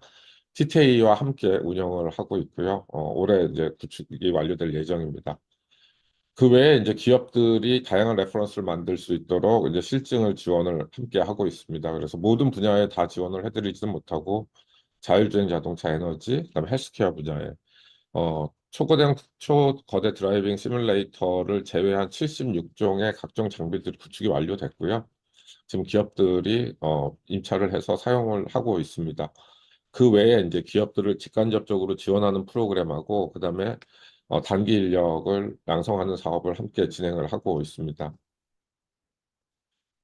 TTA와 함께 운영을 하고 있고요. 올해 이제 구축이 완료될 예정입니다. 그 외에 이제 기업들이 다양한 레퍼런스를 만들 수 있도록 이제 실증을 지원을 함께 하고 있습니다. 그래서 모든 분야에 다 지원을 해드리지는 못하고 자율주행 자동차 에너지, 그다음에 헬스케어 분야에 초거대 드라이빙 시뮬레이터를 제외한 76종의 각종 장비들이 구축이 완료됐고요. 지금 기업들이 임차를 해서 사용을 하고 있습니다. 그 외에 이제 기업들을 직간접적으로 지원하는 프로그램하고 그다음에 단기 인력을 양성하는 사업을 함께 진행을 하고 있습니다.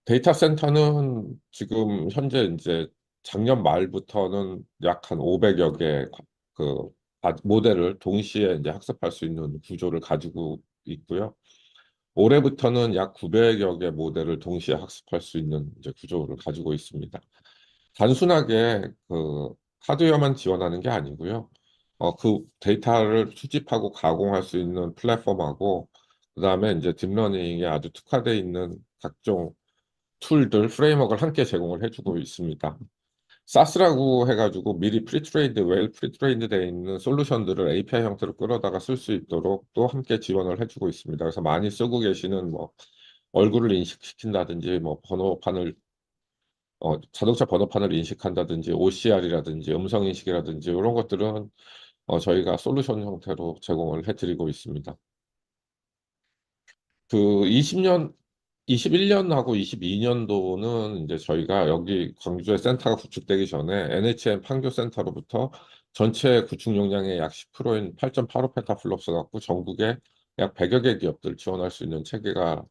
데이터 센터는 지금 현재 이제 작년 말부터는 약 한 500여 개 그 모델을 동시에 이제 학습할 수 있는 구조를 가지고 있고요. 올해부터는 약 900여 개 모델을 동시에 학습할 수 있는 이제 구조를 가지고 있습니다. 단순하게 그 하드웨어만 지원하는 게 아니고요. 그 데이터를 수집하고 가공할 수 있는 플랫폼하고 그다음에 이제 딥러닝에 아주 특화되어 있는 각종 툴들, 프레임워크를 함께 제공을 해주고 있습니다. 사스라고 해가지고 미리 프리트레인드 되어 있는 솔루션들을 API 형태로 끌어다가 쓸 수 있도록 또 함께 지원을 해주고 있습니다. 그래서 많이 쓰고 계시는 뭐 얼굴을 인식시킨다든지 뭐 번호판을 자동차 번호판을 인식한다든지 OCR이라든지 음성 인식이라든지 이런 것들은 저희가 솔루션 형태로 제공을 해드리고 있습니다. 그 21년하고 22년도는 이제 저희가 여기 광주에 센터가 구축되기 전에 NHN 판교 센터로부터 전체 구축 용량의 약 10%인 8.85 페타플롭스 갖고 전국에 약 100여 개 기업들 지원할 수 있는 체계가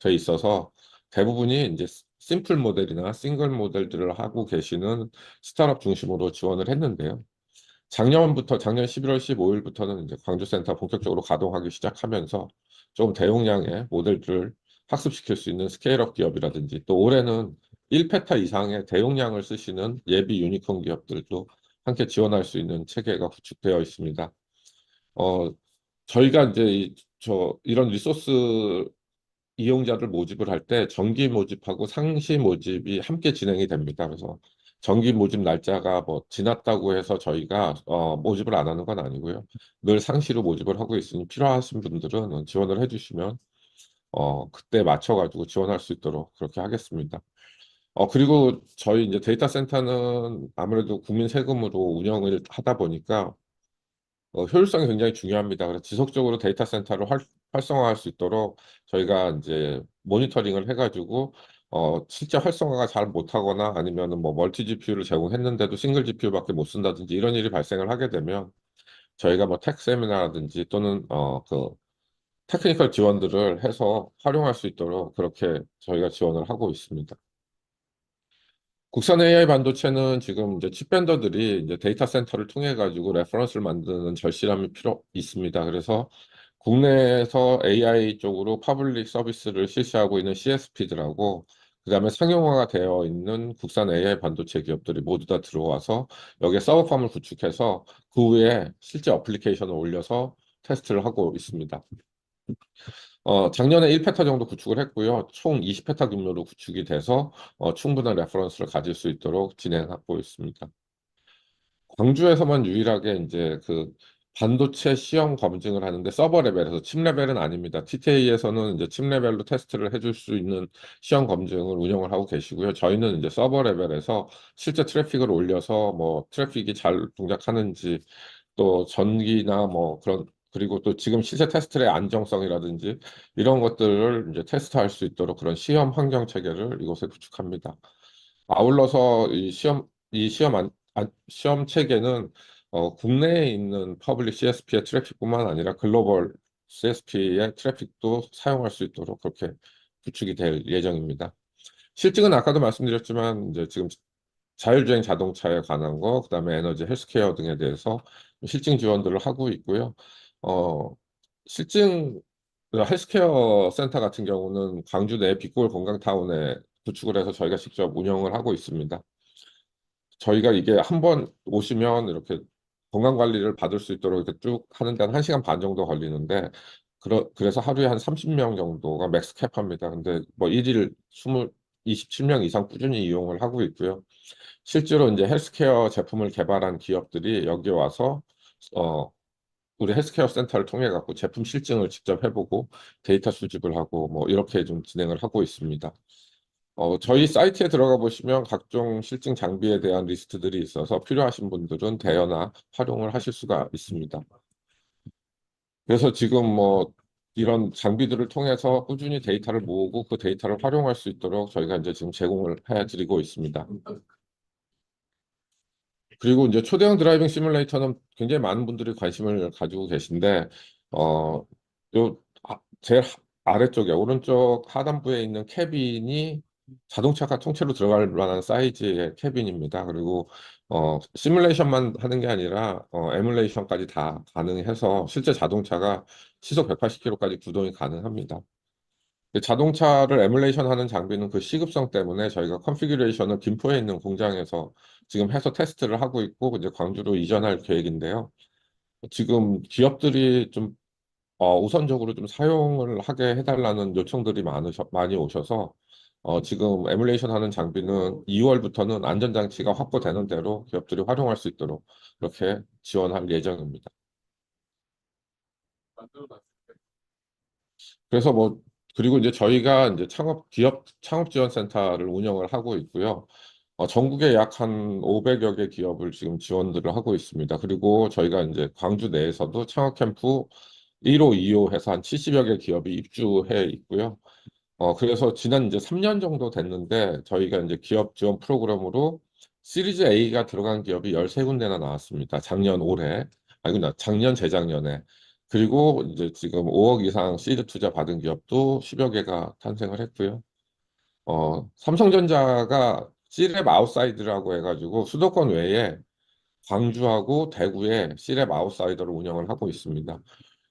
돼 있어서 대부분이 이제 심플 모델이나 싱글 모델들을 하고 계시는 스타트업 중심으로 지원을 했는데요. 작년 11월 15일부터는 이제 광주센터 본격적으로 가동하기 시작하면서 좀 대용량의 모델들을 학습시킬 수 있는 스케일업 기업이라든지 또 올해는 1페타 이상의 대용량을 쓰시는 예비 유니콘 기업들도 함께 지원할 수 있는 체계가 구축되어 있습니다. 저희가 이제 이런 리소스 이용자를 모집을 할 때 정기 모집하고 상시 모집이 함께 진행이 됩니다. 그래서 정기 모집 날짜가 뭐 지났다고 해서 저희가 모집을 안 하는 건 아니고요. 늘 상시로 모집을 하고 있으니 필요하신 분들은 지원을 해주시면 그때 맞춰가지고 지원할 수 있도록 그렇게 하겠습니다. 그리고 저희 이제 데이터 센터는 아무래도 국민 세금으로 운영을 하다 보니까 효율성이 굉장히 중요합니다. 그래서 지속적으로 데이터 센터를 활성화할 수 있도록 저희가 이제 모니터링을 해가지고 실제 활성화가 잘 못하거나 아니면은 뭐 멀티 GPU를 제공했는데도 싱글 GPU밖에 못 쓴다든지 이런 일이 발생을 하게 되면 저희가 뭐 텍 세미나라든지 또는 그 테크니컬 지원들을 해서 활용할 수 있도록 그렇게 저희가 지원을 하고 있습니다. 국산 AI 반도체는 지금 이제 칩 벤더들이 이제 데이터 센터를 통해 가지고 레퍼런스를 만드는 절실함이 필요 있습니다. 그래서 국내에서 AI 쪽으로 퍼블릭 서비스를 실시하고 있는 CSP들하고 그다음에 상용화가 되어 있는 국산 AI 반도체 기업들이 모두 다 들어와서 여기에 서버팜을 구축해서 그 위에 실제 어플리케이션을 올려서 테스트를 하고 있습니다. 작년에 1페타 정도 구축을 했고요. 총 20페타 규모로 구축이 돼서 충분한 레퍼런스를 가질 수 있도록 진행하고 있습니다. 광주에서만 유일하게 이제 그 반도체 시험 검증을 하는데 서버 레벨에서 칩 레벨은 아닙니다. TTA에서는 이제 칩 레벨로 테스트를 해줄 수 있는 시험 검증을 운영을 하고 계시고요. 저희는 이제 서버 레벨에서 실제 트래픽을 올려서 뭐 트래픽이 잘 동작하는지 또 전기나 뭐 그런 그리고 또 지금 시세 테스트의 안정성이라든지 이런 것들을 이제 테스트할 수 있도록 그런 시험 환경 체계를 이곳에 구축합니다. 아울러서 시험 체계는 국내에 있는 퍼블릭 CSP의 트래픽뿐만 아니라 글로벌 CSP의 트래픽도 사용할 수 있도록 그렇게 구축이 될 예정입니다. 실증은 아까도 말씀드렸지만 이제 지금 자율주행 자동차에 관한 거, 그다음에 에너지 헬스케어 등에 대해서 실증 지원들을 하고 있고요. 실증 헬스케어 센터 같은 경우는 광주 내 빛골 건강타운에 구축을 해서 저희가 직접 운영을 하고 있습니다. 저희가 이게 한번 오시면 이렇게 건강관리를 받을 수 있도록 이렇게 쭉 하는데 한 1시간 반 정도 걸리는데, 그래서 하루에 한 30명 정도가 맥스 캡합니다. 근데 뭐 일일 27명 이상 꾸준히 이용을 하고 있고요. 실제로 이제 헬스케어 제품을 개발한 기업들이 여기 와서 우리 헬스케어 센터를 통해 갖고 제품 실증을 직접 해보고 데이터 수집을 하고 뭐 이렇게 좀 진행을 하고 있습니다. 저희 사이트에 들어가 보시면 각종 실증 장비에 대한 리스트들이 있어서 필요하신 분들은 대여나 활용을 하실 수가 있습니다. 그래서 지금 뭐 이런 장비들을 통해서 꾸준히 데이터를 모으고 그 데이터를 활용할 수 있도록 저희가 이제 지금 제공을 해드리고 있습니다. 그리고 이제 초대형 드라이빙 시뮬레이터는 굉장히 많은 분들이 관심을 가지고 계신데, 제일 아래쪽에 오른쪽 하단부에 있는 캐빈이 자동차가 통째로 들어갈 만한 사이즈의 캐빈입니다. 그리고 시뮬레이션만 하는 게 아니라 에뮬레이션까지 다 가능해서 실제 자동차가 시속 180km까지 구동이 가능합니다. 자동차를 에뮬레이션 하는 장비는 그 시급성 때문에 저희가 컨피규레이션을 김포에 있는 공장에서 지금 해서 테스트를 하고 있고 이제 광주로 이전할 계획인데요. 지금 기업들이 좀 우선적으로 좀 사용을 하게 해달라는 요청들이 많이 오셔서 지금 에뮬레이션 하는 장비는 2월부터는 안전장치가 확보되는 대로 기업들이 활용할 수 있도록 그렇게 지원할 예정입니다. 그래서 뭐 그리고 이제 저희가 이제 기업 창업 지원 센터를 운영을 하고 있고요. 전국에 약 한 500여 개 기업을 지금 지원들을 하고 있습니다. 그리고 저희가 이제 광주 내에서도 창업 캠프 1호, 2호 해서 한 70여 개 기업이 입주해 있고요. 그래서 지난 이제 3년 정도 됐는데 저희가 이제 기업 지원 프로그램으로 시리즈 A가 들어간 기업이 13군데나 나왔습니다. 올해, 아니구나, 작년, 재작년에. 그리고 이제 지금 5억 이상 시드 투자 받은 기업도 10여 개가 탄생을 했고요. 삼성전자가 C랩 아웃사이드라고 해가지고 수도권 외에 광주하고 대구에 C랩 아웃사이더를 운영을 하고 있습니다.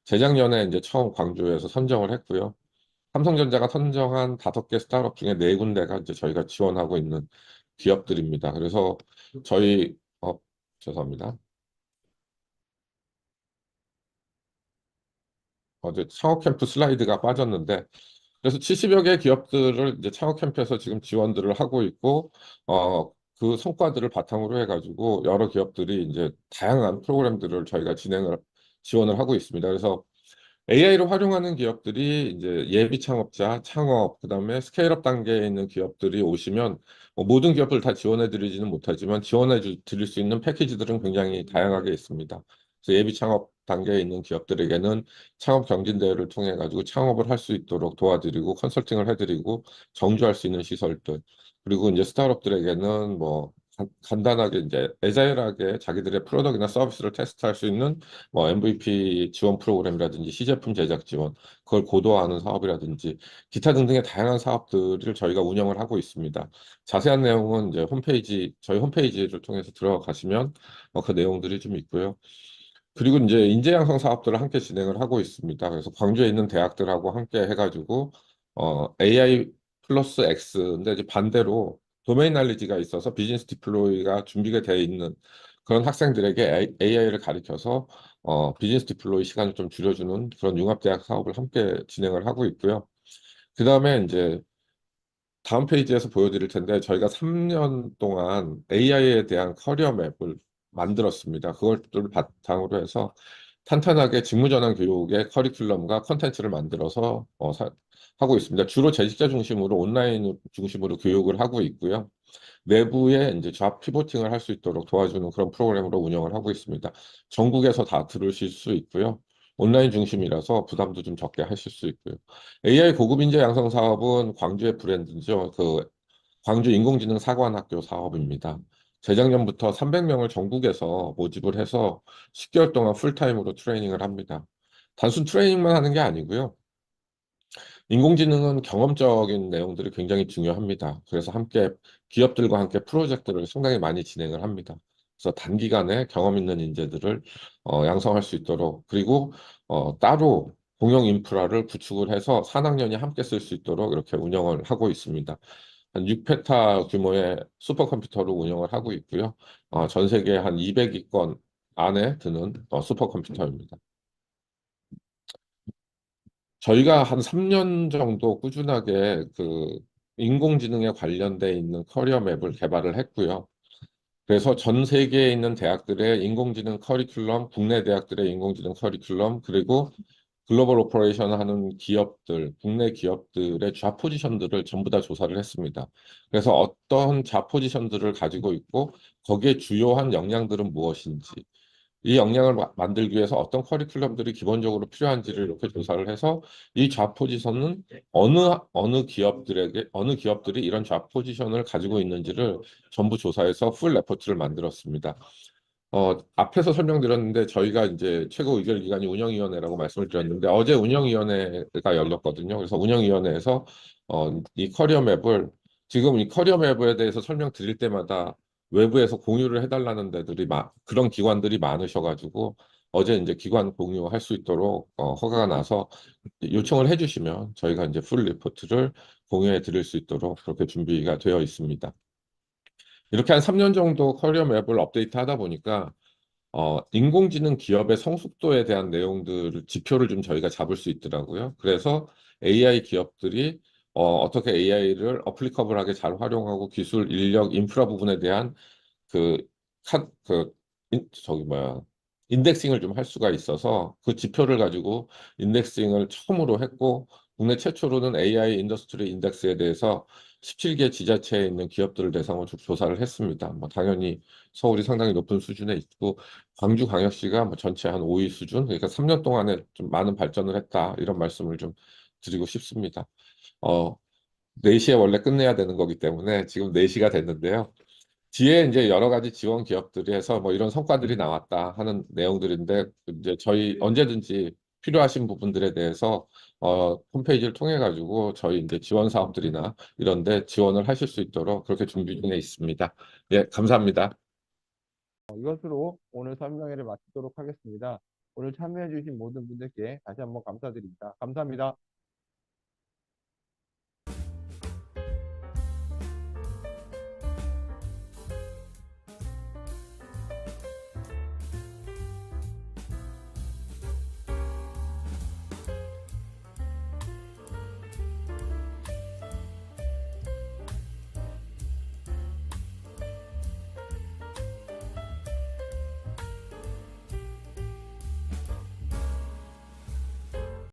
재작년에 이제 처음 광주에서 선정을 했고요. 삼성전자가 선정한 5개 스타트업 중에 4군데가 이제 저희가 지원하고 있는 기업들입니다. 그래서 저희 죄송합니다. 어제 창업 캠프 슬라이드가 빠졌는데, 그래서 70여 개 기업들을 이제 창업 캠프에서 지금 지원들을 하고 있고, 그 성과들을 바탕으로 해가지고 여러 기업들이 이제 다양한 프로그램들을 저희가 지원을 하고 있습니다. 그래서 AI를 활용하는 기업들이 이제 예비 창업자, 창업, 그다음에 스케일업 단계에 있는 기업들이 오시면 모든 기업을 다 지원해 드리지는 못하지만 드릴 수 있는 패키지들은 굉장히 다양하게 있습니다. 그래서 예비 창업 단계에 있는 기업들에게는 창업 경진대회를 통해 가지고 창업을 할 수 있도록 도와드리고 컨설팅을 해드리고 정주할 수 있는 시설들, 그리고 이제 스타트업들에게는 뭐 간단하게 이제 애자일하게 자기들의 프로덕트나 서비스를 테스트할 수 있는 뭐 MVP 지원 프로그램이라든지 시제품 제작 지원, 그걸 고도화하는 사업이라든지 기타 등등의 다양한 사업들을 저희가 운영을 하고 있습니다. 자세한 내용은 이제 저희 홈페이지를 통해서 들어가시면 그 내용들이 좀 있고요. 그리고 이제 인재 양성 사업들을 함께 진행을 하고 있습니다. 그래서 광주에 있는 대학들하고 함께 해가지고 AI 플러스 X인데 이제 반대로 도메인 날리지가 있어서 비즈니스 디플로이가 준비가 되어 있는 그런 학생들에게 AI를 가르쳐서 비즈니스 디플로이 시간을 좀 줄여주는 그런 융합대학 사업을 함께 진행을 하고 있고요. 그 다음에 이제 다음 페이지에서 보여드릴 텐데 저희가 3년 동안 AI에 대한 커리어 맵을 만들었습니다. 그것들을 바탕으로 해서 탄탄하게 직무전환 교육의 커리큘럼과 컨텐츠를 만들어서 하고 있습니다. 주로 재직자 중심으로 온라인 중심으로 교육을 하고 있고요. 내부에 이제 잡 피보팅을 할 수 있도록 도와주는 그런 프로그램으로 운영을 하고 있습니다. 전국에서 다 들으실 수 있고요. 온라인 중심이라서 부담도 좀 적게 하실 수 있고요. AI 고급 인재 양성 사업은 광주의 브랜드죠. 그 광주 인공지능 사관학교 사업입니다. 재작년부터 300명을 전국에서 모집을 해서 10개월 동안 풀타임으로 트레이닝을 합니다. 단순 트레이닝만 하는 게 아니고요. 인공지능은 경험적인 내용들이 굉장히 중요합니다. 그래서 기업들과 함께 프로젝트를 상당히 많이 진행을 합니다. 그래서 단기간에 경험 있는 인재들을 양성할 수 있도록, 그리고 따로 공용 인프라를 구축을 해서 산학년이 함께 쓸 수 있도록 이렇게 운영을 하고 있습니다. 한 6페타 규모의 슈퍼컴퓨터로 운영을 하고 있고요. 전 세계 한 200위권 안에 드는 슈퍼컴퓨터입니다. 저희가 한 3년 정도 꾸준하게 그 인공지능에 관련돼 있는 커리어 맵을 개발을 했고요. 그래서 전 세계에 있는 대학들의 인공지능 커리큘럼, 국내 대학들의 인공지능 커리큘럼, 그리고 글로벌 오퍼레이션 하는 기업들, 국내 기업들의 좌 포지션들을 전부 다 조사를 했습니다. 그래서 어떤 좌 포지션들을 가지고 있고, 거기에 주요한 역량들은 무엇인지, 이 역량을 만들기 위해서 어떤 커리큘럼들이 기본적으로 필요한지를 이렇게 조사를 해서 이 좌 포지션은 어느 기업들이 이런 좌 포지션을 가지고 있는지를 전부 조사해서 풀 레포트를 만들었습니다. 앞에서 설명드렸는데 저희가 이제 최고 의결 기관이 운영위원회라고 말씀을 드렸는데 어제 운영위원회가 열렸거든요. 그래서 운영위원회에서 이 커리어 맵을 지금 이 커리어 맵에 대해서 설명드릴 때마다 외부에서 공유를 해달라는 그런 기관들이 많으셔가지고 어제 이제 기관 공유할 수 있도록 허가가 나서 요청을 해주시면 저희가 이제 풀 리포트를 공유해 드릴 수 있도록 그렇게 준비가 되어 있습니다. 이렇게 한 3년 정도 커리어 맵을 업데이트 하다 보니까 인공지능 기업의 성숙도에 대한 지표를 좀 저희가 잡을 수 있더라고요. 그래서 AI 기업들이 어떻게 AI를 어플리커블하게 잘 활용하고 기술, 인력, 인프라 부분에 대한 그, 저기 뭐야, 인덱싱을 좀 할 수가 있어서 그 지표를 가지고 인덱싱을 처음으로 했고, 국내 최초로는 AI 인더스트리 인덱스에 대해서 17개 지자체에 있는 기업들을 대상으로 조사를 했습니다. 뭐 당연히 서울이 상당히 높은 수준에 있고, 광주광역시가 뭐 전체 한 5위 수준, 그러니까 3년 동안에 좀 많은 발전을 했다, 이런 말씀을 좀 드리고 싶습니다. 어, 4시에 원래 끝내야 되는 거기 때문에 지금 4시가 됐는데요. 뒤에 이제 여러 가지 지원 기업들이 해서 뭐 이런 성과들이 나왔다 하는 내용들인데 이제 저희 언제든지 필요하신 부분들에 대해서 홈페이지를 통해 가지고 저희 이제 지원 사업들이나 이런 데 지원을 하실 수 있도록 그렇게 준비 중에 있습니다. 예, 감사합니다. 이것으로 오늘 설명회를 마치도록 하겠습니다. 오늘 참여해주신 모든 분들께 다시 한번 감사드립니다. 감사합니다.